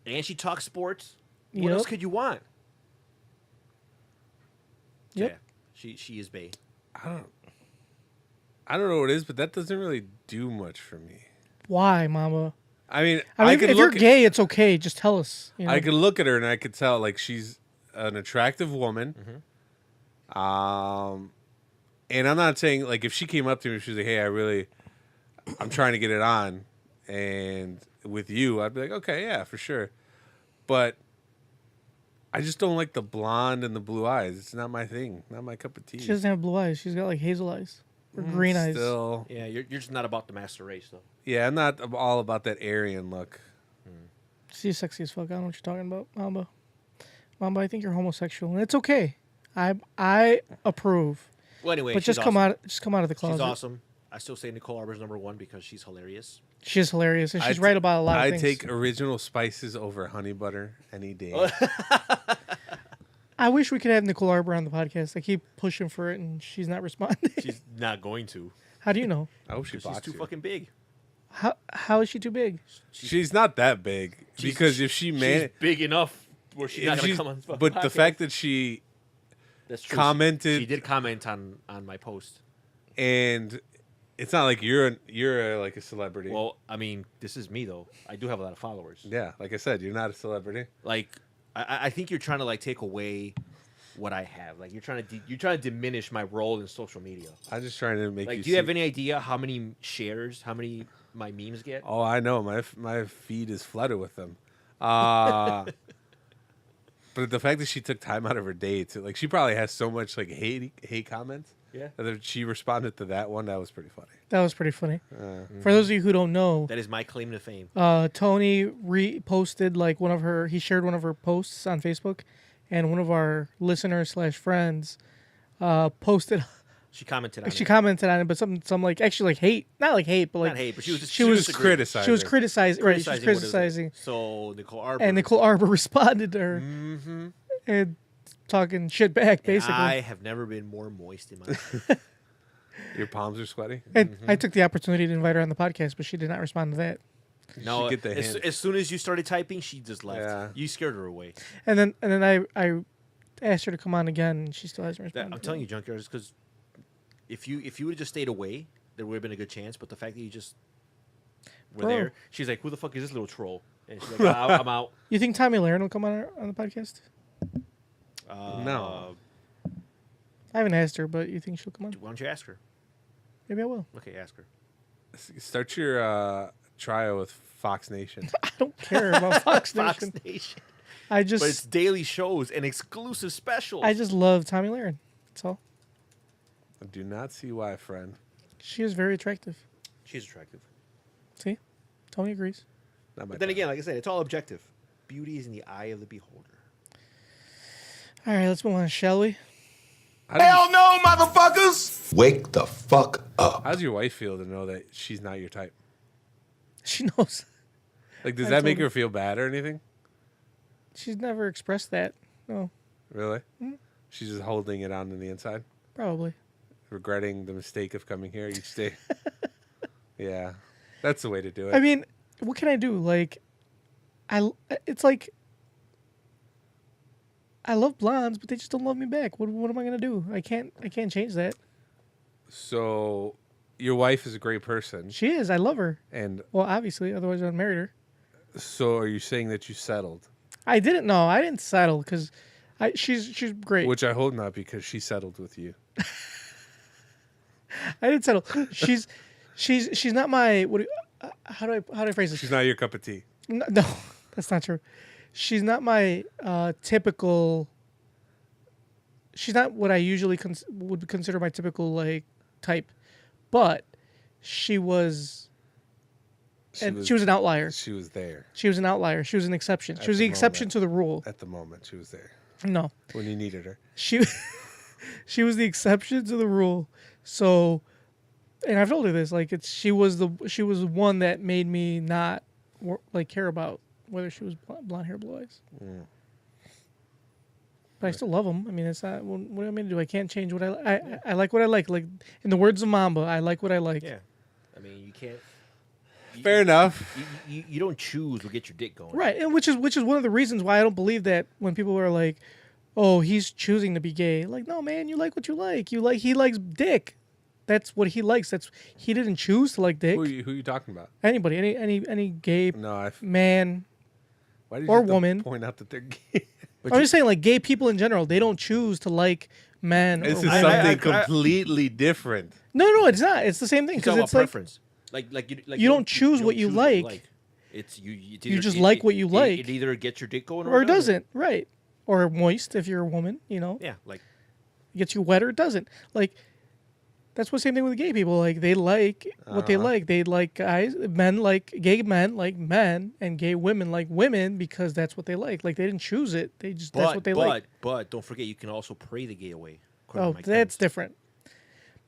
And she talks sports. What Yep. else could you want? So, Yep. yeah, she is bae. I don't know what it is, but that doesn't really do much for me. Why, Mama? I mean, I mean, could if you're look gay, it's okay. Just tell us. You know? I could look at her and I could tell like she's an attractive woman. Mm-hmm. And I'm not saying like if she came up to me, she was like, "Hey, I really I'm trying to get it on, and with you, I'd be like, okay, yeah, for sure. But I just don't like the blonde and the blue eyes. It's not my thing. Not my cup of tea. She doesn't have blue eyes. She's got like hazel eyes or green eyes. Still, Yeah, you're just not about the master race, though. yeah, I'm not all about that Aryan look. She's sexy as fuck. I don't know what you're talking about, Mamba. Mamba, I think you're homosexual, and it's okay. I approve. Well, anyway, But she's just come awesome. out, just come out of the closet. She's awesome. I still say Nicole Arbor's #1 because she's hilarious. She's hilarious, and she's I'd- right about a lot of I things. take original spices over honey butter any day. I wish we could have Nicole Arbor on the podcast. I keep pushing for it, and she's not responding. She's not going to. How do you know? I hope she She's blocks too you. fucking big. How is she too big? She's not that big because if she She's man, big enough where she's not if going to she's, come on this fucking but the podcast. fact that she That's true. commented- She did comment on my post. and it's not like you're like a celebrity. Well, I mean, this is me though. I do have a lot of followers. Yeah, like I said, you're not a celebrity. Like, I think you're trying to like take away what I have. Like, you're trying to diminish my role in social media. I'm just trying to make Like, you. do you have see- any idea how many shares, how many my memes get? Oh, I know. My feed is flooded with them. But the fact that she took time out of her day to like, she probably has so much like hate comments. Yeah. That she responded to that one. That was pretty funny. That was pretty funny. For those of you who don't know, That is my claim to fame. Tony reposted like he shared one of her posts on Facebook, and one of our listeners / friends posted. She commented on She it. commented on it, but some like actually like hate, not like hate, but like Not hate, but she was she was disagreeing. criticizing. she was criticizing, right? She was Criticizing what it was. criticizing, So Nicole Arbor. and Nicole Arbor responded to her and talking shit back, and basically. I have never been more moist in my life. Your palms are sweaty. And I took the opportunity to invite her on the podcast, but she did not respond to that. No, get the as, hint. as soon as you started typing, she just left. Yeah. You scared her away. And then I asked her to come on again, and she still hasn't responded. I'm telling you, Junkyard, because if you would have just stayed away, there would have been a good chance. But the fact that you just were Bro. there, she's like, "Who the fuck is this little troll?" And she's like, I'm out. You think Tommy Lahren will come on the podcast? No. I haven't asked her, but you think she'll come on? Why don't you ask her? Maybe I will. Okay, ask her. Start your trial with Fox Nation. I don't care about Fox Fox Nation. Nation. I But it's just daily shows and exclusive specials. I just love Tommy Lahren. That's all. I do not see why, friend. She is very attractive. She's attractive. See, Tony agrees. Not my But then type. again, like I said, it's all objective. Beauty is in the eye of the beholder. All right, let's move on, shall we? Hell no, motherfuckers! Wake the fuck up. How's your wife feel to know that she's not your type? She knows. Like, does I that make told her feel bad or anything? She's never expressed that. No, Really? She's just holding it on the inside, probably. regretting the mistake of coming here each day. Yeah, that's the way to do it. I mean, what can I do? Like, it's like I love blondes, but they just don't love me back. What am I gonna do? I can't change that. So, your wife is a great person, She is. I love her. and Well, obviously, otherwise I'd married her. so are you saying that you settled? I didn't know. I didn't settle because she's great. Which I hope not, because she settled with you. I didn't settle. She's not my how do I phrase this? She's not your cup of tea. No, that's not true. She's not my typical. She's not what I usually would consider my typical like type, but she was. She was an outlier. She was there She was an outlier. She was an exception. She was the the exception moment. to the rule. at the moment. She was there No, when you needed her. she was the exception to the rule. So, and I've told her this. Like she was one that made me not like care about whether she was blonde hair, blue eyes. But I still love them. I mean, it's not. What am I going to do? I can't change what I like. What I like. Like in the words of Mamba, I like what I like. Yeah. I mean, you can't. Fair enough. You don't choose what get your dick going. Right, and which is one of the reasons why I don't believe that when people are like, "Oh, he's choosing to be gay." Like, no, man, you like what you like. He likes dick. That's what he likes. He didn't choose to like dick. Who are you talking about? Anybody, any gay No, man. why did or you have to woman. point out that they're gay? I'm just saying, like gay people in general, they don't choose to like men. This or is women. something completely different. No, it's not. It's the same thing It's all because about it's like preference. You don't choose what you like. It's you. You just like what you like. It either gets your dick going or it doesn't. Right. Or moist if you're a woman, Yeah, like It gets you wet or it doesn't. Like, that's the same thing with gay people. Like, they like what they like. They like guys, gay men like men, and gay women like women because that's what they like. Like, they didn't choose it. That's what they like. But don't forget, you can also pray the gay away. Oh, that's different.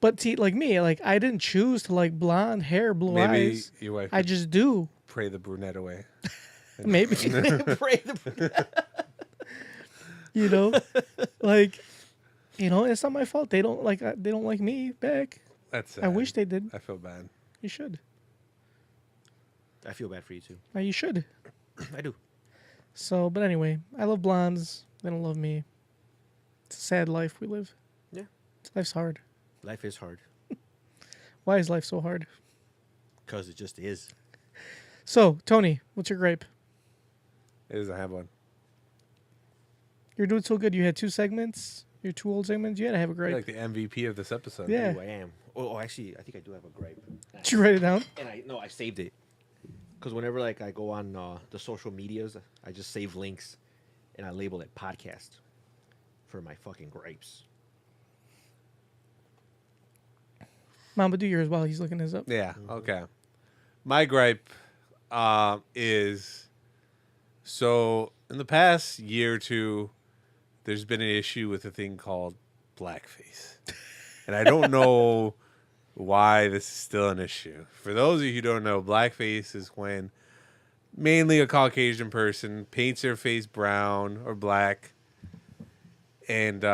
But see, like me, like I didn't choose to like blonde hair, blue Maybe eyes. your wife I just do. pray the brunette away. Maybe. Pray the. Like, it's not my fault. They don't like me back. That's sad. I wish they did. I feel bad. You should. I feel bad for you too. You should. I do. So, but anyway, I love blondes. They don't love me. It's a sad life we live. Yeah. Life's hard. Life is hard. Why is life so hard? Because it just is. So, Tony, what's your gripe? It doesn't have one. You're doing so good. You had 2 segments. Your 2 old segments. You had to have a gripe. You're like the MVP of this episode. Yeah. Ooh, I am. Oh, actually, I think I do have a gripe. Did you write it down? And I saved it. Because whenever I go on the social medias, I just save links, and I label it podcast for my fucking gripes. Mamba, do yours while he's looking his up. Yeah. Okay. My gripe is so in the past year or two, there's been an issue with a thing called blackface, and I don't know why this is still an issue. For those of you who don't know, blackface is when mainly a Caucasian person paints their face brown or black and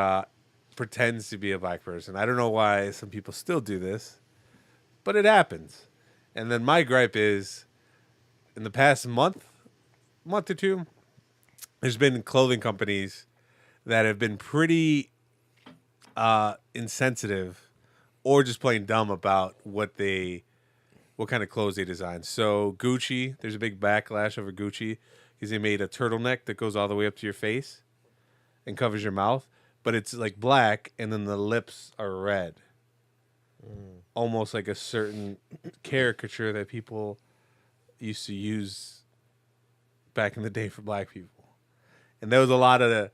pretends to be a black person. I don't know why some people still do this, but it happens. And then my gripe is, in the past month or two, there's been clothing companies that have been pretty insensitive or just plain dumb about what kind of clothes they design. So Gucci, there's a big backlash over Gucci because they made a turtleneck that goes all the way up to your face and covers your mouth, but it's like black and then the lips are red. Almost like a certain caricature that people used to use back in the day for black people. And there was a lot of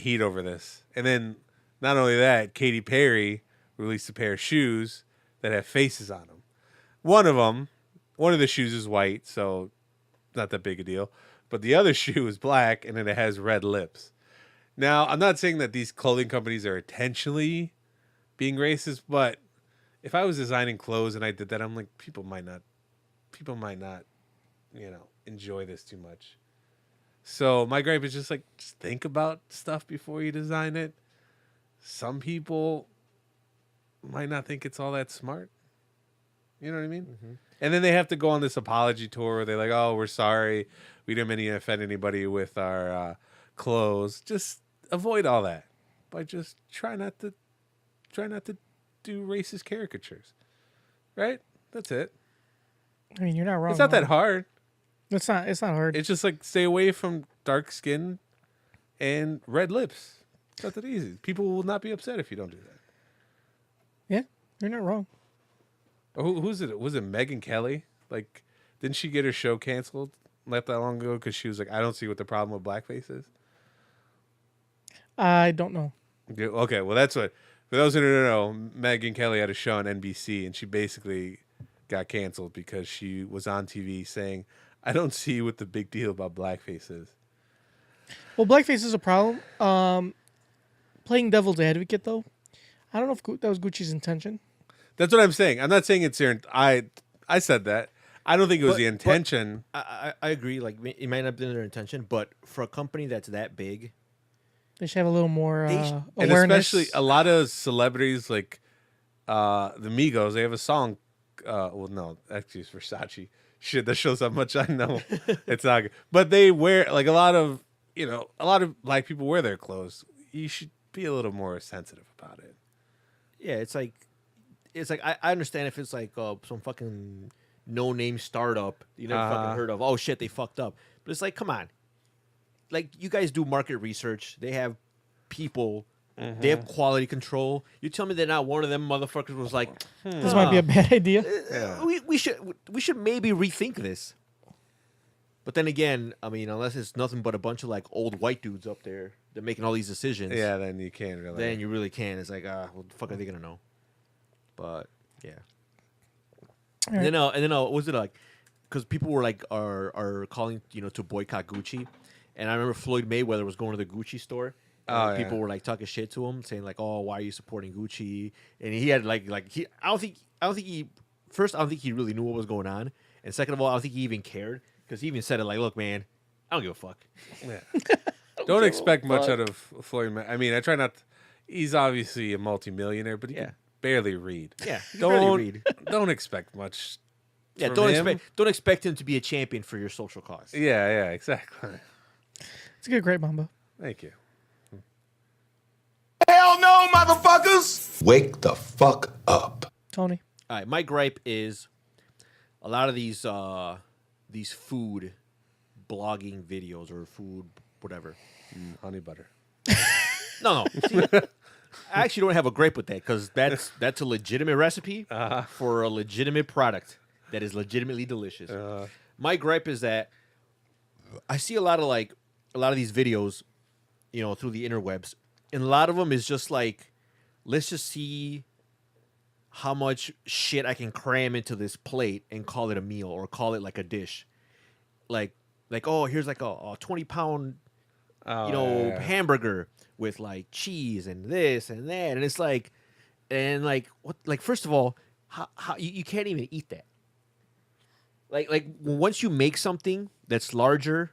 heat over this. And then not only that, Katy Perry released a pair of shoes that have faces on them. One of the shoes is white, so not that big a deal. But the other shoe is black, and then it has red lips. Now, I'm not saying that these clothing companies are intentionally being racist, but if I was designing clothes and I did that, I'm like, people might not, enjoy this too much. So my gripe is just think about stuff before you design it. Some people might not think it's all that smart. You know what I mean? Mm-hmm. And then they have to go on this apology tour where they're like, oh, we're sorry. We didn't mean to offend anybody with our clothes. Just avoid all that. But just try not to do racist caricatures. Right? That's it. I mean, you're not wrong. It's not that hard. It's not hard. It's just stay away from dark skin and red lips. It's not that easy. People will not be upset if you don't do that. Yeah, you're not wrong. Who's it? Was it Megyn Kelly? Didn't she get her show canceled not that long ago because she was like, I don't see what the problem with blackface is? I don't know. Yeah, okay, well, that's what. For those who don't know, Megyn Kelly had a show on NBC, and she basically got canceled because she was on TV saying, I don't see what the big deal about blackface is. Well, blackface is a problem. Playing devil's advocate, though, I don't know if that was Gucci's intention. That's what I'm saying. I'm not saying it's their. I said that. I don't think it was the intention. I agree. It might not have been their intention, but for a company that's that big, they should have a little more and awareness. especially a lot of celebrities like the Migos. They have a song. Well, no, actually, it's Versace. Shit, that shows how much I know. It's not good. But they wear a lot of black people wear their clothes. You should be a little more sensitive about it. Yeah, it's like I understand if it's some fucking no-name startup you never fucking heard of. Oh shit, they fucked up. But it's come on. You guys do market research. They have people They have quality control. You tell me that not one of them motherfuckers was like, This might be a bad idea. we should maybe rethink this. But then again, I mean, unless it's nothing but a bunch of like old white dudes up there that making all these decisions, Yeah, then you can't really. then you really can. It's like, what the fuck are they gonna know? But yeah. All right. And then what was it like? Because people were like, are calling to boycott Gucci, and I remember Floyd Mayweather was going to the Gucci store. And people were like talking shit to him, saying like, "Oh, why are you supporting Gucci?" And he had like he. I don't think he. First, I don't think he really knew what was going on, and second of all, I don't think he even cared because he even said it like, "Look, man, I don't give a fuck." Yeah. Don't expect much out of Floyd. I mean, I try not. He's obviously a multimillionaire, but he can barely read. Yeah, he can barely read. Don't expect much. Yeah, from don't him. don't expect him to be a champion for your social cause. Yeah, exactly. It's a good, great Mamba. Thank you. Hell no, motherfuckers! Wake the fuck up. Tony. All right, my gripe is a lot of these food blogging videos or food whatever. Honey butter. No. See, I actually don't have a gripe with that because that's a legitimate recipe for a legitimate product that is legitimately delicious. My gripe is that I see a lot of these videos, through the interwebs, and a lot of them is just like, let's just see how much shit I can cram into this plate and call it a meal or call it like a dish. Like oh, here's like a 20-pound hamburger with like cheese and this and that, and it's like, and like what? Like first of all, how you can't even eat that. Like once you make something that's larger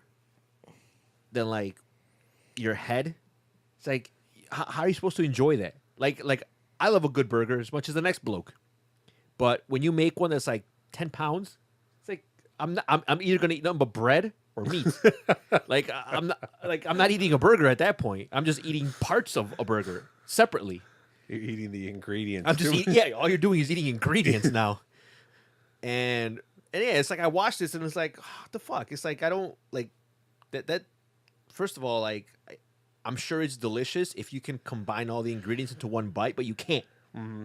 than like your head, it's like how are you supposed to enjoy that? Like I love a good burger as much as the next bloke, but when you make one that's like 10 pounds, it's like I'm either gonna eat nothing but bread or meat. I'm not eating a burger at that point. I'm just eating parts of a burger separately. You're eating the ingredients. I'm just eating, all you're doing is eating ingredients now. And yeah, it's like I watched this and it's like, what the fuck? It's like I don't like that. First of all, like I'm sure it's delicious if you can combine all the ingredients into one bite, but you can't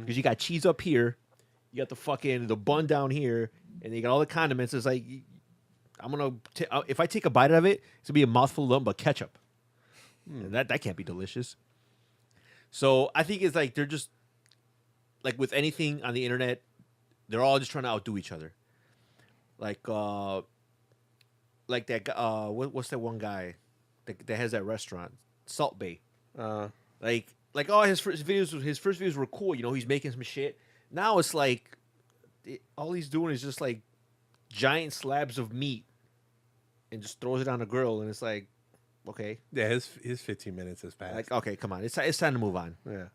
because you got cheese up here, you got the bun down here, and you got all the condiments. It's like if I take a bite of it, it's gonna be a mouthful of nothing but ketchup. And that can't be delicious. So I think it's like they're just like with anything on the internet, they're all just trying to outdo each other. Like that what's that one guy that has that restaurant, Salt Bay. Like his first videos were cool. He's making some shit. Now it's like all he's doing is just like giant slabs of meat and just throws it on a grill, and it's like, okay, Yeah, his 15 minutes has passed. like okay, come on, it's time to move on. Yeah.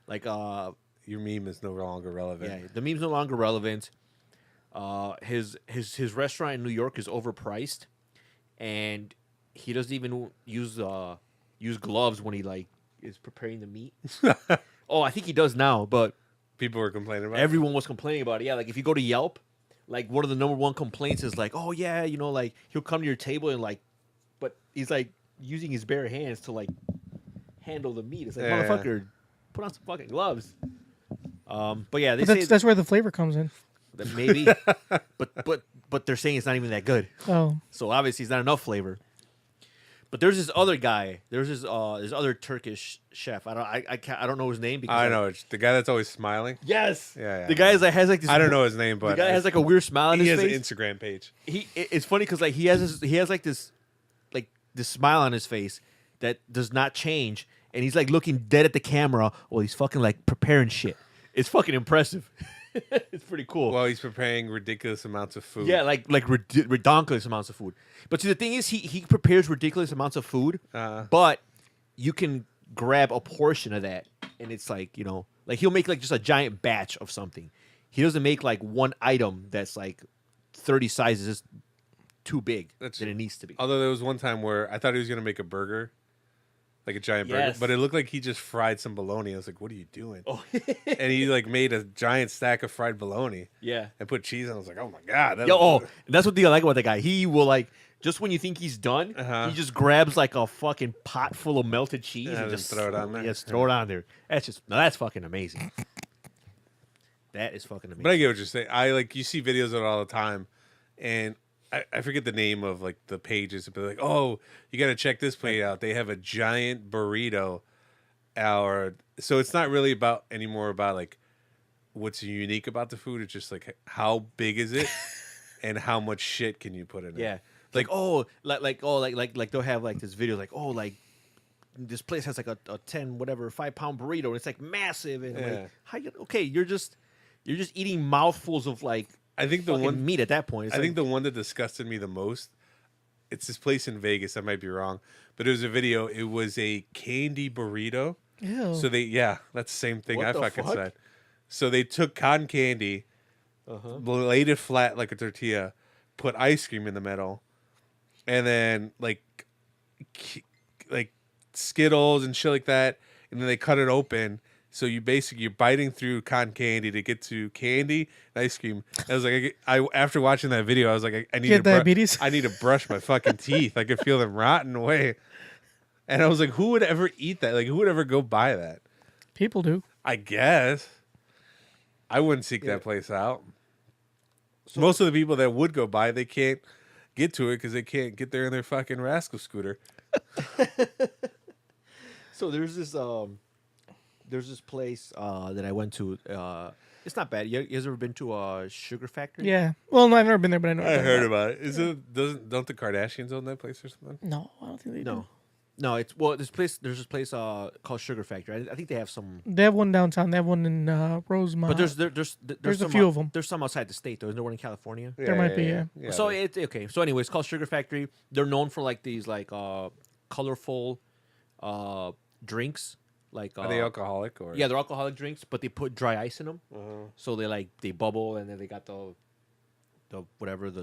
Like Your meme is no longer relevant. yeah, the meme's no longer relevant. His restaurant in New York is overpriced, and he doesn't even use gloves when he like is preparing the meat. Oh, I think he does now, but People were complaining about it. everyone was complaining about it. Yeah, like if you go to Yelp, like one of the number one complaints is like, oh yeah, like he'll come to your table and like, but he's like using his bare hands to like handle the meat. It's like, Yeah. motherfucker, put on some fucking gloves. But yeah, they But say that's where the flavor comes in. that maybe, but they're saying it's not even that good. Oh, So obviously it's not enough flavor. But there's this other guy. There's this other Turkish chef. I don't know his name because I know. It's the guy that's always smiling. Yes. Yeah. The guy has like this. I don't know his name, but The guy has like a weird smile on he his has face. an Instagram page. It's funny because like he has like this smile on his face that does not change, and he's like looking dead at the camera while he's fucking like preparing shit. It's fucking impressive. It's pretty cool. Well, he's preparing ridiculous amounts of food. Yeah, like ridiculous amounts of food. But see, the thing is, he prepares ridiculous amounts of food, but you can grab a portion of that, and it's like like he'll make like just a giant batch of something. He doesn't make like one item that's like 30 sizes too big than it needs to be. Although there was one time where I thought he was gonna make a burger, like a giant burger, Yes. but it looked like he just fried some bologna. I was like, "What are you doing?" Oh, And he like made a giant stack of fried bologna yeah. and put cheese on. I was like, "Oh my god!" Yo, and that's what I like about that guy. He will like just when you think he's done, he just grabs like a fucking pot full of melted cheese and just throw it on there. Just throw it on there. That's fucking amazing. That is fucking amazing. But I get what you're saying. You see videos of it all the time, and I forget the name of like the pages, but like, oh, you got to check this plate out. They have a giant burrito, so it's not really anymore about like what's unique about the food. It's just like how big is it, and how much shit can you put in it. Yeah. Like they'll have like this video like, oh, like this place has like a 5-pound burrito and it's like massive and like you're just eating mouthfuls of like I think the one meat at that point. It's I think the one that disgusted me the most, it's this place in Vegas. I might be wrong, but it was a video. It was a candy burrito. Ew. So that's the same thing What I the fucking fuck? said. So they took cotton candy, laid it flat like a tortilla, put ice cream in the middle, and then like Skittles and shit like that, and then they cut it open. So you're biting through cotton candy to get to candy and ice cream. I was like, after watching that video, I was like, I need Get diabetes? I need to brush my fucking teeth. I could feel them rotting away. And I was like, who would ever eat that? Like, who would ever go buy that? People do. I guess I wouldn't seek that place out. Most of the people that would go buy, they can't get to it because they can't get there in their fucking rascal scooter. So there's this place that I went to. It's not bad. You guys ever been to a sugar factory? Yeah. Well, no, I've never been there, but I know. I heard about it. Don't the Kardashians own that place or something? No, I don't think they do. No. There's this place called Sugar Factory. I think they have some. They have one downtown. They have one in Rosemont. But there's a some few of them. There's some outside the state though. Isn't there one in California? There might be, yeah. So it's okay. So anyway, it's called Sugar Factory. They're known for like these like colorful drinks. Like Are they alcoholic or? Yeah, they're alcoholic drinks, but they put dry ice in them. So they bubble and then they got the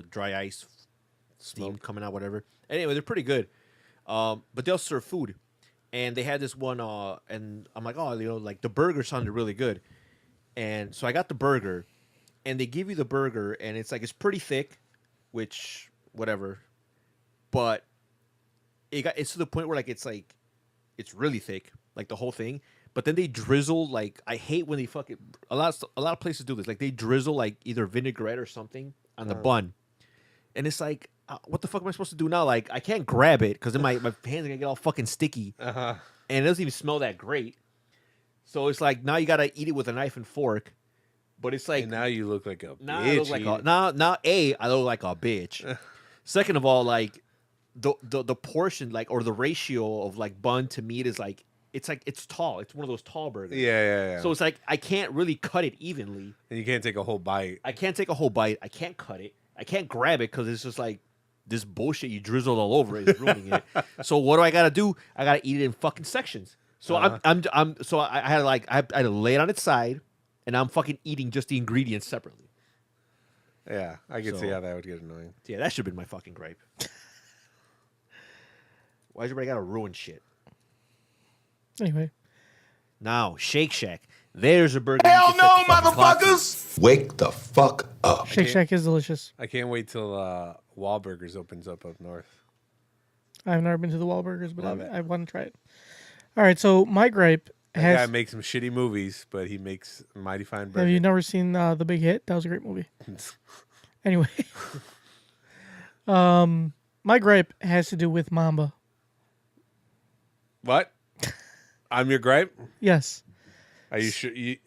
dry ice steam coming out, whatever. Anyway, they're pretty good. But they'll serve food, and they had this one. And I'm like, oh, like the burger sounded really good, and so I got the burger, and they give you the burger, and it's like it's pretty thick, which whatever, but it's to the point where like it's really thick, like the whole thing. But then they drizzle like I hate when they fucking a lot of places do this. Like they drizzle like either vinaigrette or something on the bun, and it's like. What the fuck am I supposed to do now? Like, I can't grab it because then my hands are going to get all fucking sticky. And it doesn't even smell that great. So it's like, now you got to eat it with a knife and fork. But it's like... And now you look like a bitch. I look like a bitch. Second of all, like, the portion, like, or the ratio of, like, bun to meat is, like, it's tall. It's one of those tall burgers. Yeah. So it's like, I can't really cut it evenly. And you can't take a whole bite. I can't take a whole bite. I can't cut it. I can't grab it because it's just like... This bullshit you drizzled all over it is ruining it. So what do I gotta do? I gotta eat it in fucking sections. So I had to lay it on its side, and I'm fucking eating just the ingredients separately. Yeah, I can see how that would get annoying. Yeah, that should have been my fucking gripe. Why everybody gotta ruin shit? Anyway. Now, Shake Shack. There's a burger. Hell no, motherfuckers! Wake the fuck up. Shake Shack is delicious. I can't wait till Wahlburgers opens up north. I've never been to the Wahlburgers, but Love it. I want to try it. All right, so my gripe That guy makes some shitty movies, but he makes a mighty fine burger. Have you never seen The Big Hit? That was a great movie. Anyway. My gripe has to do with Mamba. What? I'm your gripe? Yes. Are you sure you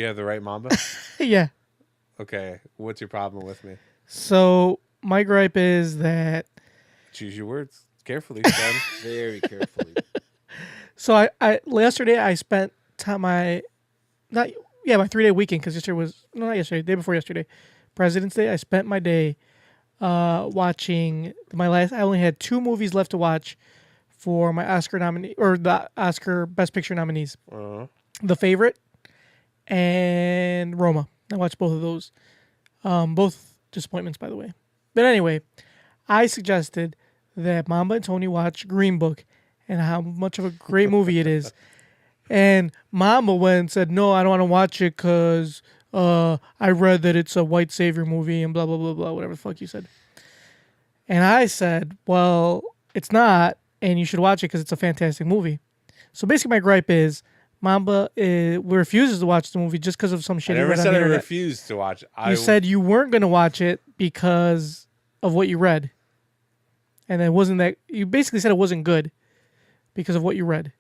have the right Mamba? Yeah. Okay. What's your problem with me? So my gripe is that... Choose your words carefully, son. Very carefully. So I yesterday I spent my 3-day weekend, because yesterday was... No, not yesterday. Day before yesterday. President's Day. I spent my day watching I only had 2 movies left to watch for my Oscar nominee, or the Oscar Best Picture nominees. The Favorite and Roma. I watched both of those. Both disappointments, by the way. But anyway, I suggested that Mamba and Tony watch Green Book and how much of a great movie it is. And Mamba went and said, no, I don't want to watch it because I read that it's a white savior movie and blah, blah, blah, blah, whatever the fuck you said. And I said, well, it's not, and you should watch it because it's a fantastic movie. So basically, my gripe is Mamba refuses to watch the movie just because of some shit. I he never read on said the I internet. refused to watch. You said you weren't going to watch it because of what you read. And it wasn't that. You basically said it wasn't good because of what you read.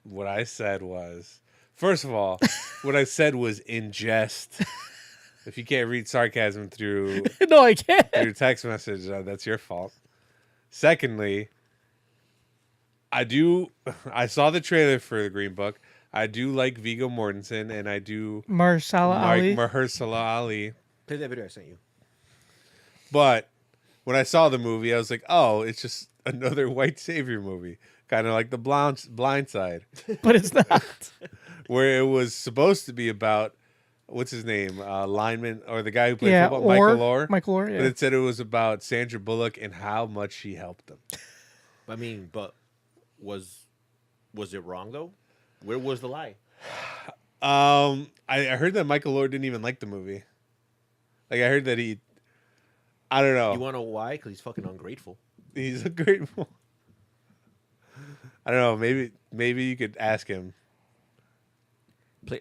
What I said was, first of all, what I said was in jest. If you can't read sarcasm through No, I can't. your text message, that's your fault. Secondly, I saw the trailer for the Green Book. I do like Viggo Mortensen, and I do Mahershala Ali. Mahershala Ali. Play that video I sent you. But when I saw the movie, I was like, oh, it's just another white savior movie. Kind of like The Blind Side, But it's not. where it was supposed to be about, what's his name? Lineman, or the guy who played football, Michael Orr. Michael Orr, yeah. But it said it was about Sandra Bullock and how much she helped them. I mean, but was it wrong though? Where was the lie? I heard that Michael Orr didn't even like the movie. Like, I heard that I don't know. You want to know why? Because he's fucking ungrateful. He's a grateful. I don't know. Maybe you could ask him.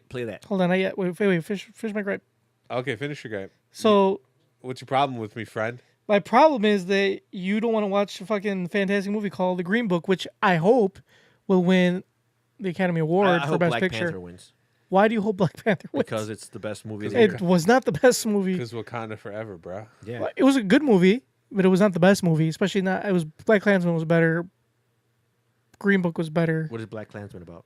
Play that. Hold on, not yet. Wait. Finish my gripe. Okay, finish your guy. So What's your problem with me, friend? my problem is that you don't want to watch a fucking fantastic movie called The Green Book, which I hope will win the Academy Award I for hope Best Black Picture. Panther wins Why do you hope Black Panther wins? because it's the best movie of the it year. was not the best movie. Because Wakanda forever, bro. Yeah. It was a good movie, but it was not the best movie. Especially not. It was Black Klansman was better. Green Book was better. What is Black Klansman about?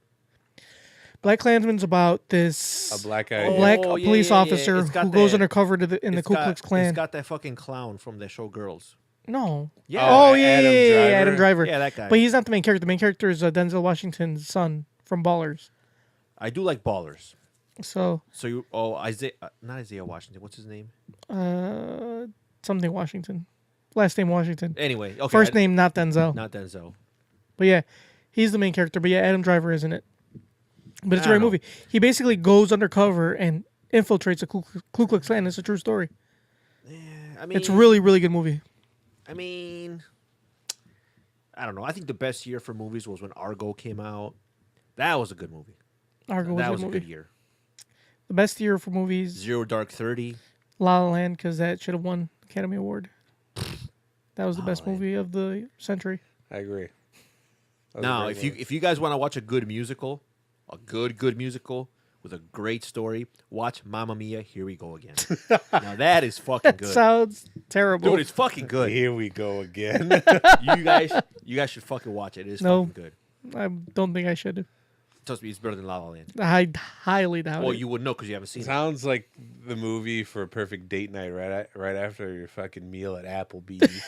Black Klansman's about this A black guy. a black Oh, yeah, police yeah, yeah. officer It's got who goes that- undercover in the It's Ku got- Klux Klan. It's got that fucking clown from that show Girls. No. Yeah. Oh, Oh, yeah, Adam yeah, Driver? Adam Driver. Yeah, that guy. But he's not the main character. The main character is Denzel Washington's son from Ballers. I do like Ballers. So, So Isaiah, not Isaiah Washington. What's his name? something Washington. Last name Washington. Anyway, okay. First name not Denzel. Not Denzel. But yeah, he's the main character. But yeah, Adam Driver is in it. But it's a I great don't know. movie. He basically goes undercover and infiltrates a Ku Klux Klan. It's a true story. I mean, It's a really, really good movie. I mean, I don't know. I think the best year for movies was when Argo came out. That was a good movie. Argo That was was a a good good movie. year. The best year for movies, Zero Dark 30. La La Land, because that should have won Academy Award. That was the La best La Land. movie of the century. I agree. That was a Now, great movie. if you guys want to watch a good musical, a good musical with a great story, watch Mamma Mia. Here we go again. Now that is fucking good. Sounds terrible. Dude, it's fucking good. Here we go again. you guys should fucking watch it. It is No. fucking good. I don't think I should. Trust me, it's better than La La Land. I highly doubt Well, it. you would know because you haven't seen it. Sounds like the movie for a perfect date night right after your fucking meal at Applebee's.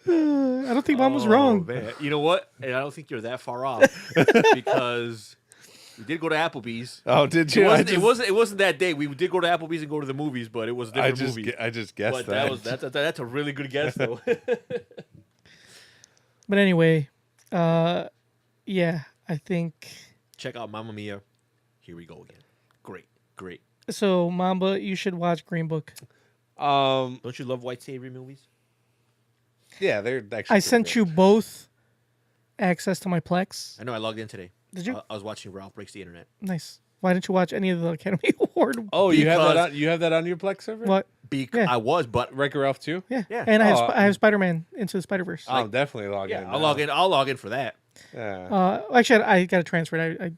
I don't think Mom was wrong. Man. You know what? And I don't think you're that far off because we did go to Applebee's. Oh, did It you? wasn't that day. We did go to Applebee's and go to the movies, but it was a I different movie. I just guessed But that. that's a really good guess though. But anyway, yeah, I think Check out Mamma Mia. Here we go again. Great. so. Mamba, you should watch Green Book. Don't you love white savior movies? Yeah, they're actually. I sent you both access to my Plex. I know. I logged in today. Did you? I was watching Ralph Breaks the Internet. Nice. Why didn't you watch any of the Academy Award? Oh, you have that. Because- You have that on your Plex server? What? Yeah. I was, but Wreck-It Ralph 2? Yeah. Yeah. And Oh, I have Spider-Man Into the Spider-Verse. I'll definitely log in. yeah, I'll now. log in. I'll log in for that. Yeah. Actually, I got to transfer it. I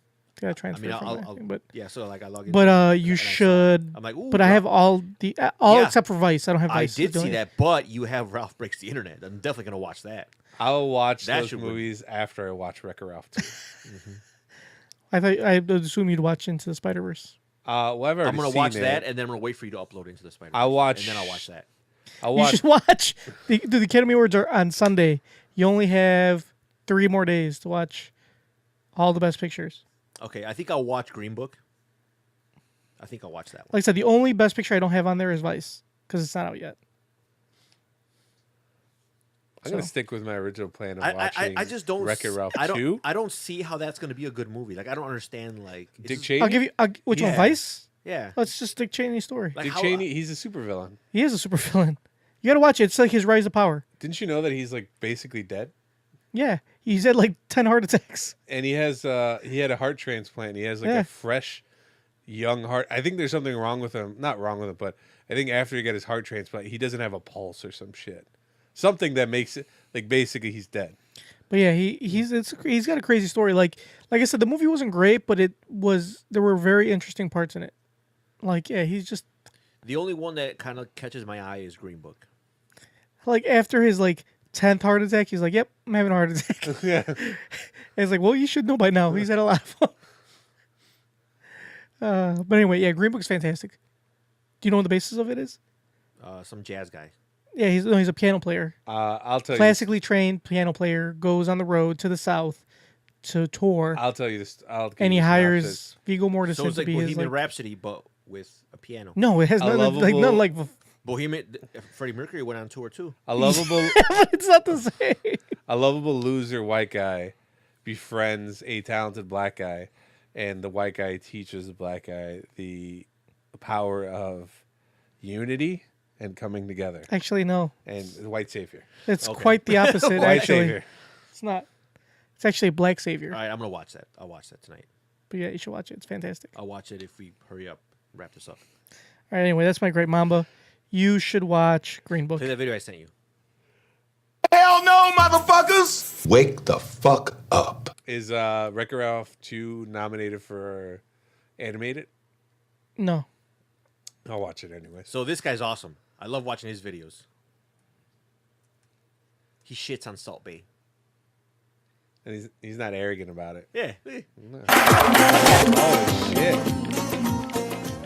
got to transfer I mean, it from I'll there, but yeah. So like I log in. you and I saw it. should. I'm like, ooh, But I have all Yeah. except for Vice. I don't have I Vice. did Don't see you? that, but you have Ralph Breaks the Internet. I'm definitely gonna watch that. I'll watch That those should win. movies after I watch Wreck-It Ralph 2. I would assume you'd watch Into the Spider-Verse. Well, I've already I'm gonna seen watch it. that, and then I'm gonna wait for you to upload into the Spider. I'll watch- and then I'll watch that. I'll You watch. should watch. The Academy Awards are on Sunday. You only have 3 more days to watch all the best pictures. Okay, I think I'll watch Green Book. I think I'll watch that one. Like I said, the only best picture I don't have on there is Vice because it's not out yet. I'm gonna stick with my original plan of I watching. just don't. Wreck-It Ralph I 2. don't see how that's gonna be a good movie. Like I don't understand. Like it's Dick just- Cheney. I'll give you which one, Yeah. Vice? Yeah. Oh, it's just Dick Cheney's story. Like Dick how- Cheney, he's a supervillain. He is a supervillain. You gotta watch it. It's like his rise to power. Didn't you know that he's like basically dead? Yeah, he's had like 10 heart attacks. And he had a heart transplant. He has like Yeah. a fresh, young heart. I think there's something wrong with him. Not wrong with him, but I think after he got his heart transplant, he doesn't have a pulse or some shit. Something that makes it like basically he's dead. But yeah, he's got a crazy story. Like I said, the movie wasn't great, but there were very interesting parts in it. Like yeah, he's just The only one that kind of catches my eye is Green Book. like after his like 10th heart attack, he's like, "Yep, I'm having a heart attack." Yeah. And it's like, well, you should know by now. He's had a lot of them. But anyway, yeah, Green Book's fantastic. Do you know what the basis of it is? Some jazz guy. Yeah, he's a piano player. I'll tell Classically trained piano player, goes on the road to the South to tour, you. I'll tell you this. and he hires synopsis. Viggo Mortensen So it's to like be his Bohemian like... Rhapsody, but with a piano. No, it has nothing lovable- like Bohemian. Freddie Mercury went on tour too. A lovable, but it's not the same. a lovable loser white guy befriends a talented black guy, and the white guy teaches the black guy the power of unity and coming together. Actually, no. And the white savior. It's Okay. quite the opposite, White actually. savior. It's not. It's actually a black savior. All right, I'm gonna watch that. I'll watch that tonight. But yeah, you should watch it. It's fantastic. I'll watch it if we hurry up, wrap this up. All right, anyway, that's my great Mamba. You should watch Green Book. Play that video I sent you. Hell no, motherfuckers! Wake the fuck up. Is Wreck-It Ralph 2 nominated for animated? No. I'll watch it anyway. So this guy's awesome. I love watching his videos. He shits on Salt Bay. And he's not arrogant about it. Yeah. Oh shit.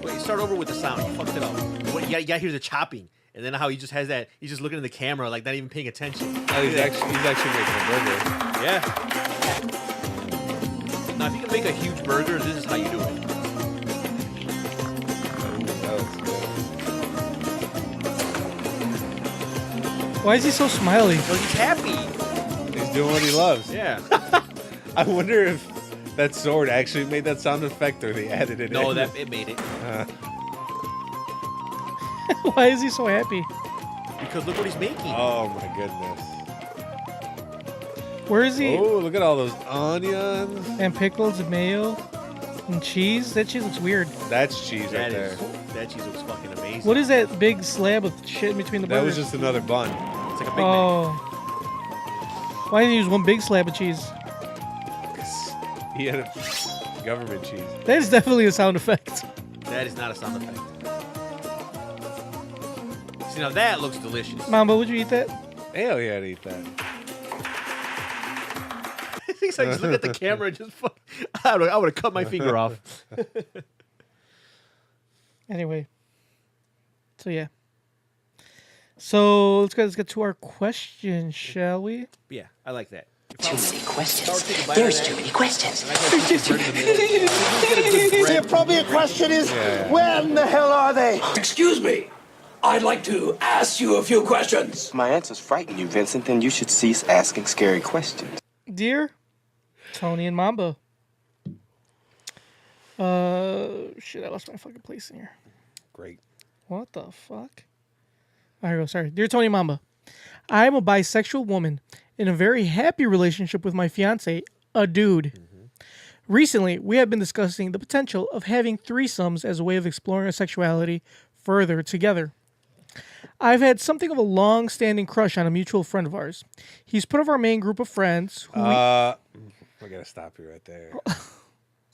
Wait, start over with the sound. You fucked it up. Wait, you gotta hear the chopping. And then how he just has that, he's just looking in the camera like not even paying attention. Oh, he's actually making a burger. Yeah. Now, if you can make a huge burger, this is how you do it. That looks good. Why is he so smiley? Because he's happy. He's doing what he loves. Yeah. I wonder if that sword actually made that sound effect or they added it No, in. that it made it. Why is he so happy? Because look what he's making. Oh my goodness. Where is he? Oh, look at all those onions. And pickles and mayo and cheese. That cheese looks weird. That's cheese right That there. is, that cheese looks fucking amazing. What is that big slab of shit in between the That burgers? was just another bun. It's like a Big Mac. Oh. Why didn't you use one big slab of cheese? He had a government cheese. That is definitely a sound effect. That is not a sound effect. See, now that looks delicious. Mamba, would you eat that? Hell yeah, I'd eat that. He's like, just look at the camera and just fuck. I would have cut my finger off. Anyway. So yeah. So let's get to our question, shall we? Yeah, I like that. Too many If I were questions. to take a bite There's of too that, many questions. and I got just bread in the middle, The appropriate question is, when the hell are they? Excuse me. I'd like to ask you a few questions. My answers frighten you, Vincent, then you should cease asking scary questions. Dear Tony and Mamba. Shit, I lost my fucking place in here. Great. What the fuck? Here we go. Sorry. Dear Tony and Mamba, I am a bisexual woman in a very happy relationship with my fiance, a dude. Recently, we have been discussing the potential of having threesomes as a way of exploring our sexuality further together. I've had something of a long-standing crush on a mutual friend of ours. He's part of our main group of friends. Who I gotta stop you right there.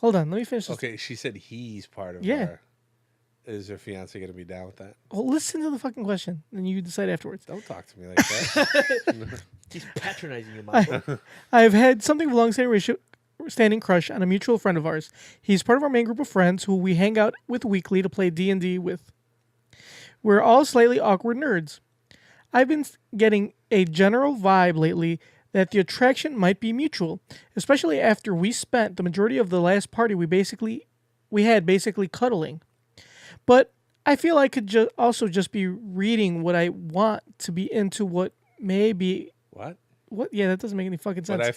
Hold on, let me finish this. Okay, she said he's part of Yeah. her. Is her fiance gonna be down with that? Well, listen to the fucking question, and you decide afterwards. Don't talk to me like that. he's patronizing your mom. I've had something of a long-standing crush on a mutual friend of ours. He's part of our main group of friends who we hang out with weekly to play D&D with. We're all slightly awkward nerds. I've been getting a general vibe lately that the attraction might be mutual, especially after we spent the majority of the last party we had basically cuddling. But I feel I could also just be reading what I want to be into what may be... What? What? Yeah, that doesn't make any fucking sense. But I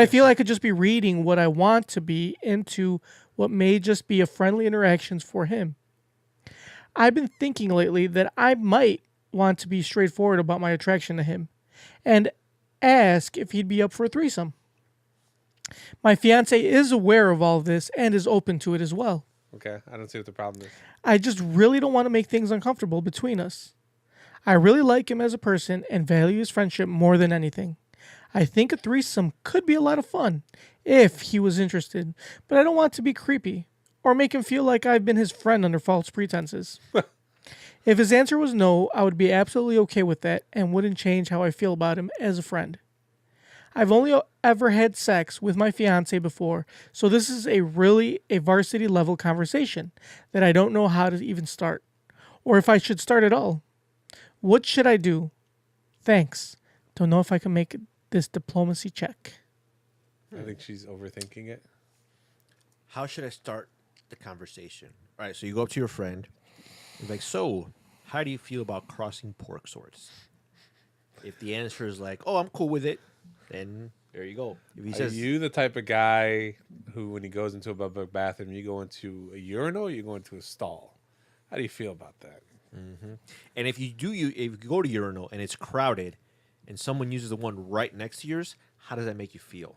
feel I could just be reading what I want to be into what may just be a friendly interactions for him. I've been thinking lately that I might want to be straightforward about my attraction to him and ask if he'd be up for a threesome. My fiance is aware of all of this and is open to it as well. Okay, I don't see what the problem is. I just really don't want to make things uncomfortable between us. I really like him as a person and value his friendship more than anything. I think a threesome could be a lot of fun if he was interested, but I don't want to be creepy or make him feel like I've been his friend under false pretenses. If his answer was no, I would be absolutely okay with that and wouldn't change how I feel about him as a friend. I've only ever had sex with my fiance before, so this is a varsity level conversation that I don't know how to even start, or if I should start at all. What should I do? Thanks. Don't know if I can make this diplomacy check. I think she's overthinking it. How should I start the conversation? All right, so you go up to your friend. You're like, so, how do you feel about crossing pork swords? If the answer is like, oh, I'm cool with it, then there you go. If he says, Are you the type of guy who, when he goes into a public bathroom, you go into a urinal or you go into a stall? How do you feel about that? and if you go to urinal and it's crowded, and someone uses the one right next to yours, how does that make you feel?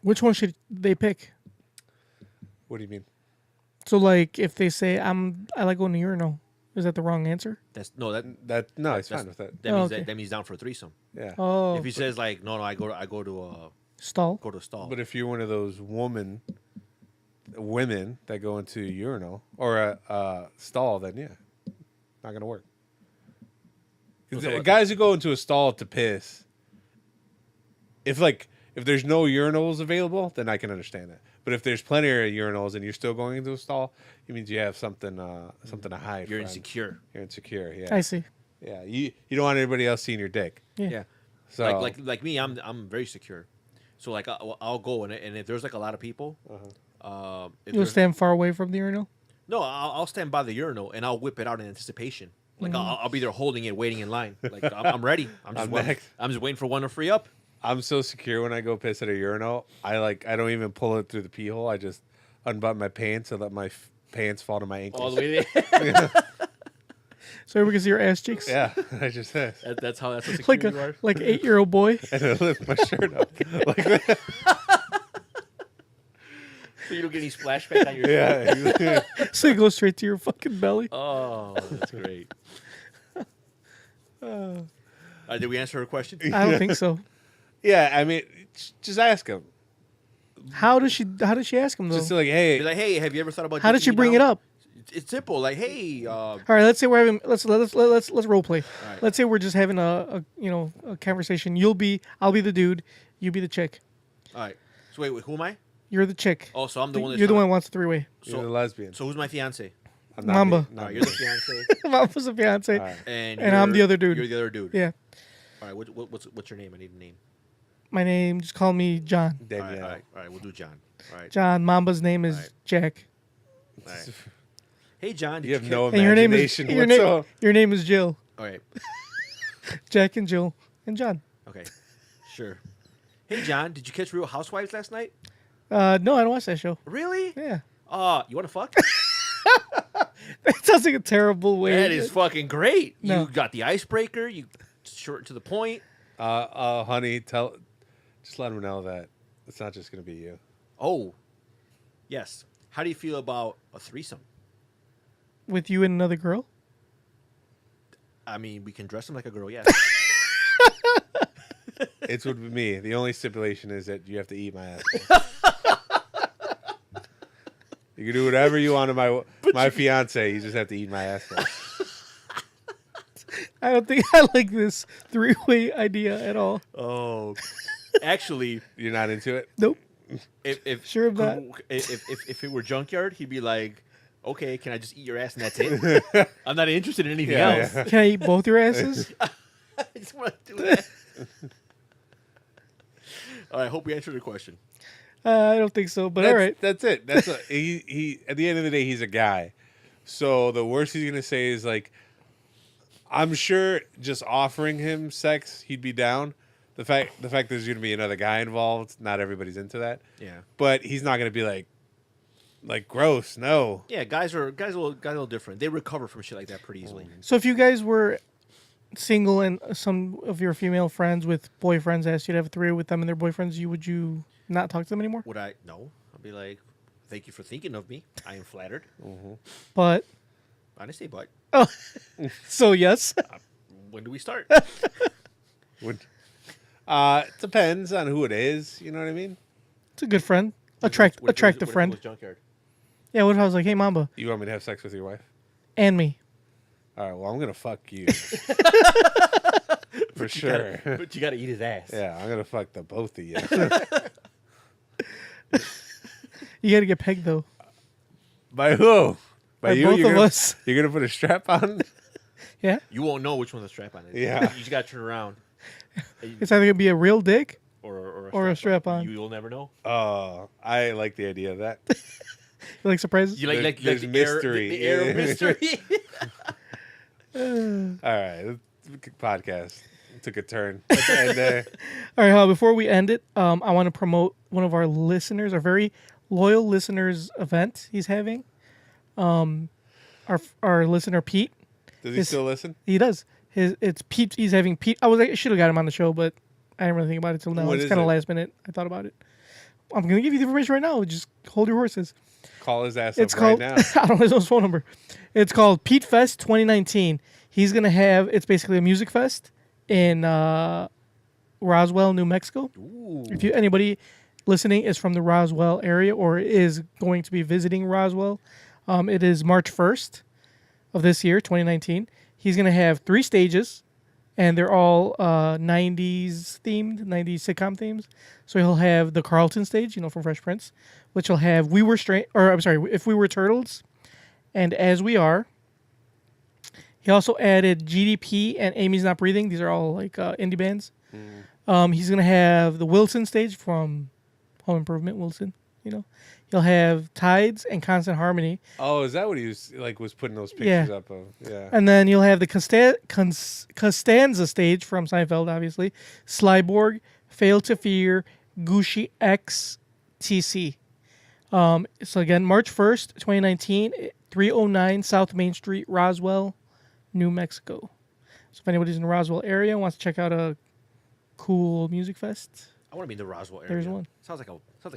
Which one should they pick? What do you mean? So, like, if they say I like going to urinal, is that the wrong answer? That's no, that No, he's that's, fine with that. that means okay. that means he's down for a threesome. Yeah. Oh, If he says like, no, I go to a stall. stall. But if you're one of those women that go into a urinal or a stall, then yeah, not gonna work. 'Cause the guys who go into a stall to piss, if there's no urinals available, then I can understand that. But if there's plenty of urinals and you're still going into a stall, it means you have something to hide. You're friend. insecure. You're insecure. Yeah. I see. Yeah. You don't want anybody else seeing your dick. Yeah. So Like me, I'm very secure. So like I'll go and if there's like a lot of people, if You'll there's- stand far away from the urinal. No, I'll stand by the urinal and I'll whip it out in anticipation. Like I'll be there holding it, waiting in line. Like I'm ready. I'm just waiting for one to free up. I'm so secure when I go piss at a urinal. I don't even pull it through the pee hole. I just unbutton my pants and let my pants fall to my ankles. All the way there. So everyone can see your ass cheeks. Yeah, I just said. That's how secure Like you are. 8-year-old boy. And I lift my shirt up. Like that. So you don't get any splashback on your Yeah. So it goes straight to your fucking belly. Oh, that's great. Did we answer her question? I don't think so. Yeah, I mean, just ask him. How does she ask him though? Just like, Be hey, like, hey, have you ever thought about? How did she dipping me bring it down? up? It's simple. Like, hey, All right, let's say we're having let's role play. right. Let's say we're just having a conversation. I'll be the dude, you be the chick. all right. So wait, who am I? You're the chick. Oh, so I'm the one. You're the one who wants a three-way. you're the lesbian. So who's my fiance? I'm Mamba. me. All right, you're the fiance, Mama's a fiance. All right. and I'm the you're- other dude. You're the other dude. Yeah. All right. What's your name? I need a name. My name, just call me John. All Danielle. right. All right. We'll do John. All right. John. Mamba's name is Right. Jack. All right. Hey, John. Did You have ca- no And your name is imagination whatsoever. your name is Jill. All right. Jack and Jill and John. Okay. Sure. Hey, John. Did you catch Real Housewives last night? No, I don't watch that show. Really? Yeah. You want to fuck? That sounds like a terrible way. That is fucking great. No. You got the icebreaker. You short to the point. Honey, just let him know that it's not just gonna be you. Oh, yes. How do you feel about a threesome? With you and another girl. I mean, we can dress him like a girl, yes. It's with me. The only stipulation is that you have to eat my ass. You can do whatever you want to my fiance. You just have to eat my ass. I don't think I like this three-way idea at all. Oh, actually, You're not into it? Nope. if Sure of that? if it were Junkyard, he'd be like, "Okay, can I just eat your ass and that's it? I'm not interested in anything Yeah, else. yeah. Can I eat both your asses? I just want to do that." All right, I hope we answered the question. I don't think so, but all right. That's it. He at the end of the day, he's a guy. So the worst he's gonna say is like, I'm sure just offering him sex, he'd be down. The fact there's gonna be another guy involved, not everybody's into that. Yeah. But he's not gonna be like, Like gross. No. Yeah, guys are a little different. They recover from shit like that pretty easily. So if you guys were single and some of your female friends with boyfriends asked you to have a three with them and their boyfriends, would you not talk to them anymore? Would I? No. I'd be like, thank you for thinking of me. I am flattered. But I didn't say but. so yes. When do we start? Would depends on who it is. You know what I mean? It's a good friend. What if it Attractive was friend. Junkyard? Yeah, what if I was like, hey Mamba, You want me to have sex with your wife? and me? All right. Well, I'm gonna fuck you. For sure. But you gotta eat his ass. Yeah, I'm gonna fuck the both of you. You gotta get pegged though. By who? By you? both You're of gonna, us. You're gonna put a strap on? Yeah? You won't know which one the strap on is. Yeah. You just gotta turn around. It's either gonna be a real dick. Or a strap-on. You'll never know. Oh, I like the idea of that. You like surprises? You like There's the mystery. the air of mystery. All right, podcast took a turn. Let's end there. All right, before we end it, I want to promote one of our listeners, our very loyal listeners event he's having. Our listener Pete. Does he still listen? He does. It's Pete. He's having Pete. I should have got him on the show, but I didn't really think about it till now. What It's is kind of it? last minute. I thought about it. I'm gonna give you the information right now. Just hold your horses. Call his ass It's up called. right now. I don't know his phone number. It's called Pete Fest 2019. He's gonna have. It's basically a music fest in Roswell, New Mexico. If anybody listening is from the Roswell area or is going to be visiting Roswell, it is March 1st of this year, 2019. He's gonna have 3 stages, and they're all 90s themed, 90s sitcom themes. So he'll have the Carlton stage, from Fresh Prince, which will have If We Were Turtles, and As We Are. He also added GDP and Amy's Not Breathing. These are all like indie bands. He's gonna have the Wilson stage from Home Improvement. Wilson, He'll have Tides and Constant Harmony. Oh, is that what he was putting those pictures up of? Yeah. And then you'll have the Costanza stage from Seinfeld, obviously. Slyborg, Fail to Fear, Gucci X, TC. So again, March 1st, 2019, 309 South Main Street, Roswell, New Mexico. So if anybody's in the Roswell area and wants to check out a cool music fest, I want to be in the Roswell area. There's one. Sounds like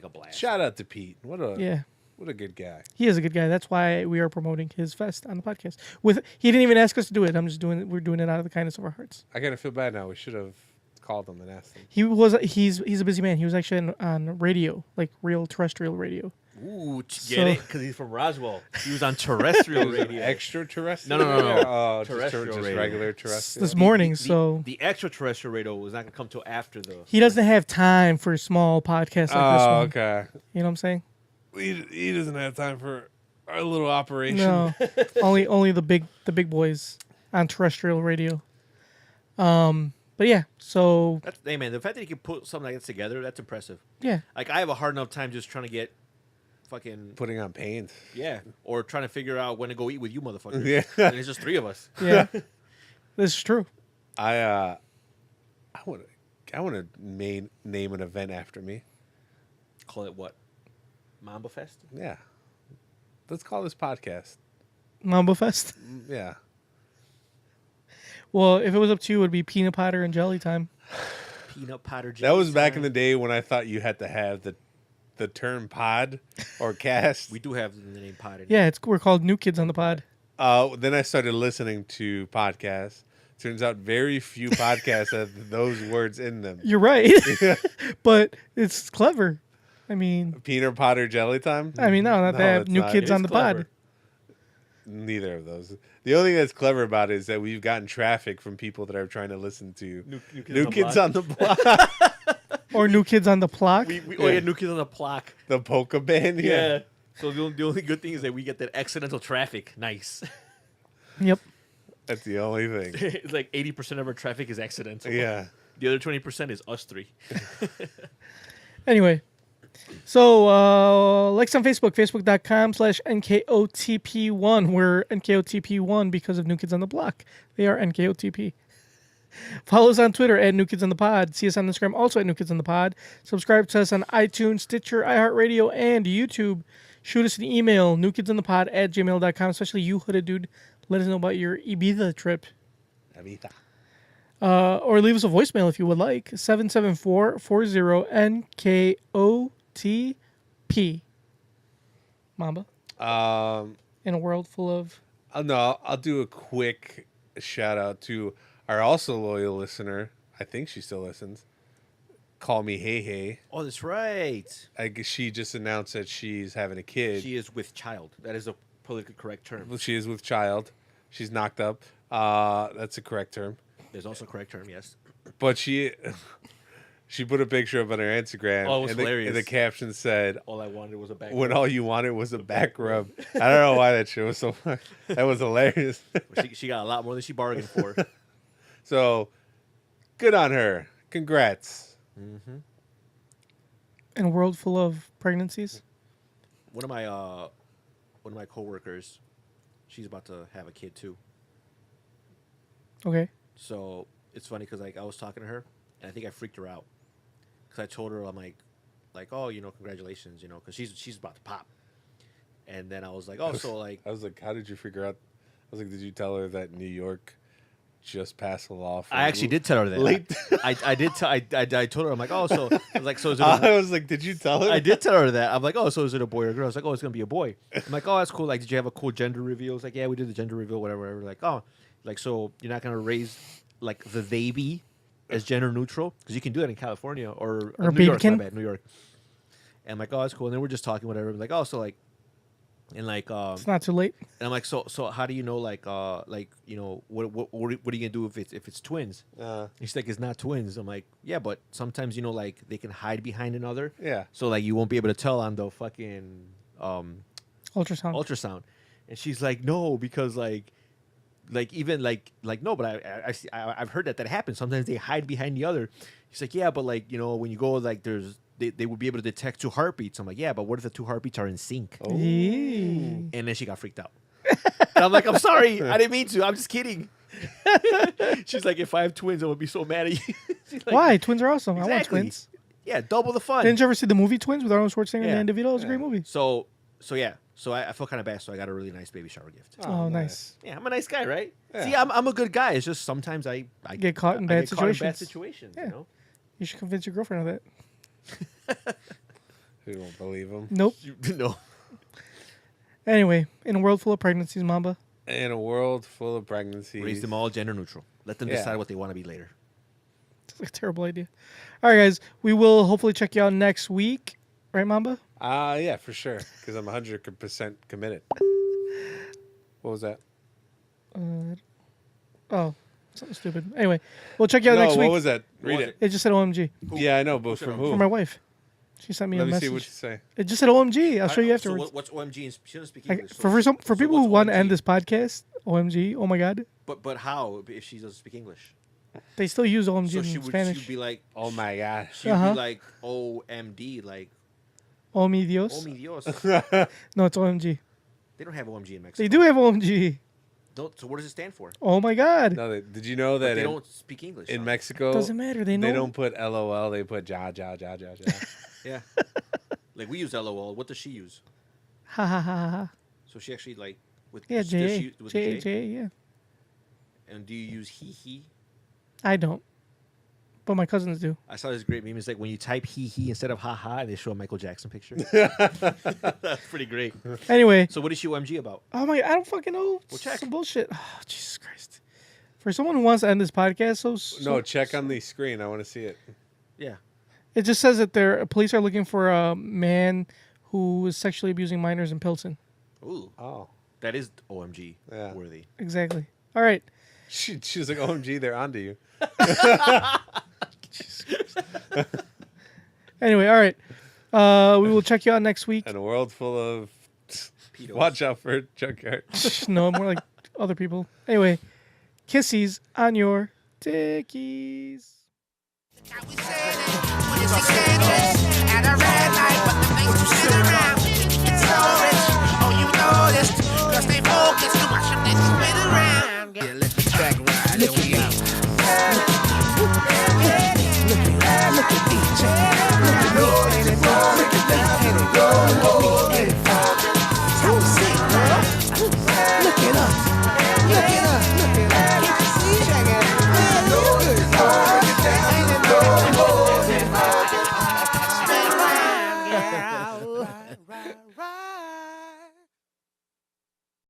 a blast. Shout out to Pete. What a good guy. he is a good guy. That's why we are promoting his fest on the podcast. He didn't even ask us to do it. We're doing it out of the kindness of our hearts. I kind of feel bad now. We should have called him and asked him. He's a busy man. He was actually on radio, like real terrestrial radio. Ooh, So- get it? Because he's from Roswell. He was on terrestrial radio. Extraterrestrial? No. Oh, Terrestrial just radio. regular terrestrial. This morning, so The extraterrestrial radio was not going to come till after the... he doesn't have time for small podcasts like this Oh, one. okay. You know what I'm saying? He doesn't have time for our little operation. No, only the big boys on terrestrial radio. But yeah, so Hey, man, the fact that you can put something like that together, that's impressive. yeah, Like, I have a hard enough time just trying to get fucking... Putting on paint. Yeah. Or trying to figure out when to go eat with you motherfuckers. Yeah. And it's just 3 of us. yeah, this is true. I want to name an event after me. Call it what? Mamba Fest? Yeah. Let's call this podcast. Mambo Fest. Yeah. Well, if it was up to you, it would be peanut butter and jelly time. Peanut Potter That was back in the day when I thought you had to have the term pod or cast. We do have the name Pod in it. Yeah, we're called New Kids on the Pod. Then I started listening to podcasts. Turns out very few podcasts have those words in them. You're right, but it's clever. I mean, Peanut Potter Jelly Time? no, not that. it's New not. Kids It on is the Pod. clever. Neither of those. The only thing that's clever about it is that we've gotten traffic from people that are trying to listen to New Kids on the Block. Or New Kids on the Block. Oh, yeah, New Kids on the Block. The polka band. Yeah. So the only good thing is that we get that accidental traffic. Nice. Yep. That's the only thing. It's like 80% of our traffic is accidental. Yeah. The other 20% is us 3. Anyway, so like us on Facebook, facebook.com/NKOTP1. We're NKOTP1 because of New Kids on the Block. They are NKOTP. Follow us on Twitter at New Kids on the Pod. See us on Instagram, also at New Kids on the Pod. Subscribe to us on iTunes, Stitcher, iHeartRadio, and YouTube. Shoot us an email, newkidsinthepod@gmail.com, especially you, hooded dude. Let us know about your Ibiza trip. Or leave us a voicemail if you would like. 774-40-NKOTP. Mamba. In a world full of... No, I'll do a quick shout out to our also loyal listener. I think she still listens. Call me Hey Hey. Oh, that's right. I guess she just announced that she's having a kid. She is with child. That is a politically correct term. Well, she is with child. She's knocked up. That's a correct term. There's also a correct term, yes. But she put a picture up on her Instagram. Oh, it was and hilarious. And the caption said, All I wanted was a back when rub. all you wanted was a back rub. I don't know why that shit was so funny. That was hilarious. She got a lot more than she bargained for. So, good on her. Congrats. Mm-hmm. In a world full of pregnancies. One of my coworkers, she's about to have a kid too. Okay. So it's funny because like I was talking to her, and I think I freaked her out because I told her I'm like, oh, congratulations, because she's about to pop. And then I was like, oh, so like I was like, how did you figure out? I was like, did you tell her that New York just passed a law for I actually did tell her that. late? I did. I told her I'm like, oh, so I was like, so is it? I was like, did you tell her? I did tell her that. I'm like, oh, so is it a boy or a girl? I was like, oh, it's gonna be a boy. I'm like, oh, that's cool. Like, did you have a cool gender reveal? It's like, yeah, we did the gender reveal, whatever. Like, oh, like so you're not gonna raise like the baby as gender neutral because you can do that in California or New York. My bad, New York. And I'm like, oh, that's cool. And then we're just talking, whatever. I'm like, oh, so like, and like, it's not too late. and I'm like, so how do you know, like, what are you gonna do if it's twins? He's like, it's not twins. I'm like, yeah, but sometimes like they can hide behind another. Yeah. So like you won't be able to tell on the fucking Ultrasound. And she's like, no, because like even like no, but I've heard that happens. Sometimes they hide behind the other. He's like, yeah, but like when you go like they would be able to detect 2 heartbeats. I'm like, yeah, but what if the 2 heartbeats are in sync? Oh. And then she got freaked out. And I'm like, I'm sorry, I didn't mean to. I'm just kidding. She's like, if I have twins, I would be so mad at you. Like, why? Twins are awesome. I want exactly. twins. Yeah, double the fun. Didn't you ever see the movie Twins with Arnold Schwarzenegger Yeah. and Dan DeVito? It was a great movie. So yeah. So I felt kind of bad. So I got a really nice baby shower gift. Oh, nice. Yeah, I'm a nice guy, right? Yeah. See, I'm a good guy. It's just sometimes I Get caught in bad situations. Yeah. You know? You should convince your girlfriend of that. You don't believe him. Nope. No. Anyway, in a world full of pregnancies, Mamba. In a world full of pregnancies. Raise them all gender neutral. Let them Yeah. decide what they want to be later. It's a terrible idea. All right, guys. We will hopefully check you out next week. Right, Mamba? Yeah, for sure. Because I'm 100% committed. What was that? Oh, something stupid. Anyway, we'll check you out next week. What was that? Read it. It just said OMG. Yeah, I know, but from who? For my wife. She sent me Let a me message. see what you say. It just said OMG. I'll show you afterwards. So what's OMG? She doesn't speak Like, English. for people who what's want to OMG? end this podcast, OMG, oh my God. But how if she doesn't speak English? They still use OMG So in she'd Spanish. be like, Oh my gosh. she'd Uh-huh. be like OMD, like Oh mi Dios. oh mi Dios. No, it's OMG. They don't have OMG in Mexico. They do have OMG. So what does it stand for? Oh my God. No, did you know But that they in, don't speak English. in huh? Mexico Doesn't matter. They know. they don't put LOL, they put ja. Yeah. Like we use LOL. What does she use? Ha ha ha ha. So she actually like with Yeah, does J-A. she- with the J? J-A, yeah. And do you use he? I don't. But my cousins do. I saw this great meme. It's like when you type he instead of ha, they show a Michael Jackson picture. That's pretty great. Anyway. So what is she OMG about? Oh my, I don't fucking know. Well, check. Some bullshit. Oh, Jesus Christ. For someone who wants to end this podcast, No, check on the screen. I want to see it. Yeah. It just says that police are looking for a man who was sexually abusing minors in Pilsen. Ooh. Oh. That is OMG Yeah. worthy. Exactly. All right. She was like, OMG, they're onto you. Anyway, all right. We will check you out next week. In a world full of... Pedos. Watch out for Junkyard. No, more like other people. Anyway, kissies on your dickies. At a red light, but the things you sit around. It's so rich, oh you noticed. Cause they focus to watch them niggas spin around. Yeah, let the track ride, and we out. Look at DJ. Look at me, and it go, look at me, and it go. Look at her.